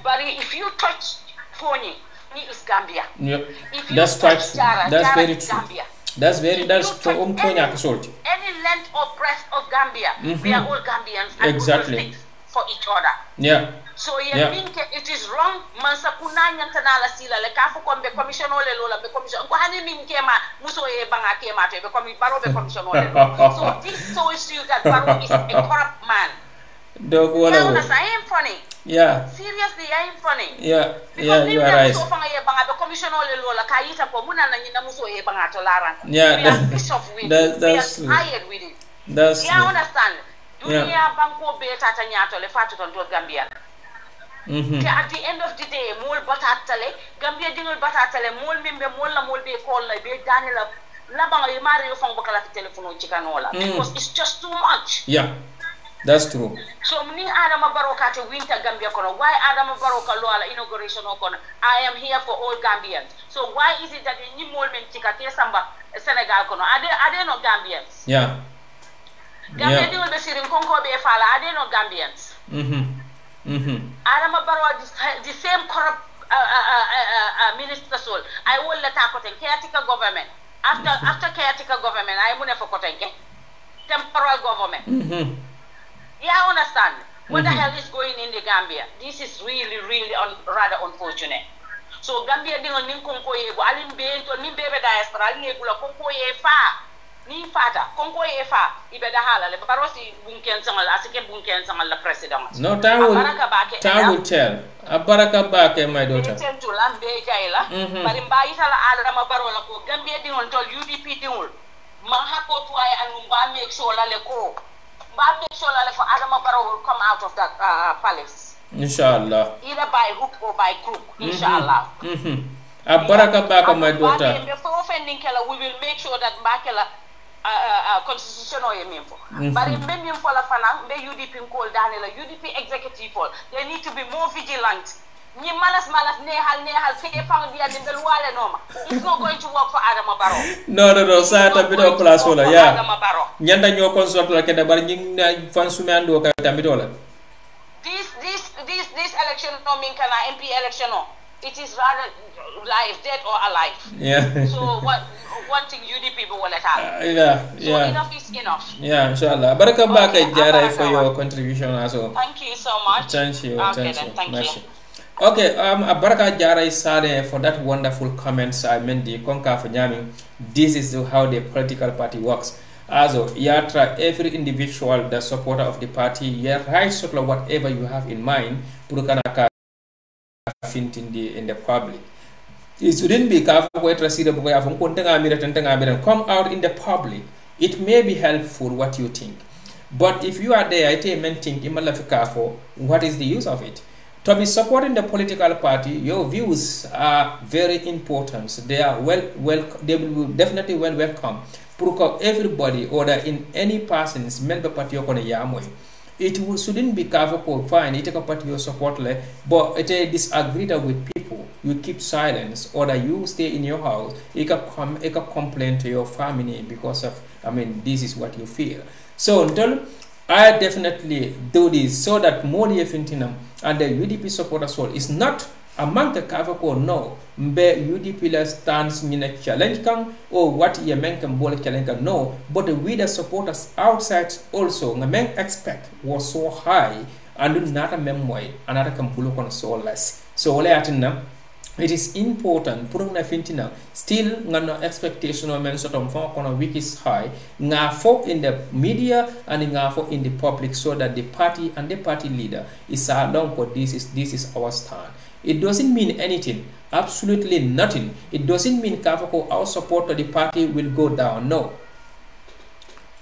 G: But if you touch Foni, me is Gambia.
C: Yep.
G: If you
C: that's
G: touch Jara,
C: that's
G: Jara
C: very
G: is
C: true.
G: Gambia.
C: That's any length
G: or breadth of Gambia, we are all Gambians and
C: exactly.
G: we will stick for each other.
C: Yeah.
G: So it is wrong. Mansa kuna nyantana la sila le kafu kombe commission ole lola be commission. Ko hani min kema muso e banga kema to be Barrow be commission ole. So this shows you that Barrow is a corrupt man.
C: Dog wala.
G: I am funny.
C: Yeah.
G: Seriously, I am funny.
C: Yeah. Yeah, you are right.
G: So fanga e banga be commission ole lola kayita ko muna na nyina muso e banga to laran.
C: Yeah.
G: We are pissed off with it. We are tired with it.
C: That's
G: yeah, understand. Dunia banko be tata nyato le fatu ton to Gambia. At the end of the day, mol batatale, Gambia dingol batatale, mol mimbe mol la mol be call la be danela la banga yimare yo fong bakala fi telephone chikanola because it's just too much.
C: Yeah. That's true.
G: So mni Adama Barrow kate winter Gambia kono. Why Adama Barrow ka loala inauguration kono? I am here for all Gambians. So why is it that ni mol men chikate samba Senegal kono? Are they not Gambians?
C: Yeah.
G: Gambia dingol be sirin konko be fala, are they not Gambians? Adama Barrow the same corrupt minister soul. I will let her caretaker government. After caretaker government, I will never temporal government. Yeah, I understand. What the hell is going in the Gambia? This is really, really rather unfortunate. So Gambia dingo ning konko ye bo alim be to nim bebe diaspora alim gula konko ye fa. Ni fata konko ye fa ibe da hala le barosi bunken sangal asike bunken sangal la president.
C: No, time will tell. Abaraka bake my daughter.
G: Ten to lambe jaila. Bari mbayi sala Adama Barrow la ko Gambia dingo tol UDP dingo. Man hako to ay anu ba make sure la le ko. Ba make sure la le for Adama Barrow will come out of that palace. Inshallah. Either by hook or by crook. Inshallah.
C: Abaraka bake my daughter.
G: Before offending Kela, we will make sure that Bakela constitution or member. But in Member for la Fana, the UDP called Daniel, UDP executive, they need to be more vigilant. Ni malas nehal say found the Wale Noma. It's not going to work for Adama Barrow.
C: No, Sata bit of class wala, yeah. Nyanda nyo consult la keda bar nying fansumando ka tamidola. This
G: election no mean kana MP election no. It is rather life, dead or alive.
C: Yeah.
G: So one thing UDP will let out.
C: Yeah.
G: So enough is enough.
C: Yeah, inshallah. Baraka baka Jara for your contribution also.
G: Thank you so much.
C: Thank you.
G: Okay, thank you.
C: Okay, Baraka Jara Sade for that wonderful comments. I mean the Konka for Nyami. This is how the political party works. Also, yatra every individual, the supporter of the party, right sort of whatever you have in mind, Purukanaka in the public. It shouldn't be come out in the public. it may be helpful what you think. But if you are there, I tell men think for what is the use of it? To be supporting the political party, your views are very important. They are they will be definitely welcome. Everybody or in any person's member party it shouldn't be covered fine. It a party your support but it disagree with people. You keep silence or that you stay in your house. You can complain to your family because of this is what you feel. So until I definitely do this so that more Fintinam and the UDP supporters all is not among the Kavako no mbe UDP stands in a challenge kan or what ye men can bowl challenge no, but with the supporters outside also the men expect was so high and not a memoir another can pull on so less. So it is important purung na fintina still ngano expectation of men sort of on week is high nga for in the media and nga for in the public so that the party and the party leader is along for this is our stand. It doesn't mean anything, absolutely nothing. It doesn't mean Kavako our support to the party will go down, no.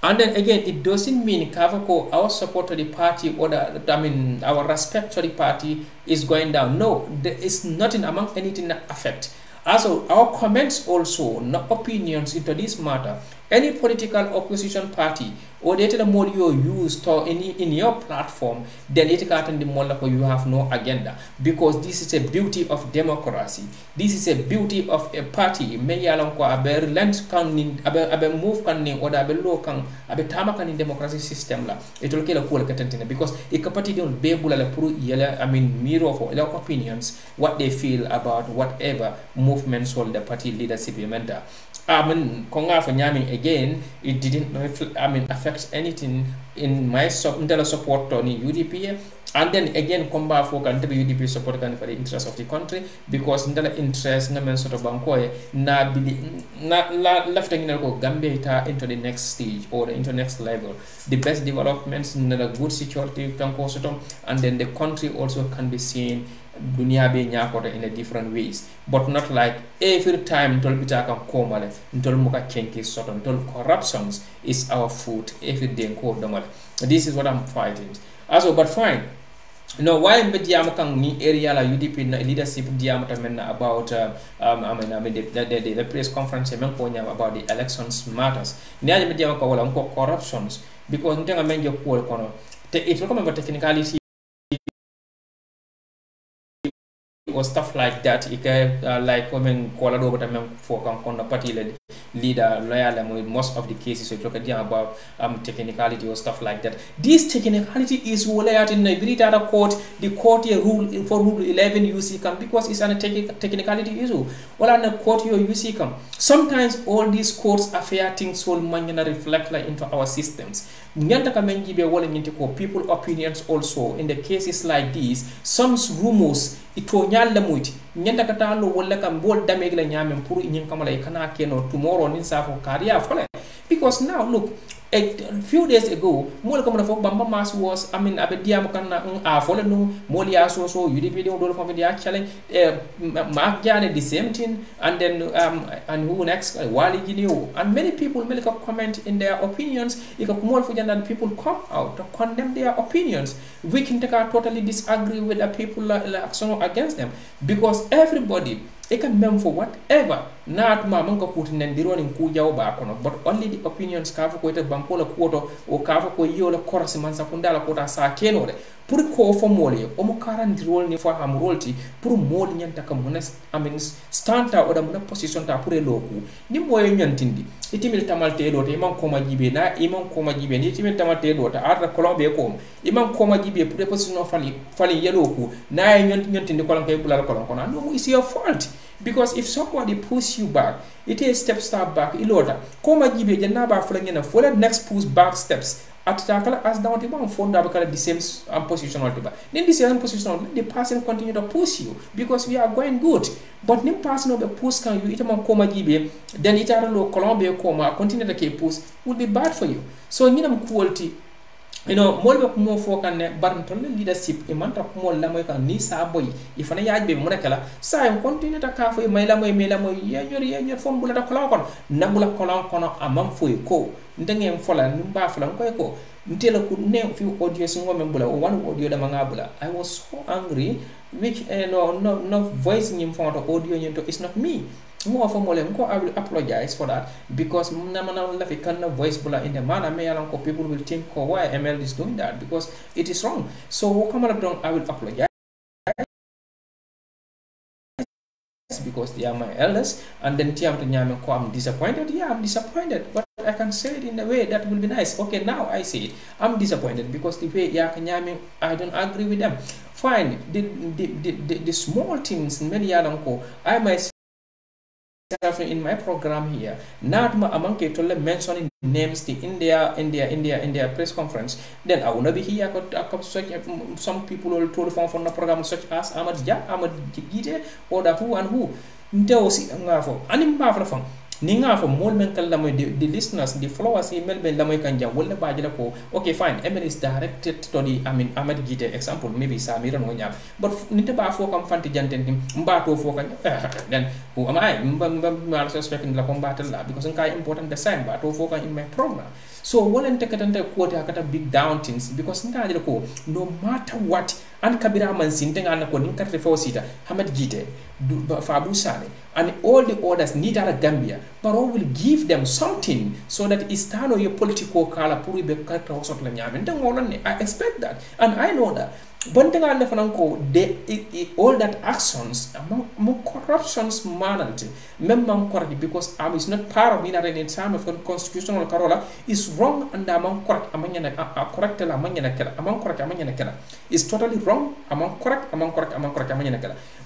C: And then again, it doesn't mean Kavako our support to the party or our respect to the party is going down. No, there is nothing among anything that affect. Also, our comments also, no opinions into this matter. Any political opposition party or the more you use to in your platform, then it can the more you have no agenda, because this is a beauty of democracy. This is a beauty of a party. May along ko abe relent kan abe move kan ni or abe low kan abe tama kan in democracy system la. It will kill a cool katentina because a party don't be able to prove mirror for their opinions, what they feel about whatever movements hold the party leadership mentor. Konga for Nyami again, it didn't affect anything in my support on UDP, and then again come back for UDP support for the interest of the country, because in the interest na men sort of bankoe na left Gambia into the next stage or into the next level. The best developments in the good security can cause and then the country also can be seen dunia be nyakota in a different ways, but not like every time tol bitaka komale tol muka kenki soton tol corruptions is our food every day ko domal. This is what I'm fighting. Also, but fine. No, why media makang ni area la UDP na leadership dia matamen about the press conference men ko nya about the elections matters. Ni aja media makawala ko corruptions because ntenga menje ko kono. It will come about technicality or stuff like that. Like women call it over for party leader loyal most of the cases. So talking about technicality or stuff like that. This technicality is layered in the court. The court here rule for rule 11 UC come because it's a technicality issue. Well, on the court here UC come. Sometimes all these courts affair things will reflect into our systems. People opinions also in the cases like these. Some rumors nyalla muti nyanda katalo wala kam bol damage la nyame pour nyin kamala kana keno tomorrow nin safo career fole, because now look a few days ago mol kam fo bamba mas was abe diam kana fole no mol ya so UDP do fo dia challenge mark jane the same thing, and then and who next wali ginio, and many people make a comment in their opinions. If mol fo jandan people come out to condemn their opinions, we can totally disagree with the people against them, because everybody can mem for whatever not mamanga put in the running kuja bakono, but only the opinions cover ko bankola quoto or cover ko yola chorus mansakundala kota sa kenore pour ko fo mole o mo karan role ni fo ham rolti pour mol nyanta kam stanta o da mona position ta pour loku ni moy nyantindi itimil tamalte do te man ko majibe na imam ko majibe ni itimil tamalte do ta arda kolombe ko imam ko majibe pour position fali yeloku na nyantindi kolon kay bulal kolon kono no is your fault, because if somebody push you back, it is step back ilota ko majibe janna ba fulangena for the next push back steps at takala as down the phone the same position or then the same position the person continue to push you because we are going good, but the person of the push can you itama koma jibe then it are low Colombia koma continue to keep push would be bad for you. So minimum quality you know mol be mo fo kan ne bar ton leadership e man ta mo la moy kan ni sa boy e fana yaaj be mo nekala sa en continue ta ka fo may la moy ye ñor fon bula ta kolon kon na bula kolon kono amam fo ko ndengem fola nimba fola ko ntela ku ne fi audio singo men bula one audio da manga bula I was so angry which no voice nyim fo to audio nyim to it's not me more for mole I will apologize for that because namana la fi kan voice bula in the manner me yalan ko people will think why ML is doing that because it is wrong so come along I will apologize because they are my elders and then I'm disappointed. Yeah, I'm disappointed, but I can say it in a way that will be nice. Okay, now I say it. I'm disappointed because the way I don't agree with them. Fine, the small things I myself in my program here not among mentioning names the India press conference, then I will not be here. Some people will told from the program such as Ahmad Gite or the who and who nteosi ngafo animba fra ninga for more men kala moy the listeners the followers email ben lamoy kanja wala bajala ko okay fine ML is directed to the Ahmad Gite example maybe Samira no nyam but nite ba fo kam fanti janten mbato fo kan then who am I mba suspect la combattle la because nka important the same ba to fo kan in my program so wala ntekatante quote akata big down things because nka jela ko no matter what and kabira man sintenga na ko ninkarte fo sita Ahmad Gite Fabu Sane and all the others need at Gambia but I will give them something so that it's time your political kala puri be kata osot la nyame I expect that and I know that one thing I know all that actions among corruptions managed correct because I is not part of it in time of constitutional Carola is wrong and among correct correct among correct is totally wrong among correct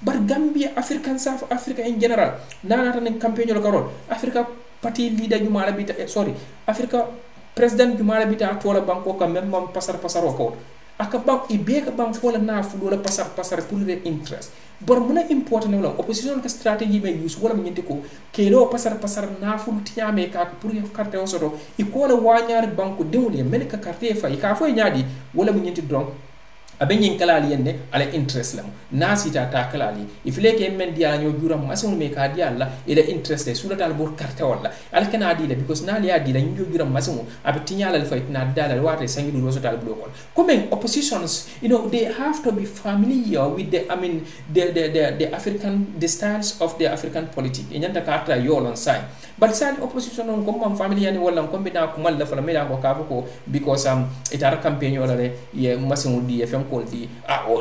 C: but Gambia African South Africa in general nana tan campaign Carol Africa party leader you malabita Africa president you malabita tola banko ka même pasar ko akabang ibeka bang fola na fudola pasar pour their interest but muna important wala opposition ka strategy may use wala nyenti ko kelo pasar na fulu tiame ka pour yo carte osoto ikola wanyar banko demuli men ka carte fa ka fo nyaadi wala nyenti donc abenyin kalali yende ala interest lam nasita ta kalali ifleke men dia nyo juram masul me ka dia alla ila interest e sula dal bor carte wala al kana dila because na liya dila nyo juram masul abitinya la fight na dala wate sangi do so dal blokol comme oppositions they have to be familiar with the the African the styles of the African politics enyanta ka ata yolon sai but san opposition on comme familiar ni wala comme bina ko mal la fala me da ko ka ko because itara campaign wala le ye masul di fm di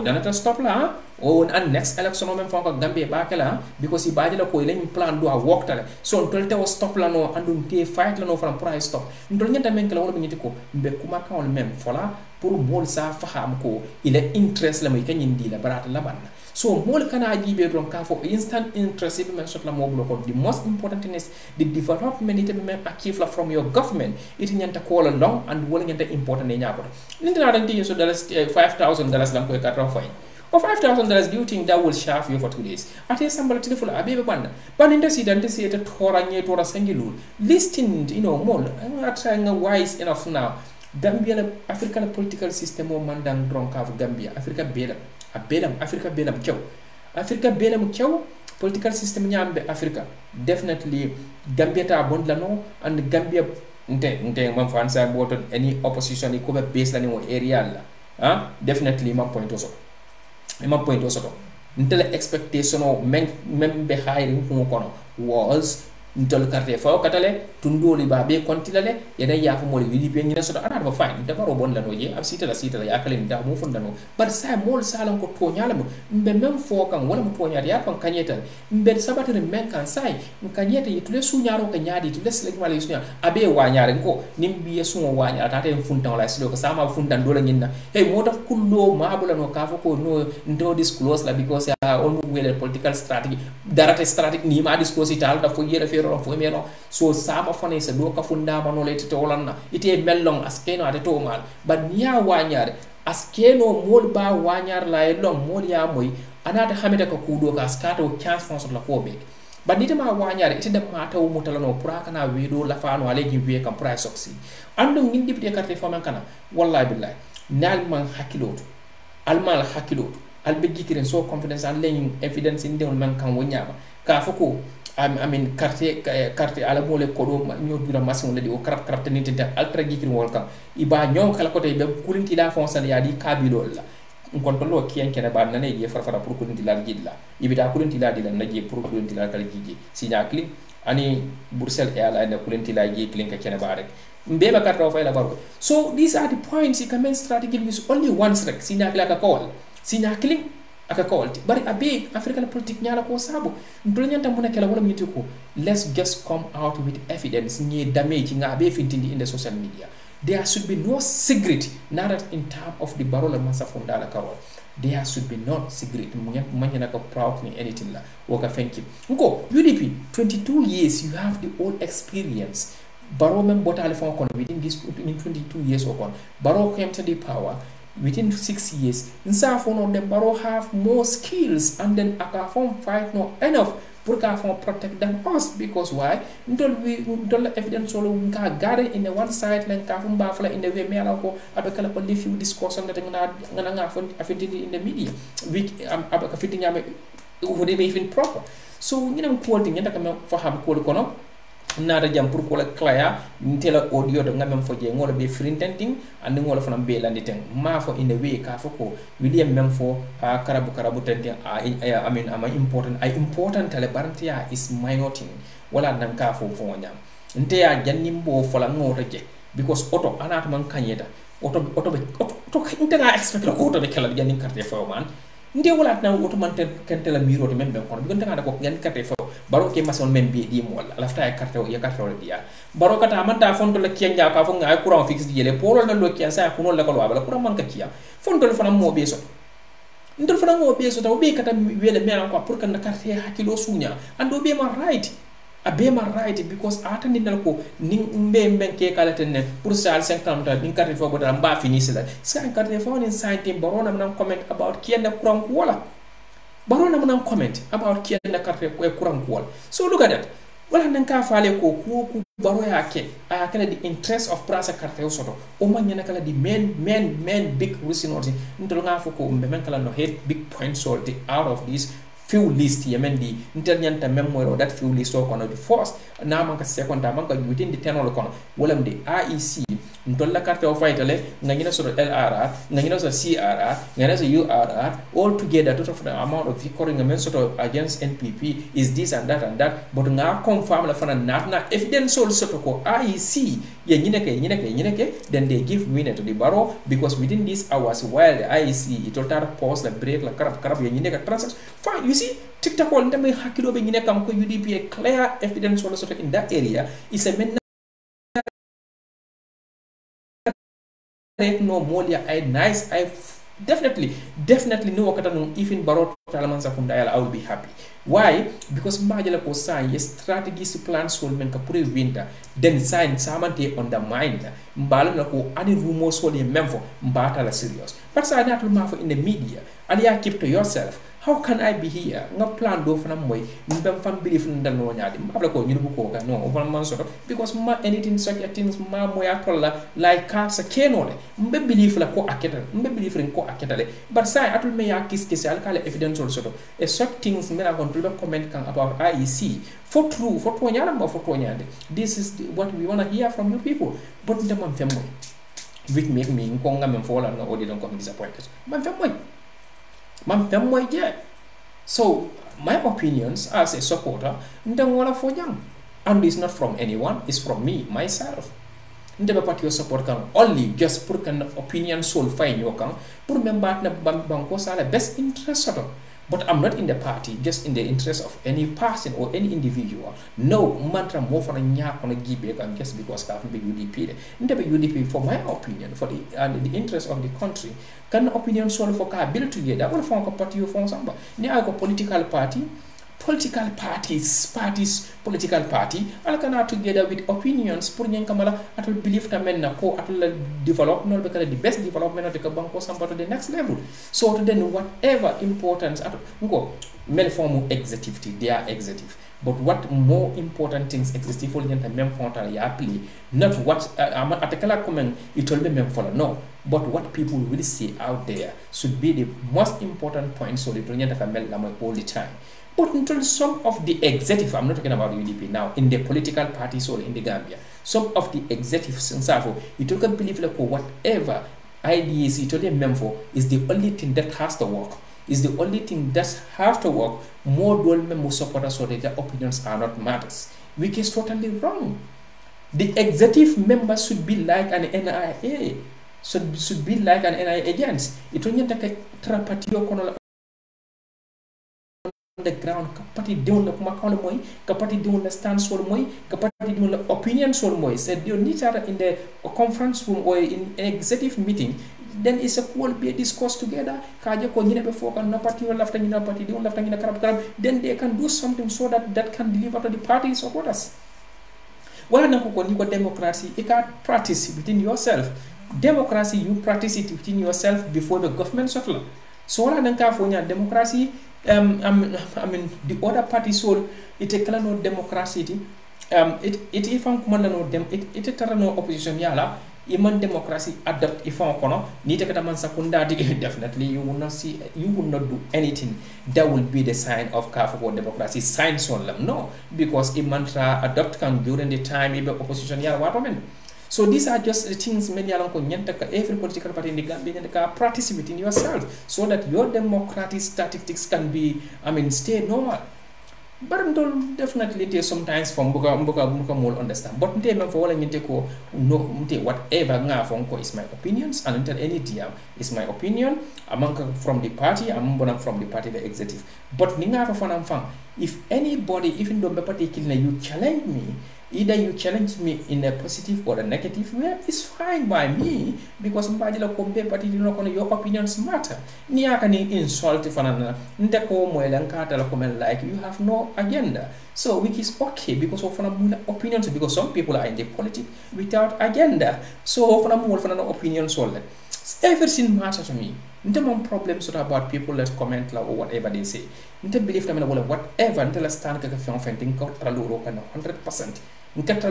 C: danata stop la and next election o men fonko Gambia bakala because i badila ko len plan do a work tale so tolte o stop la no andum te fight la no from price stop ndol nyanta men kala wala nyiti ko be kuma kan men fola pour mol sa faham ko il est interest la may kanyin di la barata la banna so mol kana jibe don ka fo instant interest be men sot la mo block the most important thing is the development it be men achieve from your government it nyanta ko la long and wala nyanta important ne nyako ninta dan ti so $5,000 lam ko ka fine or $5,000 do you think that will shaft you for 2 days at least somebody telephone abebe banda but in the seat and see it toranye tora sangilu listing more I'm trying wise enough now Gambia African political system o mandang dronka of Gambia Africa belam Africa belam kyaw political system nyambe Africa definitely Gambia ta bond la no and Gambia nte man fansa boto any opposition ko be base la ni area la definitely my point also until expectation of men be hiring who was until carte fa katale tundoli ba be kontilale yana ya ko moli widi be nyina so ana ba fine da baro bon la no je ab sita la ya kalen da mo fondano bar sa mol salan ko to nyala mo be mem fo kan wala mo to nyaade ya kan kanyeta be sabatere men kan sai kanyeta yitule su nyaaro ka nyaadi to les legma le su nyaa abe wa nyaare ko nimbi yesu wa nyaa ta te funtan la silo ko sama funtan do la nyinna hey motax kullo mabula no ka fo ko no ndo disclose la because on wele political strategy darate strategy ni ma disclose tal da fo yere fo meno so sama fone se do ka funda mano le tete wolanna ite mellong askeno ate to mal bad niya wanyare askeno mol ba wanyar la long mol ya moy anata hameta ka kudo ka skato chance fon la ko be bandita ma wanyare ite dem ma taw mutalano pura kana wedo la fano aleji we kam pura soksi ando ngin député carte fo man kana wallahi billahi nal man hakiloto almal hakiloto albe jikiren so confidence an leñu evidence inde man kan wonyama ka foko amin carte ala mole ko do ñodura masin ladi o karab tanite altra jikiren wol kan iba ñow kala ko tay be kulinti la fonsal ya di kabilo la kon to lo kiyen kene ba nané je farfara pour kulinti la jidla ibita kulinti la dila naje pour kulinti la kala jiji sinya kli ani Brussels airline kulinti la je klin ka kene ba rek mbeba carte o fayla barko so these are the points you can strategy with only once rek sinya kla ka call sinya kli aka call bari abe african politique nyala ko sabo ndol nyanta mona kala wala miti ko let's just come out with evidence ni damage nga abe fintindi in the social media. There should be no secret, not in terms of the Barola Masa Fundala Carol. There should be no secret. Manyanaka proud me anything la. Waka thank you. Go UDP 22 years you have the old experience. Baro mem botale fon kon within this in 22 years or kon. Baro came to the power within 6 years. Nsa fono them Baro have more skills and then aka form fight no enough. Pour ka fon protect them us because why ndol evidence solo ka gare in the one side len ka fum ba fala in the way mela ko abekala ko live you discussion that nga fon afiti in the media which abeka fiti nyame would be even proper so nginam ko ting ndaka me faham ko kono nada jam pour ko la claya ntela audio do ngamem fo je ngolo be frintenting and ngolo fana be landiten ma fo in the way ka fo ko william mem fo karabu tenten I mean am important tele barantia is minor wala nan ka fo nyam nte ya janimbo fo la ngoro je because auto anata man kanyeta auto intela expect ko auto be kala janin carte fo man nde wala na auto man kentela miro to membe kono bigonta ngada ko ngan carte fo baro ke mason men bi di mo wala lafta e carte o ya carte o dia baro kata amanta fonto la kienya ka fo nga courant fixe di jele polo na lo kiya sa kuno la ko wala courant man ka kiya fonto le fana mo be so ndol fana mo be so taw be kata wele men ko pour kan carte hakilo sunya ando be ma right abe ma right because atani dal ko ning mbe ke kala tenne pour sal 50 ta ning carte fo bodal mba finisse la sa carte fo ni site barona man comment about kienda courant wala barona man comment about kienda carte ko courant wala so look at that wala nan ka faale ko ku baro ya ke a kala di interest of prasa carte soto o man nyana kala di main big reason or ndol nga fo ko mbe men kala no head big point sort out of this few list yemendi internyanta memory that few list or kono the first na man ka second man ka within the tenor kono wala de IEC ntolla carte o faytale ngina so LRR ngina so CRR ngina so URR all together total for the amount of recording men sort of against NPP is this and that but nga confirm la fana na evidence also ko IEC ye nyine ke then they give winner to the barrow because within these hours while the IEC it total pause the break la karab ye nyine ka transaction fine you see TikTok all ndame hakilo be nyine kam ko UDP a clear evidence also in that area is a no molia I nice I definitely no wakata no even barot talaman sakunda I will be happy why because majala ko sign strategies plan solmen ka pour winter then sign samante on the mind mbalo na ko ani rumors so le memfo mbata la serious but sa na to mafo in the media ali ya keep to yourself how can I be here nga plan do fana moy mbem fam belief ndal no nyaade mbabla ko ñu bu ko ka no over man so because ma anything such things ma moya tolla like ka sa kenole mbe belief la ko aketa mbe belief ren ko aketa le but say atul me ya kiss al kala evidence so e such things me la kon to comment kan about IEC for true for to nyaala ma for to nyaade this is what we want to hear from you people but ndam fam moy which make me ko ngam fo la no odi don ko disappointed man fam moy so my opinions as a supporter ndangwala fo jang and it's not from anyone, it's from me myself. Ndeba party your support kan only just pour kan opinion soul fine yo kan pour membat na banko sala best interest soto. But I'm not in the party just in the interest of any person or any individual. No, mantra more for a nya on a gibe kan just because I have been UDP. Ndeba UDP for my opinion for the interest of the country. Can opinion soul for ka build together. What for a party you for samba? Ni I go political party. Political party all kana together with opinions pour ñen kamala atul belief ta men na ko atul development because the best development of the banko samba to the next level so to then whatever importance atul ngo mel form executive they are executive but what more important things exist if only mem fontal ya play, not what atakala comment it will be mem follow, no, but what people will see out there should be the most important point so the all the time. But until some of the executive, I'm not talking about UDP now, in the political parties or in the Gambia, some of the executives in Safo, you can believe like whatever ideas it only meant for is the only thing that has to work. Is the only thing that has to work. More more supporters so that their opinions are not matters, which is totally wrong. The executive members should be like an NIA, should be like an NIA agents. It only take a trapatio on the ground, kapati down the makano moy, kapati down the stance for moy, kapati down the opinions for moy. Said you need in the conference room or in an executive meeting. Then it's a cool be discussed together. Kaja ko nyine before kan na party or left and party down left and karab. Then they can do something so that can deliver to the party supporters. Wala na ko ni ko democracy, you can practice within yourself. Democracy, you practice it within yourself before the government settle. So wala na ka fonya democracy. I mean the other party soul it a no democracy it ifan kumanda no dem it tara no opposition yala iman democracy adapt ifan kono ni te kata man sakunda definitely you will not do anything that will be the sign of kafo for democracy sign on them no because imantra adopt can during the time ibe opposition yala what men. So these are just the things many along every political party in the Gambia can practice within yourself so that your democratic statistics can be, stay normal. But definitely sometimes from buka more understand. But for whatever is my opinions and until any DM is my opinion among from the party, I'm from the party the executive. But if anybody, even though particularly you challenge me, either you challenge me in a positive or a negative way, it's fine by me because your opinions matter. Insult like you have no agenda. So which is okay because of opinions, because some people are in the politics without agenda. So opinions everything matters to me. No problems about people that comment or whatever they say. I believe whatever until I stand 100%. Because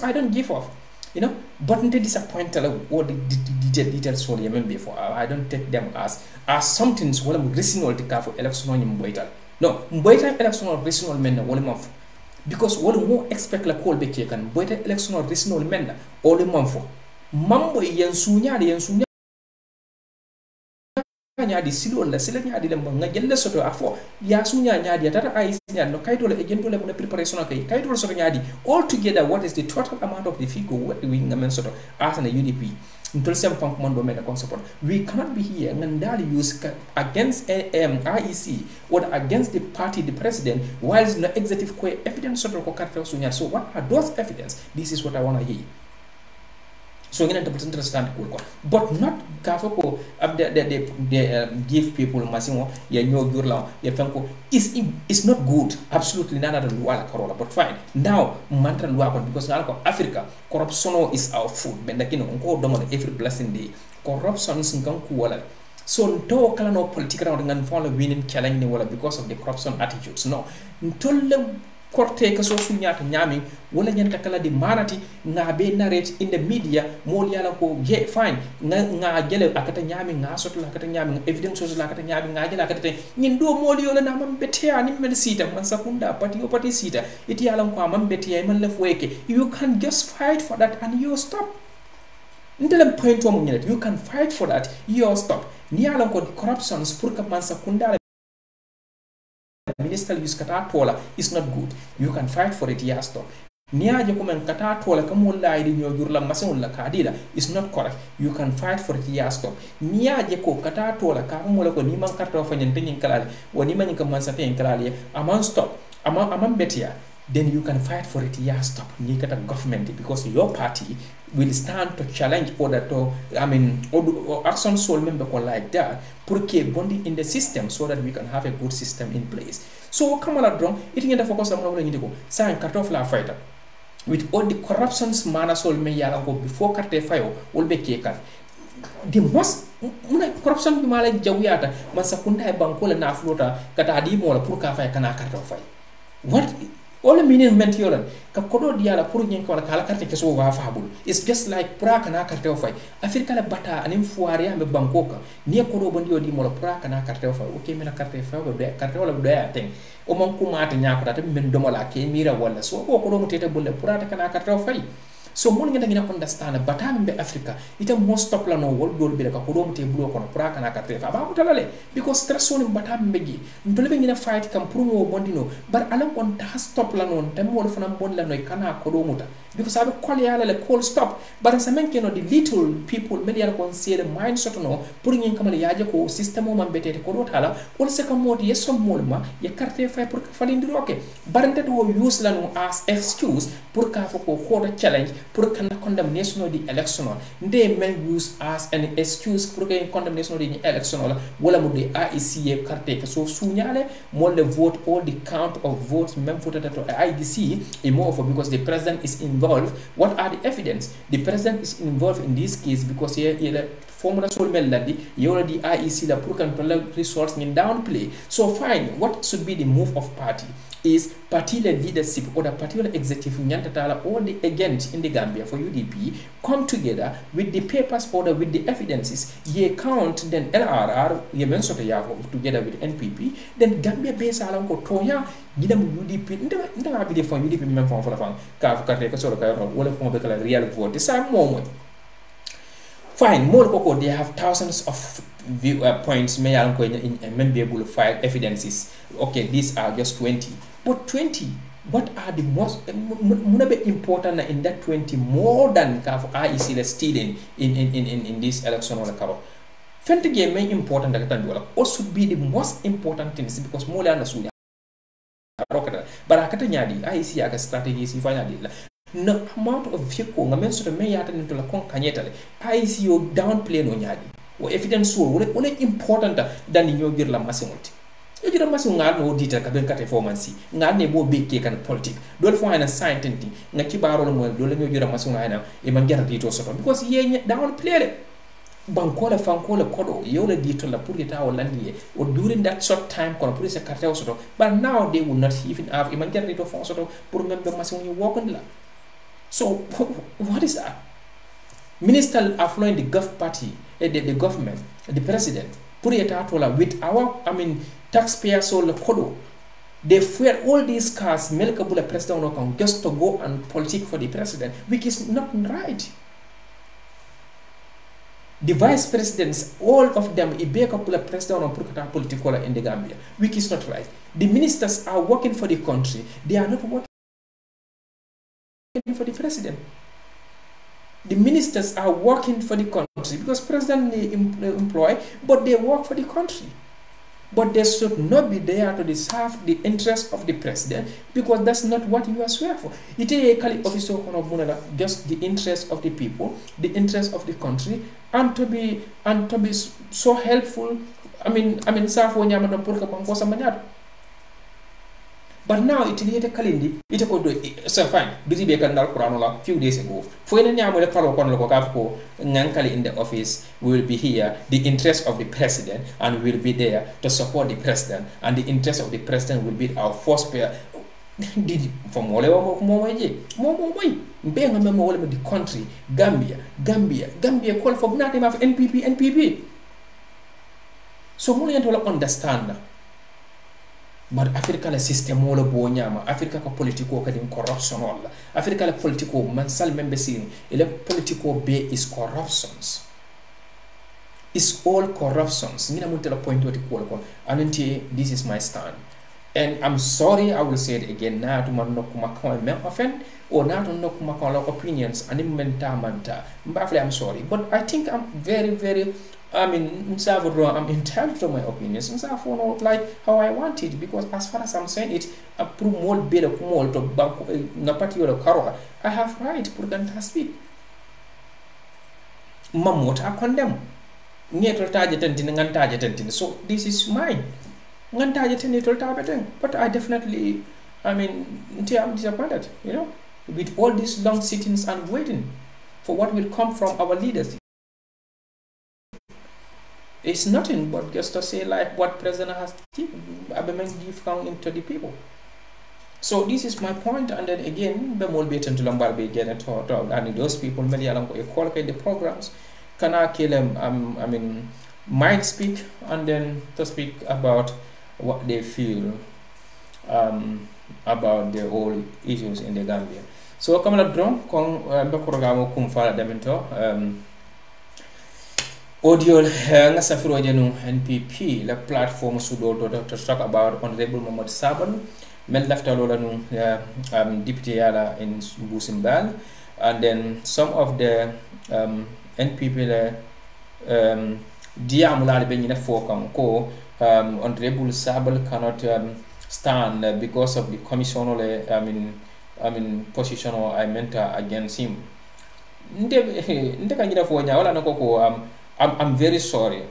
C: I don't give off, but they disappoint all the details for the before. I don't take them as something so I'm reasonable to for election on no election or reasonable men because what more expect like call be taken election or reasonable men all the month for mambo yansunya nyadi silo la sila nyadi lamba ngajelle soto afo ya sunya nyadi tata ay no kayto le agento le mo preparation kay kayto soto nyadi all together what is the total amount of the figure what we ngamen soto as an UDP until some funk mondo mena support we cannot be here ngandali use against IEC or against the party the president while no executive ko evidence soto ko karta sunya. So what are those evidence? This is what I want to hear. So you to understand but not kafoko they give people masimo ya nyogurla ya fanko is not good, absolutely nada the luala karola, but fine now mantra luapa because now Africa corruption is our food bendakino onko domo every blessing day corruption sinkan kuwala. So no kala no political ngan follow winning challenge wala because of the corruption attitudes no ntolle korte ka so sunyata nyami wala nyanta kala di manati nga be narrate in the media mol yala ko ge fine nga jele akata nyami nga soto akata nyami evidence so akata nyami nga jele akata nyin do mol yola na mam betia ni men sita man sakunda pati sita iti yala ko mam betia man lef weke you can just fight for that and you stop ndele point wo mo nyet you can fight for that you stop ni yala ko corruptions pour que man sakunda minister use kata tola is not good. You can fight for it, yes, stop. Niaje komen kata tola kamulla idi nyojurla masun la kadida is not correct. You can fight for it, yes, stop. Niaje ko kata tola kamulla ko niman karta fanyen tenin kalali wa niman kaman sa ten kalali amon stop. Amon betia. Then you can fight for it, yes, stop. Ni kata government because your party will stand to challenge order to or action soul member like that porque bonding in the system so that we can have a good system in place. So come on drone it in the focus on what you sign cut off la fighter with all the corruptions mana soul me yala go before carte fire will be taken. The most muna corruption bi mala jawyata man sakunda e banko la na flota kata di mo la pour ka fay kana karta fay what all meaning meant yolan ka kodo diala pour nyen ko la kala carte ke so wa fabul it's just like pra kana carte fay afrika la bata anim foire ambe banko ka ni kodo bondi odi mo la pra kana carte fay okay mena carte fay be carte wala be ateng o man ko mata nyako ta men domola ke mira wala so ko kodo mutete bulle pra kana carte fay so mon ngenda ngina understand bata be africa ita mo stop la no wol dol be ka ko dom te bulo kono pra kana ka tefa ba mutalale because stress on bata mbegi ndole be ngina fight kam pour mo bondino bar alam on ta stop la non tam mo fana bon la noy kana ko do muta because abe kol yala le call stop bar sa men keno the little people media ko see the mind soto no pour ngin kamal yaaje ko system mo man betete ko do tala on se kam modi yeso molma ye carte fay pour falindiro okay barante do use la no as excuse pour ka fo ko challenge pour que condemnation of the election they may use as an excuse pour que condemnation of the election wala mu de AIC carte que so suñale mo le vote all the count of votes même voted at IDC and more for because the president is involved. What are the evidence? The president is involved in this case because he formula sol melandi yola the IEC la pour kan results in downplay. So fine, what should be the move of party is particular leadership or the particular executive nyantala all the agents in the Gambia for UDP come together with the papers order with the evidences ye count then LRR ye mentioned together with NPP then Gambia base alam ko toya gidam UDP nda bi defon UDP même fon fa fa ka ka so ka wala fon be kala real vote ça moment fine more koko they have thousands of points may alam ko men be able to file evidences okay these are just 20 but 20 what are the most important in that 20 more than IEC that's stealing in this election or the Fente game may important that also should be the most important things because more than a but akata nyadi IEC aga strategies if I no amount of vehicle ngamen so me yata into la kon kanyetale IEC yo downplay no nyadi o evidence so wala important than the gir la masimoti e jira masu ngal no dita ka ben ka performance ngal ne bo be ke kan politique dol fo ana scientific nga kibaro mo dol ñu jira masu ngal e man jarati to soto because ye downplay le banko la fanko la kodo yola dito la pour eta o landi or during that short time kono pour se carte soto but now they will not even have man jarati to fon soto pour membe masu ñu wokon la. So what is that? Minister affluent the party, the government, the president, put it out with our, taxpayers so the kodo. They fuel all these cars, melkabula president just to go and politic for the president, which is not right. The vice presidents, all of them, ibekabula president or political in the Gambia, which is not right. The ministers are working for the country, they are not working for the president. The ministers are working for the country because president they employ, but they work for the country. But they should not be there to serve the interest of the president because that's not what you are swear for. It is a officer just the interest of the people, the interest of the country, and to be so helpful. But now it is a kalindi, it is so fine. Busy Baker Quran few days ago. For any other Nankali in the office, we will be here, the interest of the president, and we will be there to support the president, and the interest of the president will be our first pair. From all over the country, Gambia call for nothing of NPP. So more to understand. But Africa la system wala bo nyama Africa ka politiko ka din corruption wala Africa la politiko man sal membe sin ele politiko be is corruptions is all corruptions ngina mun tela point wati ko ananti this is my stand and I'm sorry I will say it again na to man nokuma ko men offend or not to nokuma ko opinions and menta mbafle I'm sorry but I think I'm very I'm entitled to my opinions. Like how I want it because as far as I'm saying it, I have right to speak. Mamota condemn. So this is mine. But I definitely, I'm disappointed, with all these long sittings and waiting for what will come from our leaders. it's nothing but just to say like what president has give into the people. So this is my point, and then again, bemol beten to lambar be get and those people many along qualify the programs. Can I kill them? I mean, might speak and then to speak about what they feel about the whole issues in the Gambia. So come on, drone con bekorogamo kumfala demento audio nga safiro jenu NPP la platform sudo to talk about Honorable Mohamed Sabal mel lafta lola nu deputy yala in Busimbal, and then some of the NPP la diamulale be nyina fokam ko Honorable Sabal cannot stand because of the commission I mean position or I meant against him. I'm very sorry.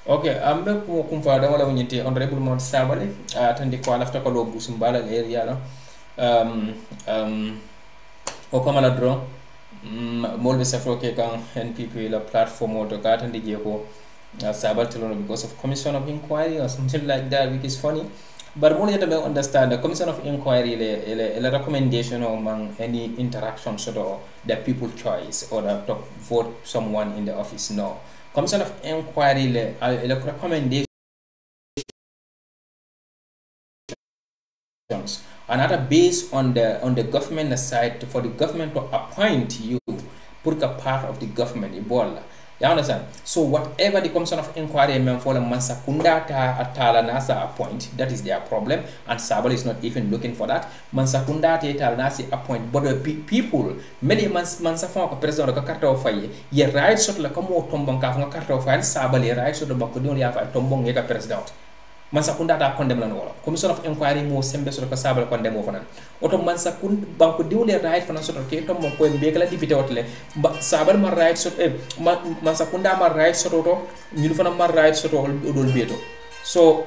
C: Okay, I'm back to Kumfada wala wunyiti Honorable Mount Sabale atandi kwa lafta kwa lo Busimbala area la okamala draw molbe safro ke kan NPP la platform auto ka atandi je ko Sabal telono because of commission of inquiry or something like that, which is funny. But more yet understand the commission of inquiry a recommendation among any interaction sort of the people choice or to vote someone in the office. No. Commission of inquiry a recommendation another based on the government side for the government to appoint you put a part of the government Ebola. You understand? So whatever the commission of inquiry meant for the Mansakunda Atala Nasa appoint, that is their problem, and Sabal is not even looking for that. Mansakunda Atala Nasi appoint, but the people, many Mansafon president of Carta of Fire, ye right sort of like a more tombong of Carta of Fire, Sabal, right sort of Bakudon have a tombong yega president. Mansakunda ta condemn la wala commission of inquiry mo sembe so ko Sabal condemn o fanan oto Mansakunda banko diwle right fanan so ke to mo ko mbekala député wotle Sabal ma right so Mansakunda ma right so to ñu fanan ma right so to dol beto so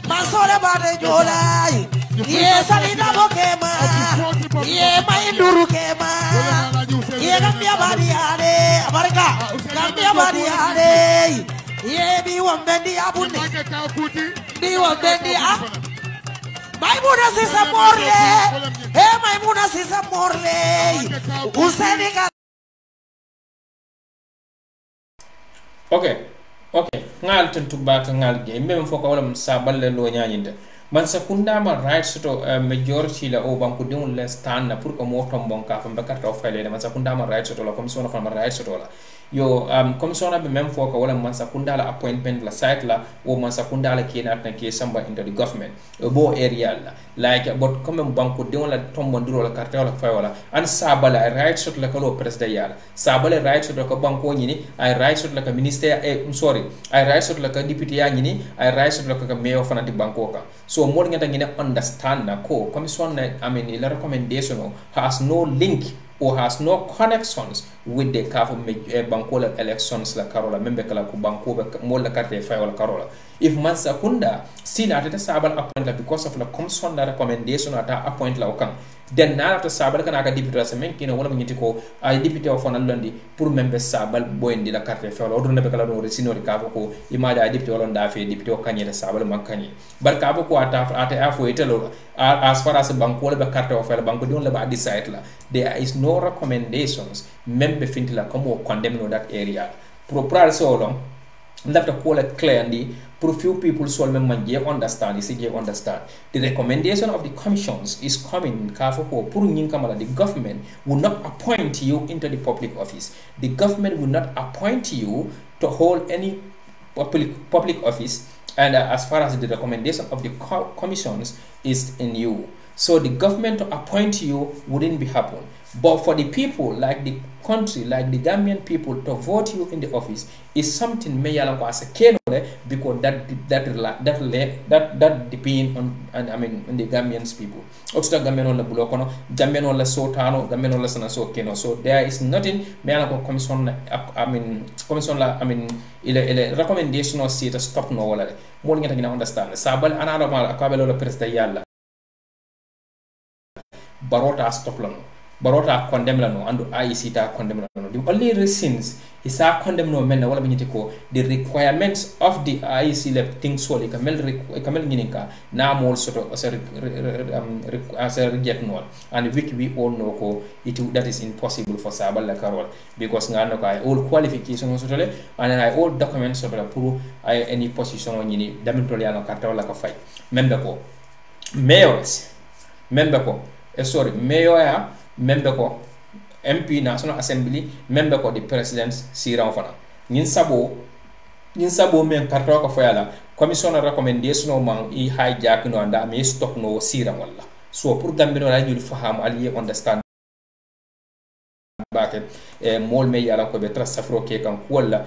A: Masole bade jola, ye salina bokema, ye mainduru kema, ye gambia badiade, America, gambia badiade, ye bi wambendi abuni, bi wambendi ab. Maimuna sisa morle, Maimuna sisa morle, useni.
C: Okay, ngal tentu baka ngal ge mem foko wala Sabal le lo nyaanyinde man Sakunda ma right to majority la o banku dum le stand pour ko mo tombon ka fam bakar to fele man Sakunda ma right to la commission of ma right to la yo commission be mem foko wala man Sakunda la appointment la site la o man Sakunda la kenat na ke samba into the government bo area la like but comme banku dum la tombon duro la carte la fay wala an Sabal right to la ko president yala Sabal right to ko banko nyini ay right to la ministère sorry ay right to la député ya nyini ay right to la mayor fanati banko ka so more than that, understand that commission, I mean, the recommendation has no link or has no connections with the Bankola elections la Carola, member Kala Banko, more la carte file Carola. If Mansakunda still at the Sabal appointment because of the commission recommendation at that appoint la Okang, then now after Sabal can aga deputy as a man, wala mingitiko, a deputy of Honalandi, poor member Sabal, boy in the carte file, or Nebekala or Sino Caboko, Imada deputy or Dafe, deputy or Kanye, the Sabal Mankani. But Caboko at Afo as far as a Bankola carte of a Banko don't about this site, there is no recommendations, member Fintila come condemn that area. Proper so long. Lafta call a clearly, for few people so understand, understand. The recommendation of the commissions is coming. The government will not appoint you into the public office. The government will not appoint you to hold any public office, and as far as the recommendation of the commissions is in you. So the government to appoint you wouldn't be happen. But for the people, like the country, like the Gambian people, to vote you in the office is something because that depends on the Gambian's people. So there is nothing recommendation or status stop no wala. More than understand. Sabal another akabelo president yalla. Barota stop lano. Barota condemn lano and IEC ta condemn lano. The only reasons is a condemn no men wala binyitiko the requirements of the IEC left things so like kamel ngininka na more sort of as a reject no, and which we all know ko that is impossible for Sabal la Carol because ngano ka all qualifications so and I all documents so pour any position on yini damitoliano carta la ka fight member ko mayors member ko mayor member ko MP National Assembly member ko the president siran fana nin sabo men karto ko fayala commission recommendation man I hijack no anda me stop no siran walla so pour gambino la ñu faham ali understand baake mol me yala ko be trasafro ke kan ko walla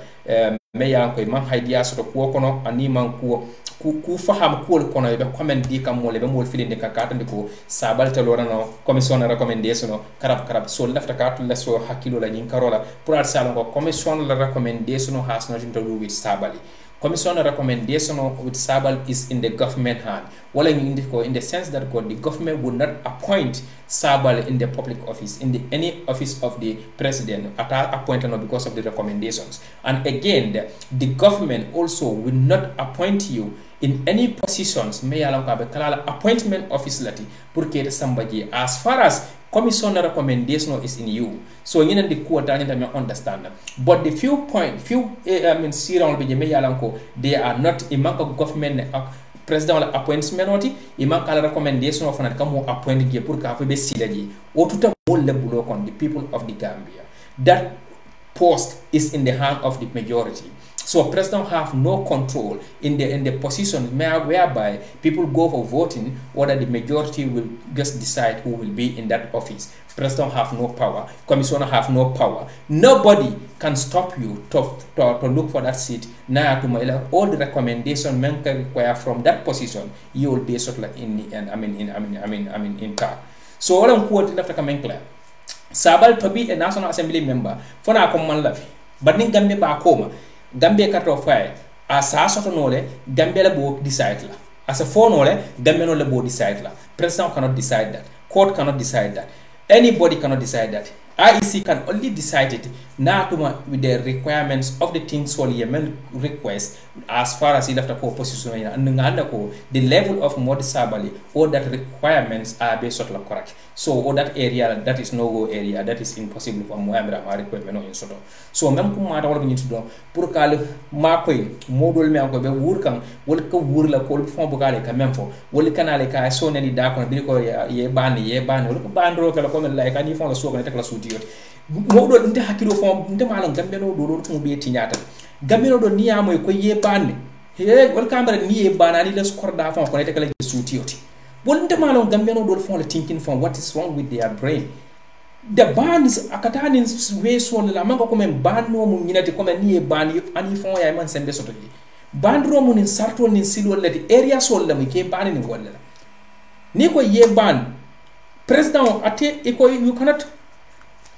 C: me yala ko man haydiya so ko kono ani man ko ku faham ko kono be comment di kam mole be mol filinde ka katande ko sabal te lorano commission recommendation karab so lafta ka to so hakilo la nyin karola pour al salon ko commission la recommendation has nothing to do with sabali. Commission recommendation with Sabal is in the government hand. Well, in the sense that the government would not appoint Sabal in the public office, in any office of the president, appointed because of the recommendations. And again, the government also will not appoint you in any positions. Appointment office lati purke somebody as far as commission recommendation is in you. So you know the quote I understand. But the few they are not imanka government president appointment oti imanka recommendation of an come appoint ge pour ka be silaji o tuta mo lebulo kon the people of the Gambia. That post is in the hand of the majority. So president have no control in the position whereby people go for voting, whether the majority will just decide who will be in that office. President have no power. Commissioner have no power. Nobody can stop you to look for that seat. Now to all the recommendation men can require from that position, you will be sort of in the end. In car. So all I'm quoting after coming clear. Sabal to be a National Assembly member for na common life. But in Gambia ba koma. Gambia kato fay as a sort of nole Gambia la bo decide la as a phone nole Gambia no la bo decide la president cannot decide that, court cannot decide that, anybody cannot decide that. IEC can only decide it now with the requirements of the things for Yemen request as far as he left a position and the level of Modi Sabali, all that requirements are based on correct. So all that area that is no go area that is impossible for Mohammed requirement in Soto. So même matter what we need to do pour kal makoy modol me ko be wurkan wol ko wurla ko fon bugale ka même fo wol kanale ka so nani da ko bi ko ye bani wol ko bandro kala ko men lay kan yi fon la so ko tek la suti yoti modol nte hakilo fon nte malam gambe no do ko be tinyata gambe no do niyamoy ko ye bani he wol kamara ni ye banani la skorda fon ko tek la suti yoti wol nte malam gambe no do fon la thinking from what is wrong with their brain. The bands akatani way so la mango ko men ban no mu nyinati ko men ni ban ani fon ya man sembe soto ji ban ro mu ni sarto ni silo la di area so la mi ke ban ni wala ni ko ye ban president ate iko you cannot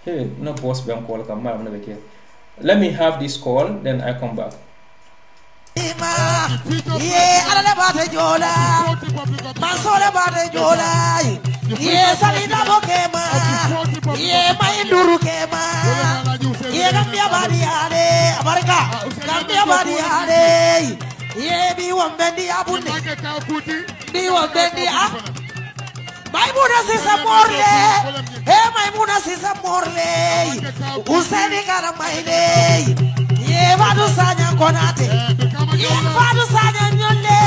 C: hey no boss be on call kam ma na be ke let me have this call then I come back.
A: Yeah, ala bate jola, masole bate jola. Yeah, salida bokema. Yeah, mainduru kema. Yeah, Gambia badi ade, America. Gambia badi ade. Yeah, bi wambendi abundi. Bi wambendi ab. Maimuna sisa morle. Hey, Maimuna sisa morle. Useni kana maile. Yeah, vadu sanya. konate ye fadu sanya nyonde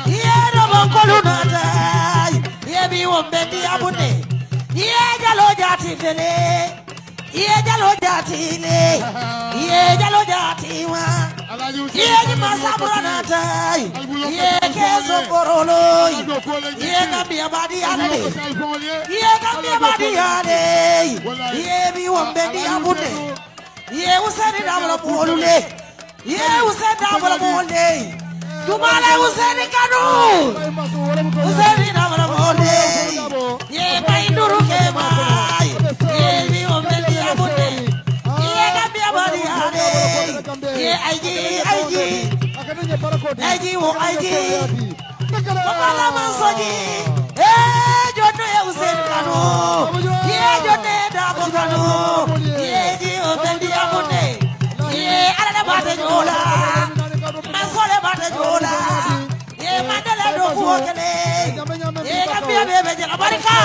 A: ye robo kolunata ye bi wombe di abune ye jalo jati tele ye jalo jati le ye jalo jati wa ye ni masabranata ye keso korolo ye ngambia badi ale ye ngambia badi ale ye bi wombe di abune ye useni dabla bolule ye useni dabla bolule jumala useni kanu useni dabla bolule ye mainduru kema ye bi wombe di abune ye ngambia badi ale ye aiji wo aiji jumala masoji jodo ye useni kanu ye jodo dabla kanu ye ji wombe di abune ye ala bate jola masole bate jola ye mandela do kuokele ye gambia bebe jela barika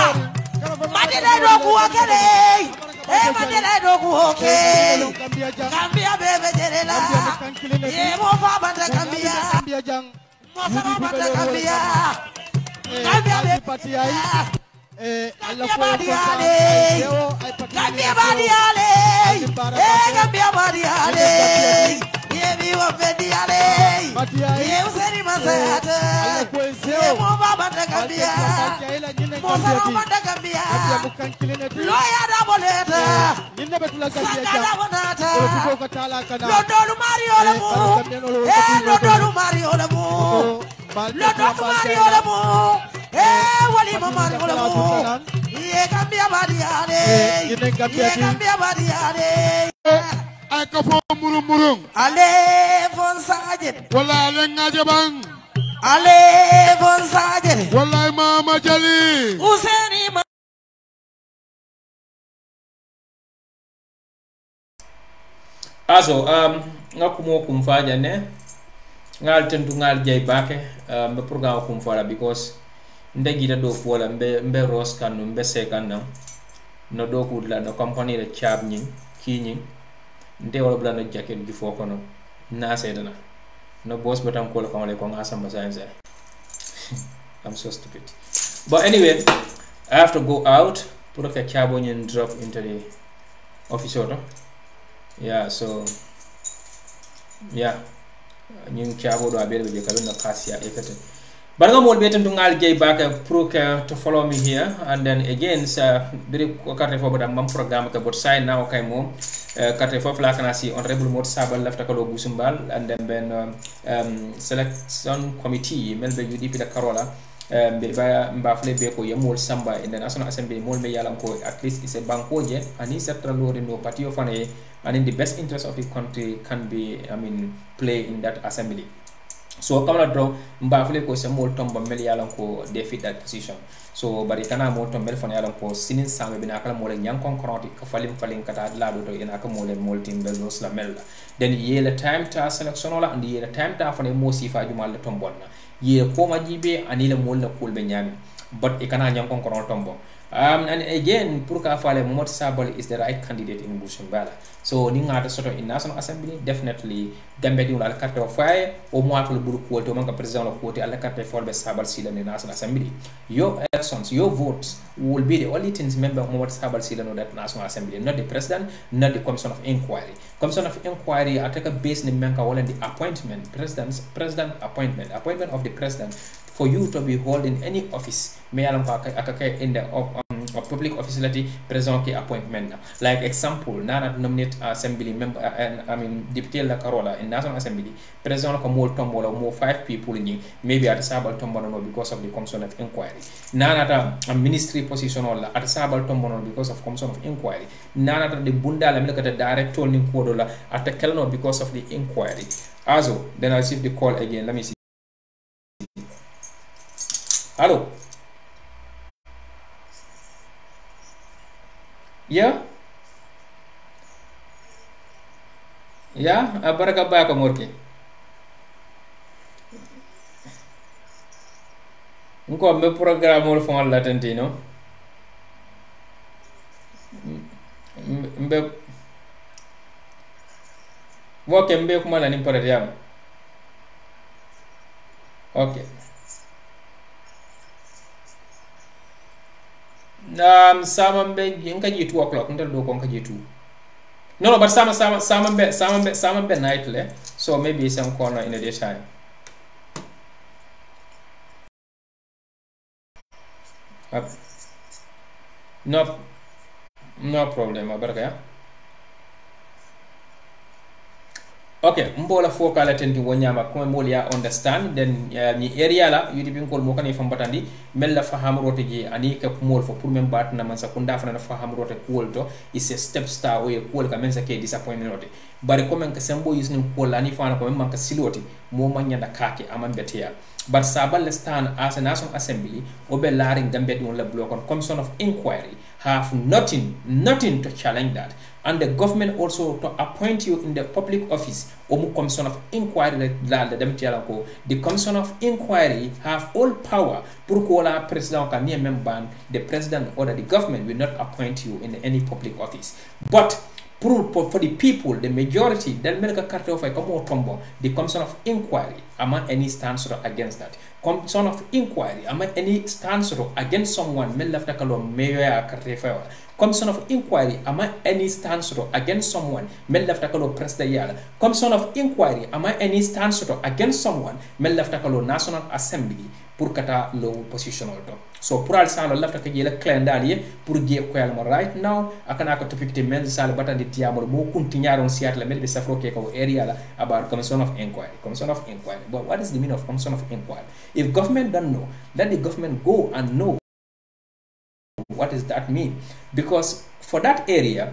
A: mandela do kuokele mandela do kuokele gambia bebe jela ye mo fa banda gambia mo fa banda gambia gambia bebe Gambia badiale, Gambia badiale, Gambia badiale, ye biwa badiale, ye useni masayata, ye mo baba da Gambia, mo sara banda Gambia, loya da boleta, sakada bonata, lodolu Mario lemu, lodolu Mario lemu, lodolu Mario lemu. Wali mama ni kolamo ye Gambia badiale ye Gambia badiale
B: ay ka fo murung
A: ale fon sajet
B: wala le ngaje bang
A: ale fon sajet
B: wala mama jali
A: useni ma
C: aso nga kumo kumfaja ne ngal tentu ngal jay bake be programme kumfala because mbe gida do pola mbe ros kan mbe sekan no do kudla no company le chab nyi ki nyi nde wala bla no jacket before kono na sedana no boss batam ko ko le ko ngasam science I'm so stupid but anyway I have to go out pour que chabo nyi drop into the office auto yeah so yeah nyi chabo do abel be kabin no kasia ekete but no more better to ngal jay back to follow me here and then again sa biri ko carte fo bodam mam programme ka bot say now kay mom carte fo la kana si honorable mod sabal lafta ko busumbal and then ben selection committee melbe UDP da Karola be ba mbafle be ko yamol samba in the national assembly mol me yalam ko at least is a bankoje ani central lori no party of and in the best interest of the country can be play in that assembly. So kamala draw mbafle ko se mol tomba mel yalan ko defeat that position so bari kana mol tombel fon yalan ko sinin sambe bina kala mol nyankon konoti ka falim kata la do ina ka mol timbel do sla mel then yela time ta selection wala and yela time ta fone mo sifa jumal le tombonna ye ko ma jibe anila mol na kulbe nyami but e kana nyankon kono tombo and again pour ka fale Momot Sabal is the right candidate in Busumbala so ni ngata soto in National Assembly definitely Gambia di wala carte o faye o mo atul buru ko to man ka president la ko te ala carte folbe Sabal sila in National Assembly your elections your votes will be the only things member Momot Sabal sila no that National Assembly not the president not the commission of inquiry ataka base ni menka wala the appointment president appointment of the president for you to be holding any office may alam ka akaka in the public officiality president ki appointment like example nana nominate assembly member deputy la Karola in National Assembly president ko mol tombola mo 5 people ni maybe at sabal tombono no because of the commission of inquiry nana ta ministry position wala at sabal tombono because of commission of inquiry nana ta de bundala mi kata director ni ko dola at kelno because of the inquiry also then I receive the call again let me see. Hello. Yeah. Baraka ba ka morke. Nko me programme wol fon la tantino. Mbe woke mbe kuma la nimpore yam okay sama mbe nka ji 2 o'clock ndal do ko nka ji 2 no but sama be night le so maybe some corner in the daytime no problem abaraka ya okay mbola fo kala tenti wonyama ko mol ya understand then ni area la yudi bin kol mo kan fam batandi mel la faham rote ji ani ka mol fo pour même bat na man sa kunda fa na faham rote kol to is a step star way kol ka men sa ke disappointment rote bari ko men ka sembo yus ni kol la ni fa na ko men man ka siloti mo man nyanda kake amam betia but sabal stand as a national assembly obe laring gambe don la block on commission of inquiry have nothing to challenge that, and the government also to appoint you in the public office omu commission of inquiry the commission of inquiry have all power pour ko la president ka ni memban the president or the government will not appoint you in any public office but for the people, the majority, del melka carte of tombo, the commission of inquiry, among any stance against that. Commission of inquiry, among any stance against someone, mel lafta kalo mayor carte fa. Commission of inquiry, among any stance against someone, mel lafta kalo president. Commission of inquiry, among any stance against someone, mel lafta kalo National Assembly. Pour kata low position auto. So pour al salo lafta ka jela clandalier pour ge ko yalmo right now akana ko topic te men sal batandi tiamor mo kunti nyaron siat la mel be safro ke ko area la about commission of inquiry. But what is the meaning of commission of inquiry? If government don't know, let the government go and know what does that mean, because for that area,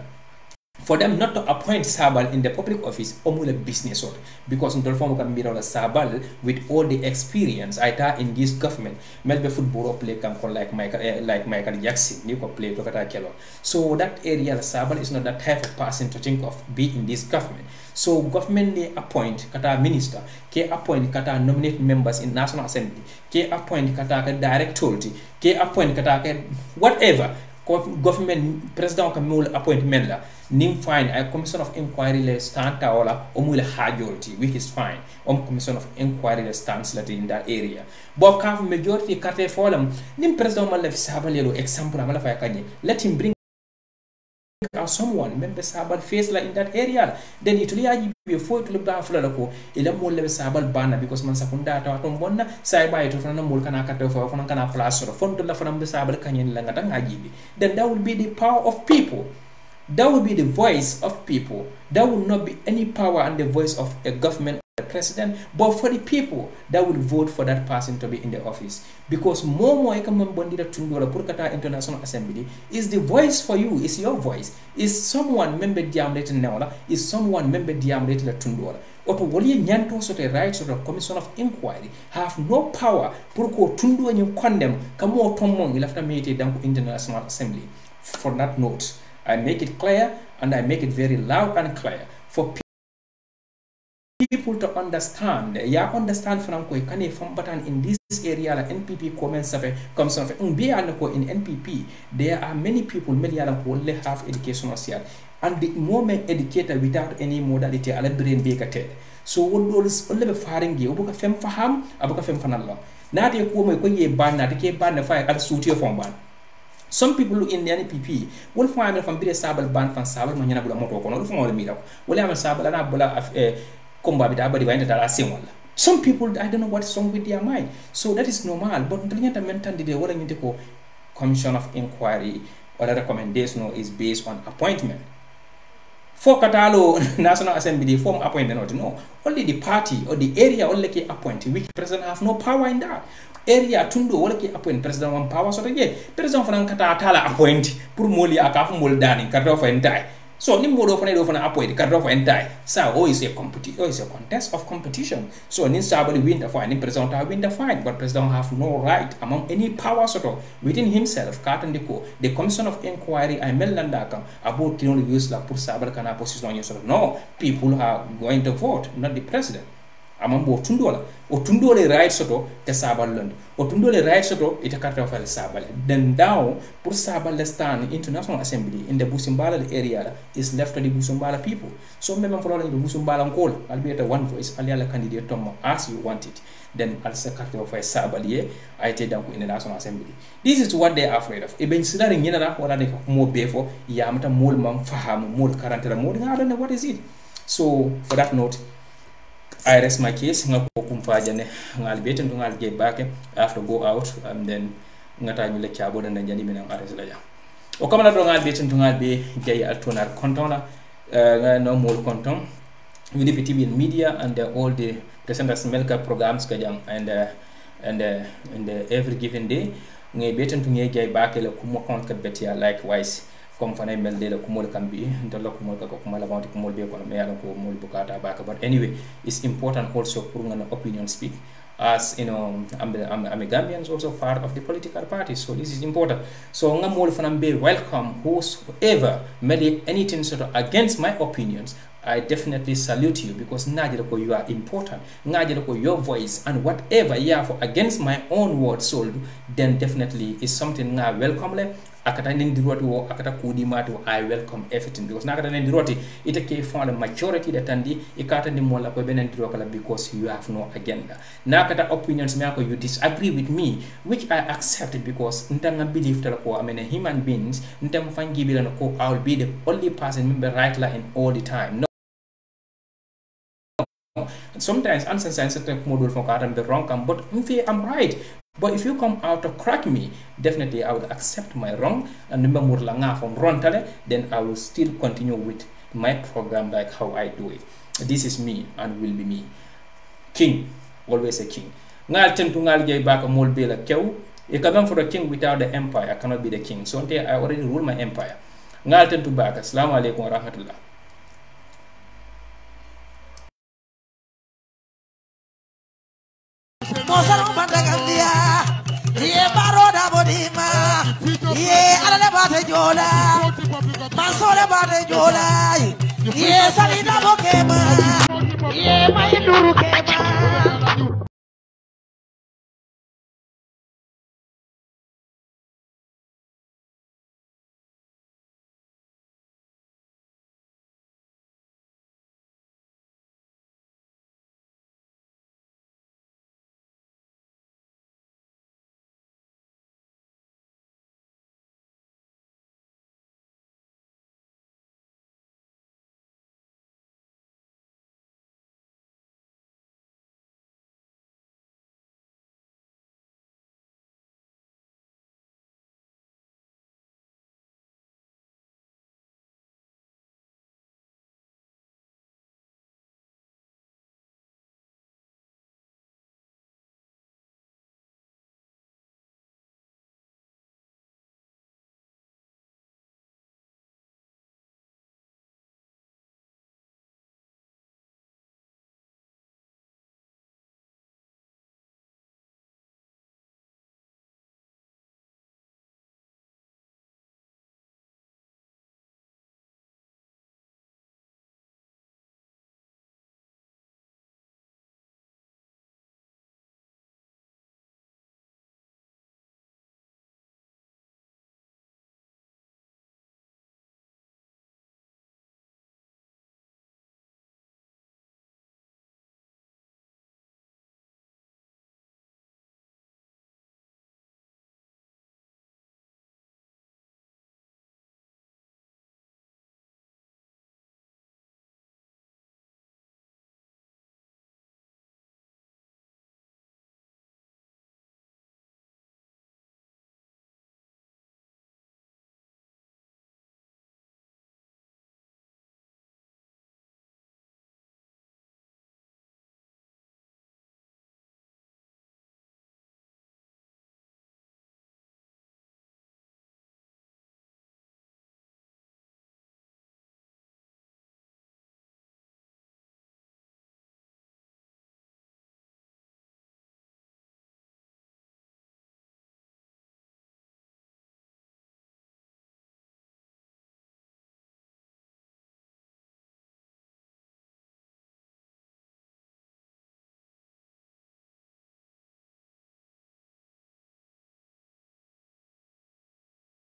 C: for them not to appoint Sabal in the public office, omule business order, because in the form of Sabal with all the experience I had in this government, Melbourne football play can call like Michael Jackson, you could play Kelo. So that area, Sabal is not that type of person to think of be in this government. So government they appoint kata minister, ke appoint kata nominate members in National Assembly, ke appoint kata directorate, ke appoint kata whatever. Government president can mule appointment la nim fine a commission of inquiry le stand taola o mule hajolti which is fine commission of inquiry le stands la in that area but ka majority carte folam nim president mal la sabal example amala fa kanye let him bring out someone member sabal face la in that area then it will be for to look down la ko ila mo le sabal bana because man sakunda ta to bonna sai bay to fana mul kana carte fo fana kana place fon to la fana be sabal kanyen la ngata ngajibi then that will be the power of people. That will be the voice of people. That will not be any power and the voice of a government or a president, but for the people that will vote for that person to be in the office. Because more International Assembly is the voice for you, is your voice. Is someone member diamlated now, is someone member diamlated Tundora. Oto wali nyanto so the rights of the commission of inquiry have no power pour ko tundu and you condemn kamo tomong il after meeting down International Assembly. For that note, I make it clear and I make it very loud and clear for people to understand. Ya understand franco kane from button in this area la NPP comments comes of in NPP there are many people many who only have educational share and the moment educated without any modality ala brain be kate so wondolus only be faringi obuka fem faham abuka fem fanalla nati ko moy ko ye ban nati ke ban fa al suti fo ban. Some people in the NPP will find from Bide Sabal ban from Sabal Manana Bula Moto Kono from all the Mira. Will have a Sabala Bula Comba with Abadi went at Simwala. Some people I don't know what's wrong with their mind. So that is normal. But the mental the Walling into commission of inquiry or the recommendation is based on appointment. For Catalo National Assembly form appointment or no. Only the party or the area only appointed, which president have no power in that. Area tundo wala ki appoint president one power so de president fana kata tala appoint pour moli akafu mol dani kata fa entai so ni modo fana do fana appoint kata fa entai sa is a competition is a contest of competition so ni sabali win the fine ni president win the fine but president have no right among any power sort of within himself katandiko the commission of inquiry I melanda kam about kino use la pour sabal kana position so no people are going to vote not the president. amambo tundola o tundole right soto te sabal londi o tundole right soto ite karta fal sabal then down pour sabal le stand international assembly in the Busumbala area is left to the Busumbala people so même for the Busumbala ngol albeit one voice aliala candidate tomo as you want it then also karta fal sabal ye aite donc in the national assembly this is what they are afraid of e ben sidari nyina na wala de mo befo yamata mol mam fahamu mol karantera mol I don't know what is it so for that note I rest my case nga ko kumfajane ngal beten to ngal ge bake I have to go out and then ngata ñu le ciabo dana jani min arrest la ja o kamala do ngal beten to ngal be jey altonar kontona no mol konton with the TV&MEDIA and all the presenters medical programs kajang and every given day ngay beten to ngay jey bake la ku mo kont kat betia likewise comme fanay mel de la kumol kambi ndalla kumol ka ko kumala wanti kumol be ko me yalla ko mol bukata baka but anyway it's important also pour ngana opinion speak as you know I'm a Gambian also part of the political party so this is important so ngamol fanam be welcome whoever made anything sort of against my opinions I definitely salute you because ko you are important ko your voice and whatever you have against my own word sold then definitely is something nga welcome le akata nendiroti wo akata kudi mati I welcome everything because nakata nendiroti ite ke for the majority that tandi ikata ndi mola ko benen dirokala because you have no agenda nakata opinions me you disagree with me which I accept because ntanga believe tala ko amene human beings ntam fangi bi ko I will be the only person member right la in all the time no. Sometimes unsensitive model for be wrong but if I'm right but if you come out to crack me definitely I would accept my wrong and remember langa from rontale then I will still continue with my program like how I do it this is me and will be me king always a king ngal tentu ngal jey baka mol be la kew e kadam for a king without the empire I cannot be the king so until I already rule my empire ngal tentu baka assalamu alaikum wa rahmatullah
A: Mosaro Bandagambia, ye Baroda Bodima, ye Alale Bate Jola, Masole Bate Jola, ye Salina Bokema, ye Mayuru Kema.